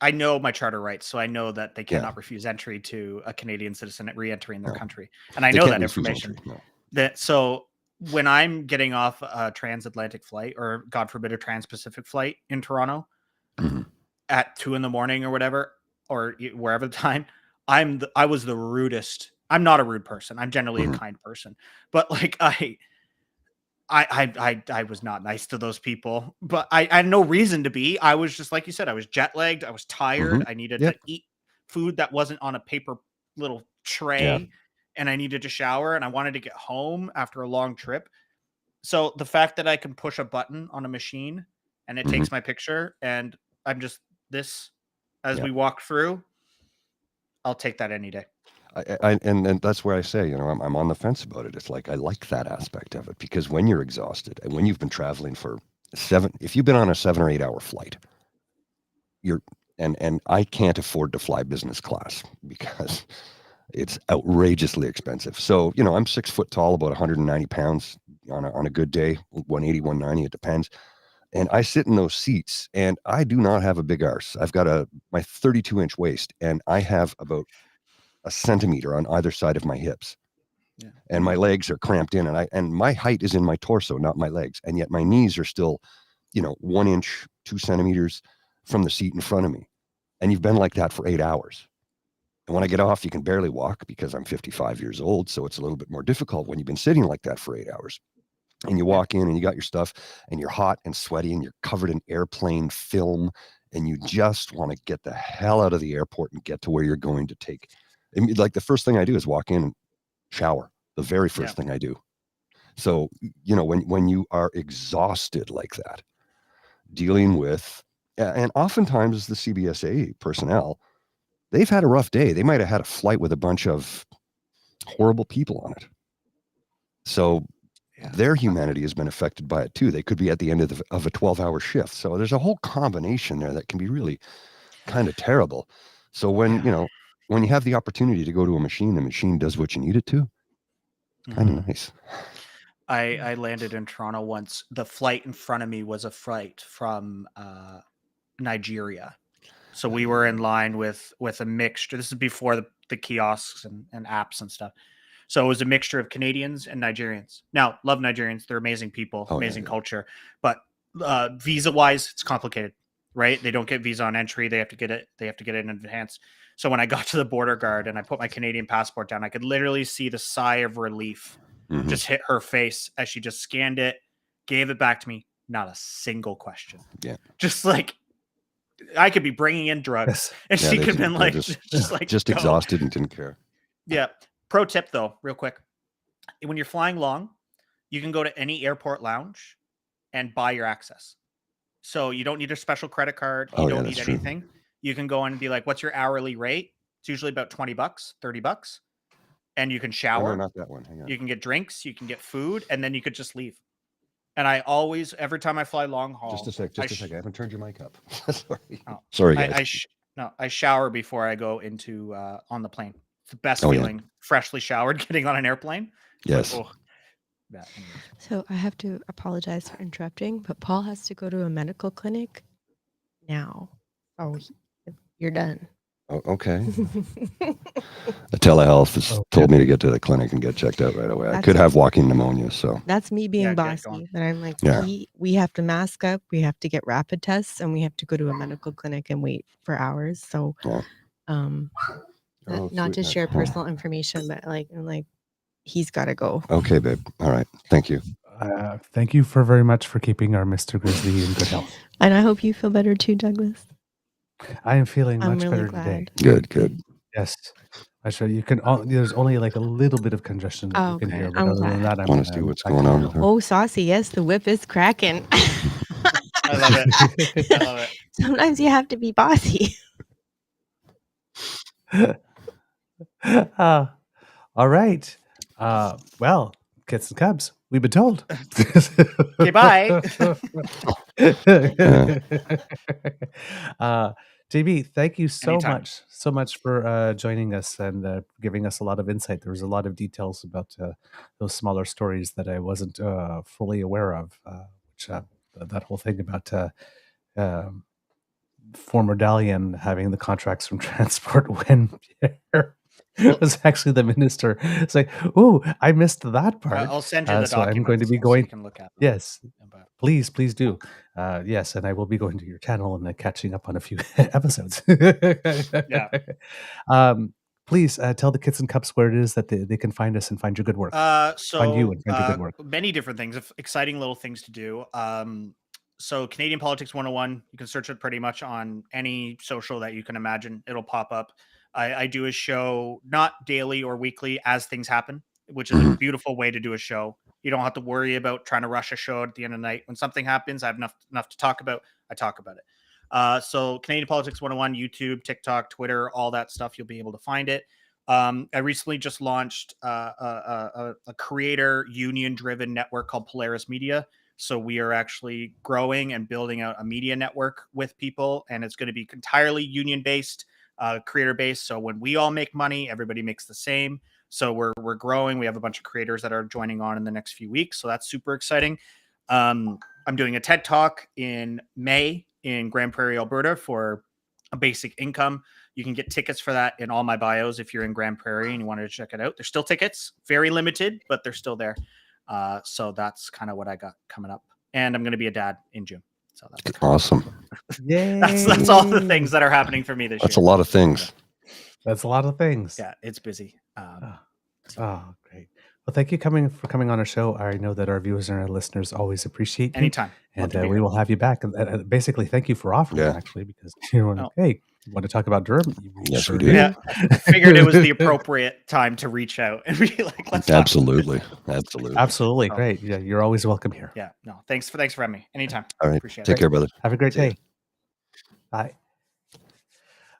I know my charter rights, so I know that they cannot refuse entry to a Canadian citizen re-entering their country, and I know that information. So when I'm getting off a transatlantic flight, or God forbid a trans-Pacific flight in Toronto at 2 a.m. or whatever, or wherever the time, I was the rudest. I'm not a rude person. I'm generally a kind person, but like I was not nice to those people, but I had no reason to be. I was just, like you said, I was jet lagged. I was tired. I needed to eat food that wasn't on a paper little tray, and I needed to shower, and I wanted to get home after a long trip. So the fact that I can push a button on a machine and it takes my picture, and I'm just as we walk through, I'll take that any day. And that's where I say, I'm on the fence about it. It's like, I like that aspect of it, because when you're exhausted and when you've been traveling for if you've been on a 7 or 8 hour flight, and I can't afford to fly business class because it's outrageously expensive. So, I'm 6 foot tall, about 190 pounds on a good day, 180, 190, it depends. And I sit in those seats, and I do not have a big arse. I've got my 32-inch waist, and I have about a centimeter on either side of my hips, and my legs are cramped in, and my height is in my torso, not my legs, and yet my knees are still 1 inch 2 centimeters from the seat in front of me. And you've been like that for 8 hours, and when I get off, you can barely walk, because I'm 55 years old, so it's a little bit more difficult when you've been sitting like that for 8 hours. And you walk in, and you got your stuff, and you're hot and sweaty, and you're covered in airplane film, and you just want to get the hell out of the airport and get to where you're going to take. Like, the first thing I do is walk in and shower. The very first thing I do. So, when you are exhausted like that, dealing with, and oftentimes the CBSA personnel, they've had a rough day. They might have had a flight with a bunch of horrible people on it. So their humanity has been affected by it too. They could be at the end of a 12-hour shift. So there's a whole combination there that can be really kind of terrible. So when you have the opportunity to go to a machine, the machine does what you need it to. Kind of nice. I landed in Toronto once. The flight in front of me was a flight from Nigeria. So we were in line with a mixture. This is before the kiosks and apps and stuff. So it was a mixture of Canadians and Nigerians. Now, love Nigerians. They're amazing people, amazing culture. But visa-wise, it's complicated, right? They don't get visa on entry. They have to get it in advance. So when I got to the border guard and I put my Canadian passport down, I could literally see the sigh of relief just hit her face as she just scanned it, gave it back to me. Not a single question. Yeah. Just like, I could be bringing in drugs and she could have been like, just exhausted and didn't care. Yeah. Pro tip though, real quick. When you're flying long, you can go to any airport lounge and buy your access. So you don't need a special credit card. You don't need anything. True. You can go in and be like, what's your hourly rate? It's usually about $20, $30. And you can shower. No, not that one. Hang on. You can get drinks, you can get food, and then you could just leave. And I always, every time I fly long haul. Just a sec. I haven't turned your mic up. Sorry. Oh, sorry, guys. I shower before I go into on the plane. It's the best feeling, freshly showered, getting on an airplane. Yes. Like, So I have to apologize for interrupting, but Paul has to go to a medical clinic now. Oh, you're done. Oh, okay. The telehealth has told me to get to the clinic and get checked out right away. I could have walking pneumonia, so. That's me being bossy. But I'm like, we have to mask up, we have to get rapid tests, and we have to go to a medical clinic and wait for hours. So, all not to sweet. share personal information, but I'm like, he's got to go. Okay, babe. All right. Thank you. Thank you very much for keeping our Mr. Grizzly in good health. And I hope you feel better too, Douglas. I am feeling I'm much really better glad. today. Good. Yes. Actually, you can. There's only like a little bit of congestion that you can Okay, hear, but I'm other than glad. that, I want to see what's going on with her. Oh, saucy. Yes, the whip is cracking. I love it. I love it. Sometimes you have to be bossy. All right. Well, kits and cubs, we've been told. Okay, bye. JB, thank you so Anytime. much for joining us and giving us a lot of insight. There was a lot of details about those smaller stories that I wasn't fully aware of, which that whole thing about um, former Dalian having the contracts from transport when Pierre was actually the minister. It's like, oh, I missed that part. I'll send you the So I'm going to be documents so going. you can look at them. Yes, But please do. Yes, and I will be going to your channel and catching up on a few episodes. Yeah. Please tell the kits and cups where it is that they can find us and find your good work. Find you and find your good work. Many different things, exciting little things to do. So Canadian Politics 101, you can search it pretty much on any social that you can imagine. It'll pop up. I do a show not daily or weekly as things happen, which is a beautiful way to do a show. You don't have to worry about trying to rush a show at the end of the night. When something happens, I have enough to talk about. I talk about it. So Canadian Politics 101, YouTube, TikTok, Twitter, all that stuff, you'll be able to find it. I recently just launched a creator union-driven network called Polaris Media. So we are actually growing and building out a media network with people, and it's going to be entirely union-based, creator-based. So when we all make money, everybody makes the same. So we're growing. We have a bunch of creators that are joining on in the next few weeks. So that's super exciting. I'm doing a TED Talk in May in Grand Prairie, Alberta for a basic income. You can get tickets for that in all my bios if you're in Grand Prairie and you wanted to check it out. There's still tickets, very limited, but they're still there. So that's kind of what I got coming up. And I'm going to be a dad in June. So that's awesome. Yay. That's all the things that are happening for me this year. That's a lot of things. That's a lot of things. Yeah, it's busy. Oh, great. Well, thank you for coming on our show. I know that our viewers and our listeners always appreciate you. Anytime. And we will have you back. And basically, thank you for offering, actually, because you're like, hey, you want to talk about Durham? Yes, sure we do. Yeah, I figured it was the appropriate time to reach out and be like, let's talk. Absolutely. Great. Yeah, you're always welcome here. Yeah, no, thanks for having me. Anytime. All right. Appreciate Take it. care, brother. Have a great day. Bye.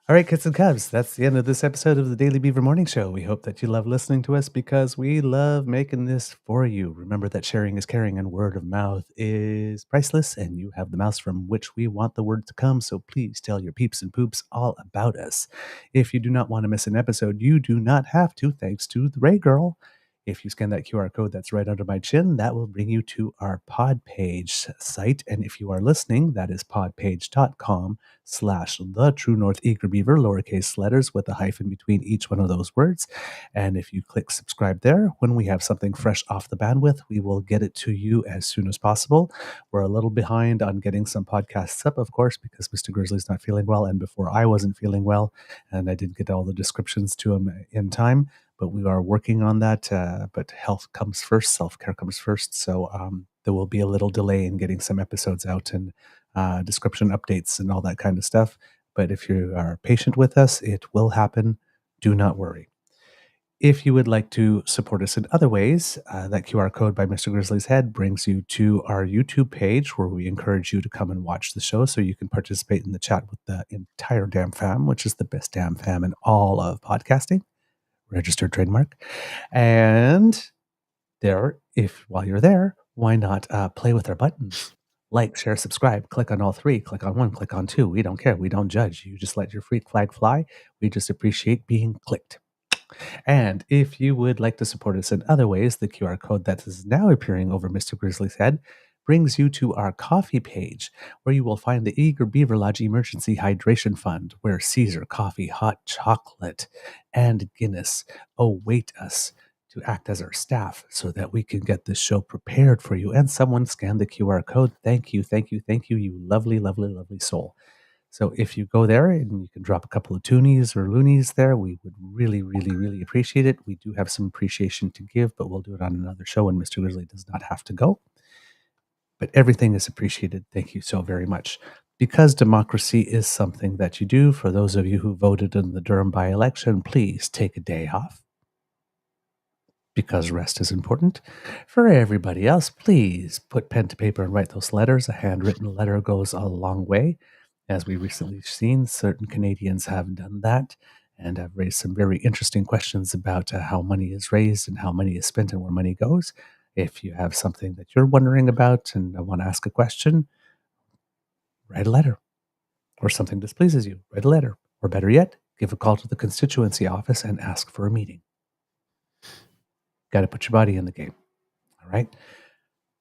All right, kids and cubs, that's the end of this episode of the Daily Beaver Morning Show. We hope that you love listening to us because we love making this for you. Remember that sharing is caring and word of mouth is priceless, and you have the mouths from which we want the word to come, so please tell your peeps and poops all about us. If you do not want to miss an episode, you do not have to, thanks to the Ray Girl. If you scan that QR code that's right under my chin, that will bring you to our Podpage site. And if you are listening, that is podpage.com/The True North Eager Beaver, lowercase letters with a hyphen between each one of those words. And if you click subscribe there, when we have something fresh off the bandwidth, we will get it to you as soon as possible. We're a little behind on getting some podcasts up, of course, because Mr. Grizzly's not feeling well. And before I wasn't feeling well, and I didn't get all the descriptions to him in time. But we are working on that. But health comes first, self-care comes first. So there will be a little delay in getting some episodes out and description updates and all that kind of stuff. But if you are patient with us, it will happen. Do not worry. If you would like to support us in other ways, that QR code by Mr. Grizzly's head brings you to our YouTube page where we encourage you to come and watch the show so you can participate in the chat with the entire damn fam, which is the best damn fam in all of podcasting. Registered trademark. And there, while you're there, why not play with our buttons? Like, share, subscribe, click on all three, click on one, click on two. We don't care. We don't judge. You just let your freak flag fly. We just appreciate being clicked. And if you would like to support us in other ways, the QR code that is now appearing over Mr. Grizzly's head brings you to our coffee page, where you will find the Eager Beaver Lodge Emergency Hydration Fund, where Caesar coffee, hot chocolate, and Guinness await us to act as our staff so that we can get this show prepared for you. And someone scanned the QR code. Thank you, you lovely, lovely, lovely soul. So if you go there and you can drop a couple of toonies or loonies there, we would really, really, really appreciate it. We do have some appreciation to give, but we'll do it on another show when Mr. Grizzly does not have to go. But everything is appreciated. Thank you so very much. Because democracy is something that you do, for those of you who voted in the Durham by-election, please take a day off, because rest is important. For everybody else, please put pen to paper and write those letters. A handwritten letter goes a long way. As we recently seen, certain Canadians have done that and have raised some very interesting questions about how money is raised and how money is spent and where money goes. If you have something that you're wondering about and want to ask a question, write a letter. Or something displeases you, write a letter. Or better yet, give a call to the constituency office and ask for a meeting. Got to put your body in the game. All right?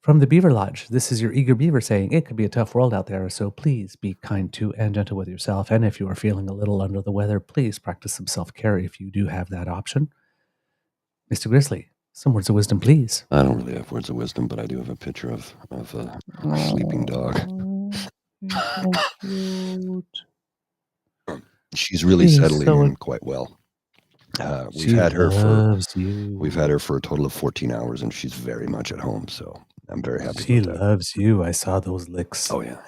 From the Beaver Lodge, this is your eager beaver saying it could be a tough world out there, so please be kind to and gentle with yourself. And if you are feeling a little under the weather, please practice some self-care if you do have that option. Mr. Grizzly, some words of wisdom, please. I don't really have words of wisdom, but I do have a picture of a sleeping dog. Cute. She's really She's settling so- in quite well. She We've had her for a total of 14 hours, and she's very much at home. So I'm very happy. She about that. loves you. I saw those licks. Oh yeah.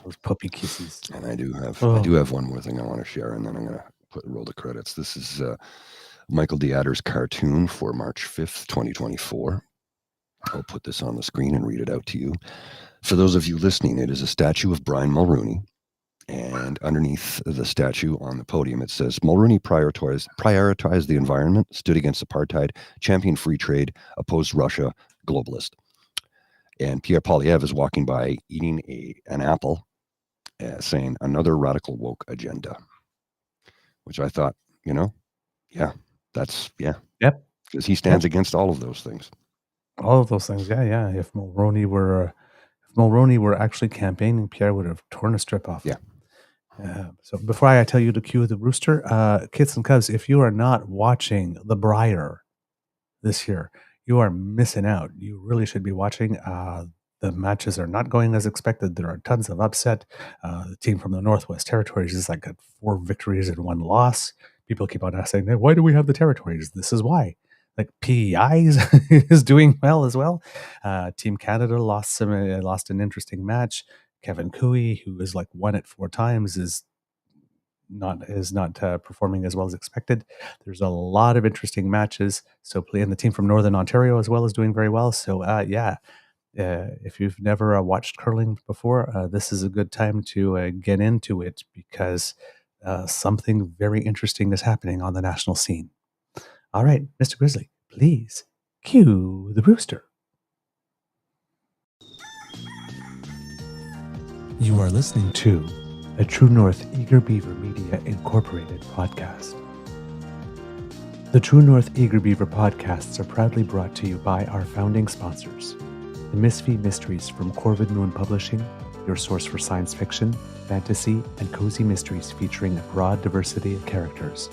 Those puppy kisses. And I do have one more thing I want to share, and then I'm gonna roll the credits. This is Michael D'Adder's cartoon for March 5th, 2024. I'll put this on the screen and read it out to you. For those of you listening, it is a statue of Brian Mulroney. And underneath the statue on the podium, it says, Mulroney prioritized the environment, stood against apartheid, championed free trade, opposed Russia, globalist. And Pierre Poilievre is walking by eating an apple, saying, another radical woke agenda. Which I thought, Yep. Because he stands against all of those things. All of those things, yeah. If Mulroney were actually campaigning, Pierre would have torn a strip off. Yeah. So before I tell you to cue the rooster, kids and cubs, if you are not watching The Briar this year, you are missing out. You really should be watching. The matches are not going as expected. There are tons of upset. The team from the Northwest Territories is got 4 victories and 1 loss. People keep on asking, why do we have the Territories? This is why. PEI is doing well as well. Team Canada lost an interesting match. Kevin Cooey, who is won it 4 times, is not performing as well as expected. There's a lot of interesting matches. So and the team from Northern Ontario as well is doing very well. So if you've never watched curling before, this is a good time to get into it, because something very interesting is happening on the national scene. All right, Mr. Grizzly, please cue the rooster. You are listening to a True North Eager Beaver Media Incorporated podcast. The True North Eager Beaver podcasts are proudly brought to you by our founding sponsors, the Misfit Mysteries from Corvid Moon Publishing, your source for science fiction, fantasy, and cozy mysteries featuring a broad diversity of characters,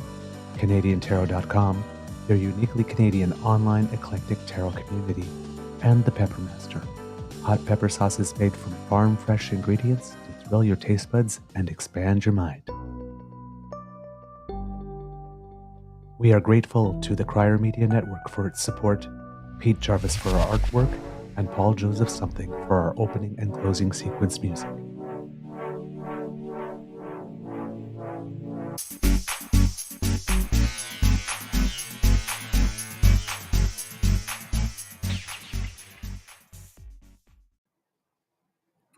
CanadianTarot.com, their uniquely Canadian online eclectic tarot community, and the Peppermaster, hot pepper sauces made from farm-fresh ingredients to thrill your taste buds and expand your mind. We are grateful to the Crier Media Network for its support, Pete Jarvis for our artwork, and Paul Joseph Something for our opening and closing sequence music.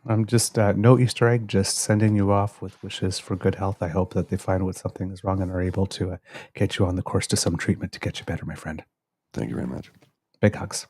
I'm just no Easter egg, just sending you off with wishes for good health. I hope that they find what something is wrong and are able to get you on the course to some treatment to get you better, my friend. Thank you very much. Big hugs.